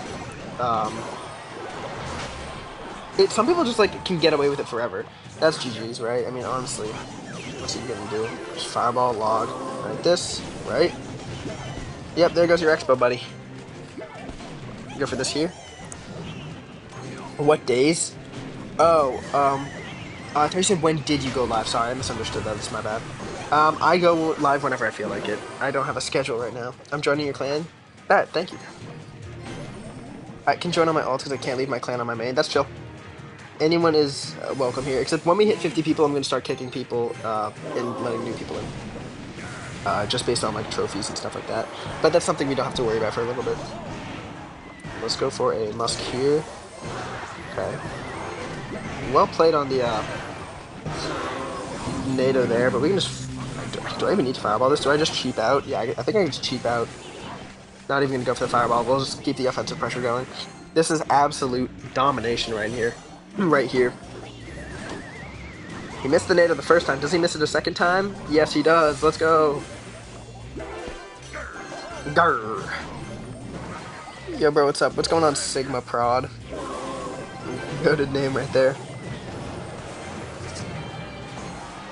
some people just like can get away with it forever. That's GG's, right? I mean, honestly, what's he gonna do? Just fireball, log, like this, right? Yep, there goes your expo, buddy. Go for this here. What days? Oh, I thought you said when did you go live? Sorry, I misunderstood that. It's my bad. I go live whenever I feel like it. I don't have a schedule right now. I'm joining your clan. Thank you. I can join on my alt because I can't leave my clan on my main. That's chill. Anyone is welcome here, except when we hit 50 people, I'm going to start kicking people and letting new people in. Just based on like trophies and stuff like that. But that's something we don't have to worry about for a little bit. Let's go for a Musk here. Okay. Well played on the NATO there, but we can just... Do I even need to fireball this? Do I just cheap out? Yeah, I think I can just cheap out. Not even going to go for the fireball. We'll just keep the offensive pressure going. This is absolute domination right here. Right here. He missed the NATO the first time. Does he miss it a second time? Yes, he does. Let's go. Grr. Yo, bro, what's up? What's going on, Sigma Prod? Goated name right there.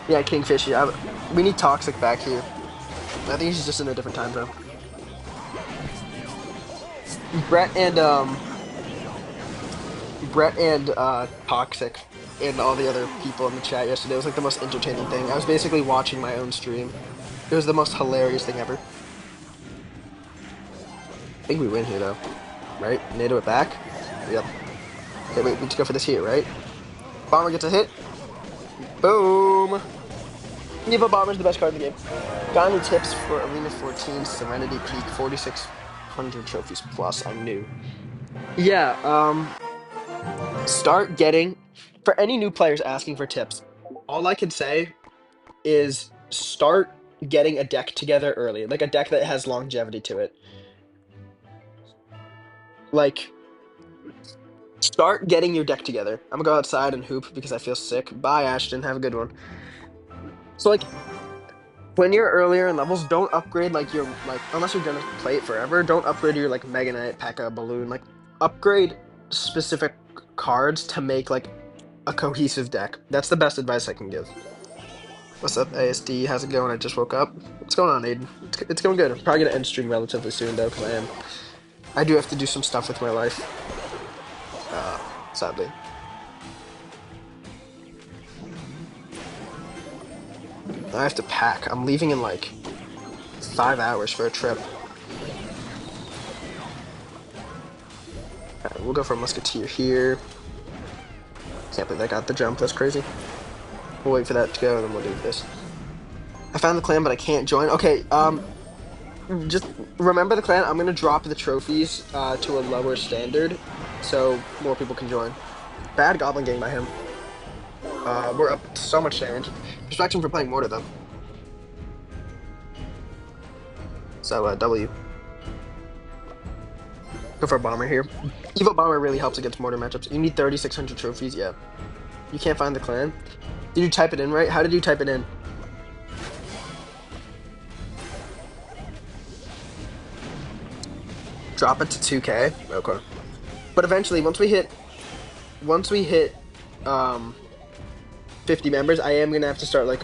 Yeah, Kingfish. Yeah, we need Toxic back here. I think he's just in a different time zone. Brett and Toxic and all the other people in the chat yesterday was like the most entertaining thing. I was basically watching my own stream. It was the most hilarious thing ever. I think we win here though, right? NATO it back. Yep. Okay, wait, we need to go for this here, right? Bomber gets a hit. Boom. Neva Bomber's the best card in the game. Got any tips for Arena 14 Serenity Peak 4600 trophies plus? I'm new. Yeah, start getting, for any new players asking for tips, all I can say is start getting a deck together early. Like a deck that has longevity to it. Like, start getting your deck together. I'm gonna go outside and hoop because I feel sick. Bye, Ashton. Have a good one. So, like, when you're earlier in levels, don't upgrade, like, your, like, unless you're gonna play it forever, don't upgrade your, like, Mega Knight, P.E.K.K.A, Balloon. Like, upgrade specific cards to make, like, a cohesive deck. That's the best advice I can give. What's up, ASD? How's it going? I just woke up. What's going on, Aiden? It's going good. I'm probably gonna end stream relatively soon, though, because I do have to do some stuff with my life. Sadly. I have to pack. I'm leaving in like 5 hours for a trip. Alright, we'll go for a Musketeer here. Can't believe I got the jump. That's crazy. We'll wait for that to go, and then we'll do this. I found the clan, but I can't join. Okay, just remember the clan. I'm gonna drop the trophies to a lower standard, so more people can join. Bad Goblin Gang by him. We're up so much damage. Respect him for playing Mortar, though. So, W. Go for a Bomber here. Evo Bomber really helps against Mortar matchups. You need 3,600 trophies, yeah. You can't find the clan? Did you type it in right? How did you type it in? Drop it to 2K? Okay. But eventually, once we hit 50 members, I am gonna have to start like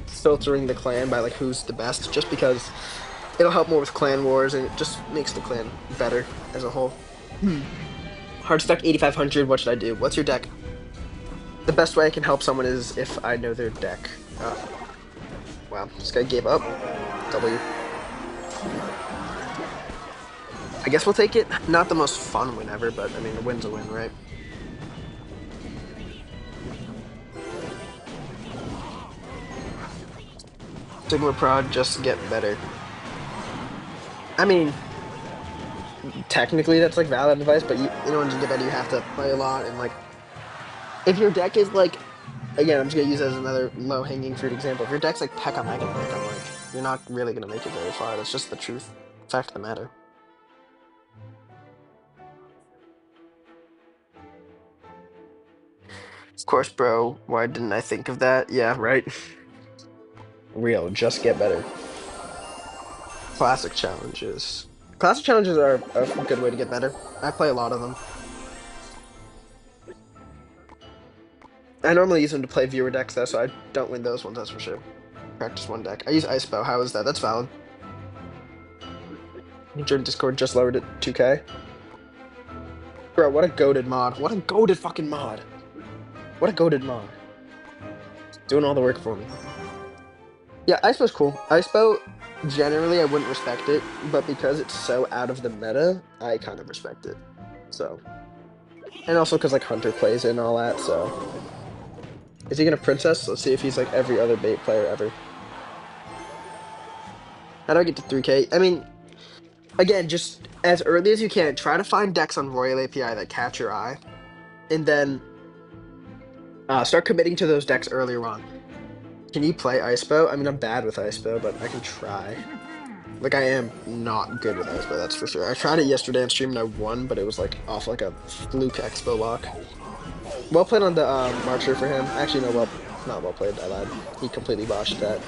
filtering the clan by like who's the best, just because it'll help more with clan wars and it just makes the clan better as a whole. Hard stack 8,500. What should I do? What's your deck? The best way I can help someone is if I know their deck. Wow, this guy gave up. W. I guess we'll take it. Not the most fun win ever, but I mean, a win's a win, right? Sigma Prod, just get better. I mean, technically that's like valid advice, but in order to get better, you have to play a lot. And like, if your deck is like, again, I'm just gonna use it as another low-hanging fruit example. If your deck's like Pekka Mega Knight, I'm like, you're not really gonna make it very far. That's just the truth, fact of the matter. Of course, bro. Why didn't I think of that? Yeah, right. Real, just get better. Classic challenges. Classic challenges are a good way to get better. I play a lot of them. I normally use them to play viewer decks though, so I don't win those ones, that's for sure. Practice one deck. I use Ice Bow. How is that? That's valid. Join Discord just lowered it 2K. Bro, what a goated mod. What a goated fucking mod. What a goated mod. Doing all the work for me. Yeah, Ice Bow's cool. Ice Bow, generally I wouldn't respect it, but because it's so out of the meta, I kind of respect it. So. And also because like Hunter plays it and all that, so. Is he gonna Princess? Let's see if he's like every other bait player ever. How do I get to 3K? I mean, again, just as early as you can, try to find decks on Royal API that catch your eye, and then start committing to those decks earlier on. Can you play Ice Bow? I mean, I'm bad with Ice Bow, but I can try. Like, I am not good with Ice Bow, that's for sure. I tried it yesterday on stream and I won, but it was like off like a fluke Expo lock. Well played on the Marcher for him. Actually, no, not well played, I lied. He completely botched that.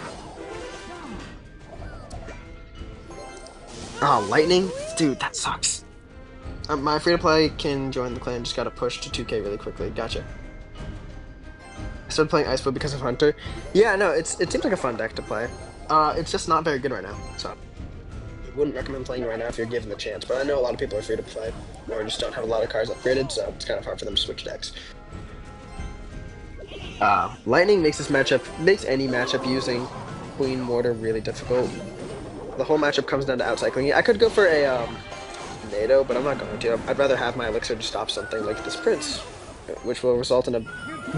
Oh, Lightning? Dude, that sucks. My free-to-play can join the clan, just gotta push to 2K really quickly. Gotcha. I started playing Ice Bow because of Hunter. Yeah, no, it seems like a fun deck to play. It's just not very good right now, so I wouldn't recommend playing right now if you're given the chance, but I know a lot of people are free to play, or just don't have a lot of cards upgraded, so it's kind of hard for them to switch decks. Lightning makes any matchup using Queen Mortar really difficult. The whole matchup comes down to outcycling. I could go for a NATO, but I'm not going to. I'd rather have my elixir to stop something like this Prince, which will result in a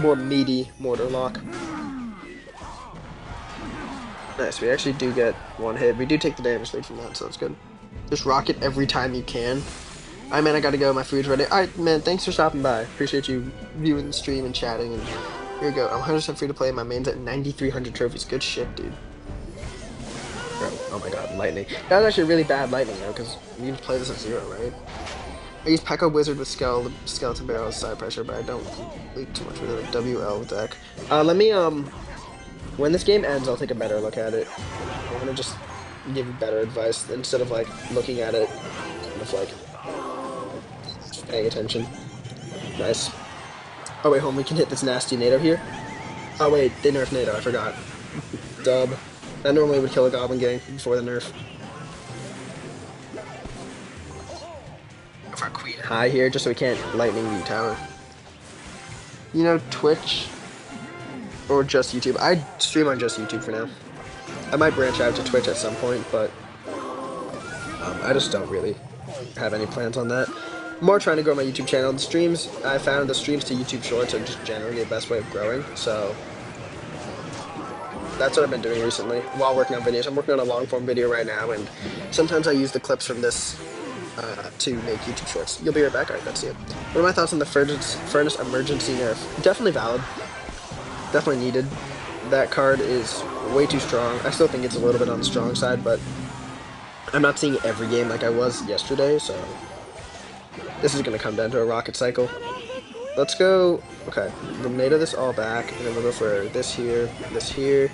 more meaty Mortar lock. Nice, we actually do get one hit. We do take the damage lead from that, so that's good. Just rock it every time you can. Alright, man, I gotta go. My food's ready. Alright, man, thanks for stopping by. Appreciate you viewing the stream and chatting. And here you go. I'm 100% free to play. My main's at 9,300 trophies. Good shit, dude. Bro, oh my god, Lightning. That was actually really bad Lightning, though, because you can play this at 0, right? I use Pekka Wizard with Skeleton Barrel side pressure, but I don't complete too much with a WL deck. Let me, when this game ends, I'll take a better look at it. I'm gonna just give you better advice instead of, like, looking at it kind of, like, paying attention. Nice. Oh, wait, hold on, we can hit this nasty NATO here. Oh, wait, they nerfed NATO, I forgot. Dub. That normally would kill a Goblin Gang before the nerf. Go for a Queen High here, just so we can't Lightning the tower. You know, Twitch or just YouTube. I stream on just YouTube for now. I might branch out to Twitch at some point, but I just don't really have any plans on that. More trying to grow my YouTube channel. The streams, I found the streams to YouTube Shorts are just generally the best way of growing, so that's what I've been doing recently while working on videos. I'm working on a long-form video right now, and sometimes I use the clips from this to make YouTube Shorts. You'll be right back? Alright, let's see it. What are my thoughts on the Furnace Emergency nerf? Definitely valid. Definitely needed. That card is way too strong. I still think it's a little bit on the strong side, but I'm not seeing every game like I was yesterday, so this is going to come down to a rocket cycle. Let's go. Okay, we'll NATO this all back, and then we'll go for this here, this here.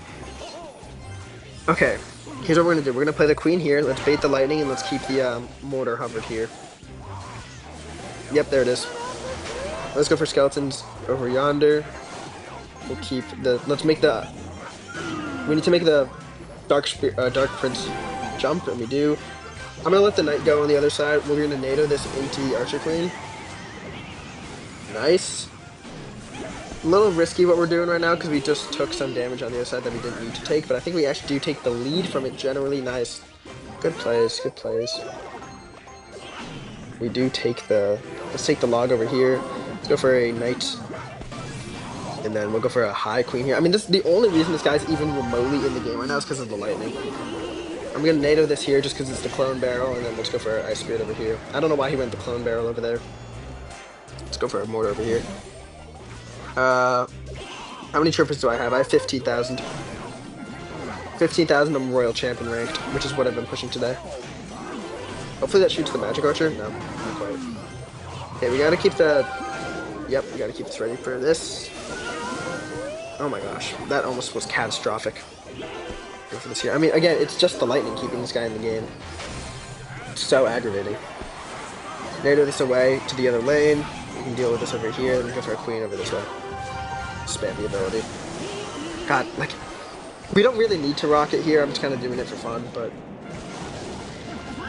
Okay, here's what we're going to do. We're going to play the Queen here. Let's bait the Lightning, and let's keep the Mortar hovered here. Yep, there it is. Let's go for Skeletons over yonder. We'll keep the. Let's make the. We need to make the Dark Prince jump, and we do. I'm gonna let the Knight go on the other side. We're gonna NATO this AT Archer Queen. Nice. A little risky what we're doing right now because we just took some damage on the other side that we didn't need to take, but I think we actually do take the lead from it generally. Nice. Good plays, good plays. We do take the. Let's take the log over here. Let's go for a Knight. And then we'll go for a high queen here. I mean, this the only reason this guy's even remotely in the game right now is because of the lightning. I'm gonna NATO this here just because it's the clone barrel, and then let's go for Ice Spirit over here. I don't know why he went the clone barrel over there. Let's go for a mortar over here. How many troopers do I have? I have 15,000. 15,000, I'm Royal Champion ranked, which is what I've been pushing today. Hopefully that shoots the Magic Archer. No, not quite. Okay, we gotta keep the... Yep, we gotta keep this ready for this. Oh my gosh, that almost was catastrophic. Go for this here. I mean, again, it's just the lightning keeping this guy in the game. It's so aggravating. NATO this away to the other lane. We can deal with this over here, then we go for a queen over this way. Spam the ability. God, like, we don't really need to rock it here. I'm just kind of doing it for fun, but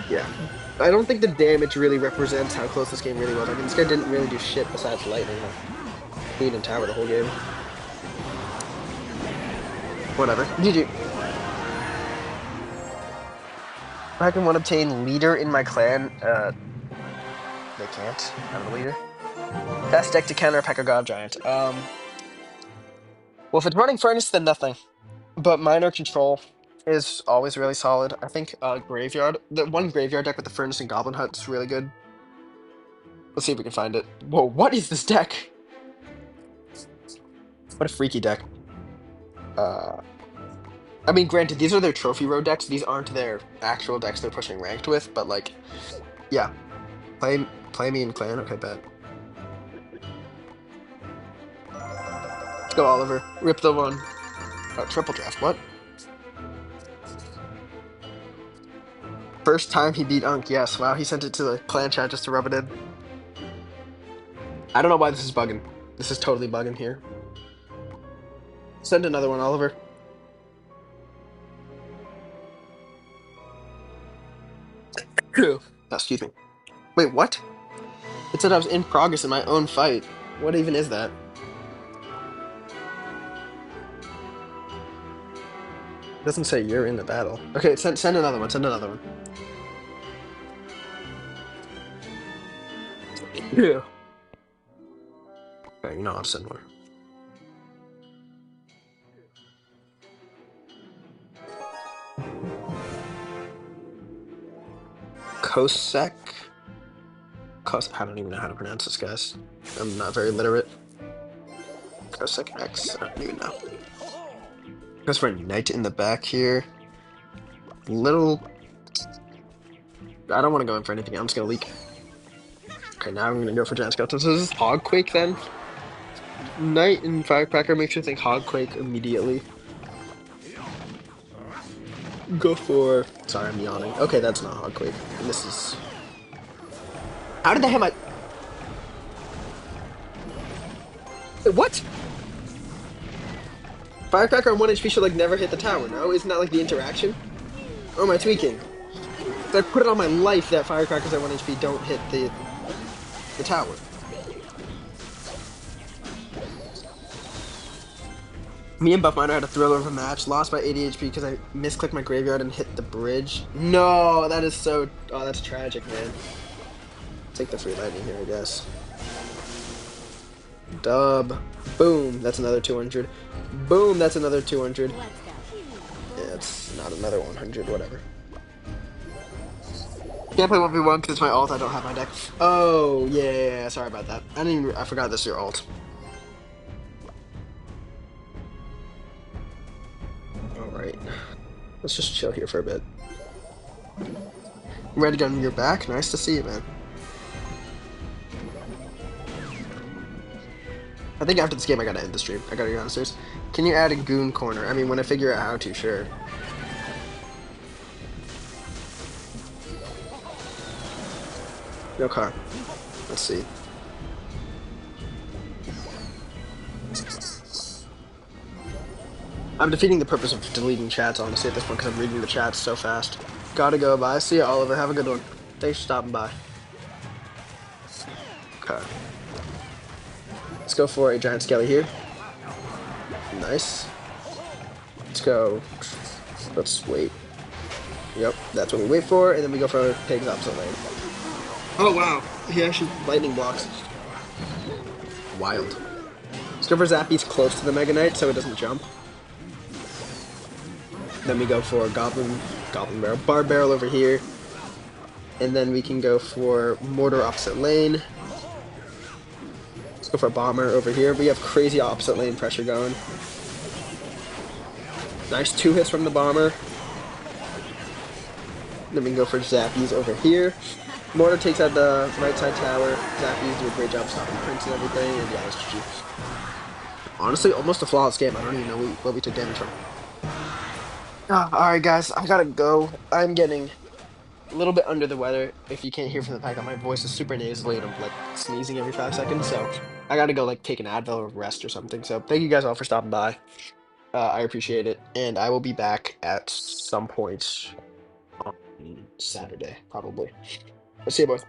yeah. I don't think the damage really represents how close this game really was. I mean, this guy didn't really do shit besides lightning. Queen and tower the whole game. Whatever. GG. I can want to obtain leader in my clan. They can't. I'm the leader. Best deck to counter P.E.K.K.A. God Giant. Well, if it's running Furnace, then nothing. But Minor Control is always really solid. I think Graveyard, the one Graveyard deck with the Furnace and Goblin Hut is really good. Let's see if we can find it. Whoa, what is this deck? What a freaky deck. I mean, granted, these are their Trophy Road decks. These aren't their actual decks they're pushing ranked with, but like, yeah. Play me in clan. Okay, bet. Let's go, Oliver. Rip the one. Oh, triple draft. What? First time he beat Unk. Yes. Wow, he sent it to the clan chat just to rub it in. I don't know why this is bugging. This is totally bugging here. Send another one, Oliver. Oh, excuse me. Wait, what? It said I was in progress in my own fight. What even is that? It doesn't say you're in the battle. Okay, send another one. Send another one. Yeah. Okay, you know I'll send more. Kosek? I don't even know how to pronounce this, guys. I'm not very literate. Kosek X? I don't even know. Goes for a knight in the back here. Little... I don't want to go in for anything. I'm just going to leak. Okay, now I'm going to go for Giant Skeleton. So this is Hogquake then? Knight and Firecracker makes you think Hogquake immediately. Go for... Sorry, I'm yawning. Okay, that's not Hogquake. And this is... How did they have my... Wait, what? Firecracker on 1 HP should, like, never hit the tower, no? Isn't that, like, the interaction? Or am I tweaking? I put it on my life that Firecrackers at 1 HP don't hit the tower. Me and Buff Miner had a thriller of a match, lost by 80 HP because I misclicked my graveyard and hit the bridge. No, that is so... Oh, that's tragic, man. Take the free lightning here, I guess. Dub. Boom, that's another 200. Boom, that's another 200. Yeah, it's not another 100, whatever. Can't play 1v1 because it's my ult, I don't have my deck. Oh, yeah, sorry about that. I forgot this is your ult. Alright. Let's just chill here for a bit. Red Gun, you're back? Nice to see you, man. I think after this game I gotta end the stream. I gotta go downstairs. Can you add a goon corner? I mean, when I figure out how to, sure. Okay. Let's see. I'm defeating the purpose of deleting chats, honestly, at this point, because I'm reading the chats so fast. Gotta go. Bye. See ya, Oliver. Have a good one. Thanks for stopping by. Okay. Let's go for a Giant Skelly here. Nice. Let's go. Let's wait. Yep, that's what we wait for, and then we go for Pig's opposite lane. Oh, wow. He actually lightning blocks. Wild. Let's go for Zappy's close to the Mega Knight so it doesn't jump. Then we go for Goblin Barrel, Barb Barrel over here. And then we can go for Mortar opposite lane. Let's go for Bomber over here. We have crazy opposite lane pressure going. Nice 2 hits from the Bomber. Then we can go for Zappies over here. Mortar takes out the right side tower. Zappies do a great job stopping Prince and everything. And yeah, it's GG. Honestly, almost a flawless game. I don't even know what we took damage from. Alright, guys. I gotta go. I'm getting a little bit under the weather. If you can't hear from the fact that my voice is super nasally and I'm like sneezing every 5 seconds. So I gotta go like take an Advil or rest or something. So thank you guys all for stopping by. I appreciate it. And I will be back at some point on Saturday, probably. Let's see you, boys.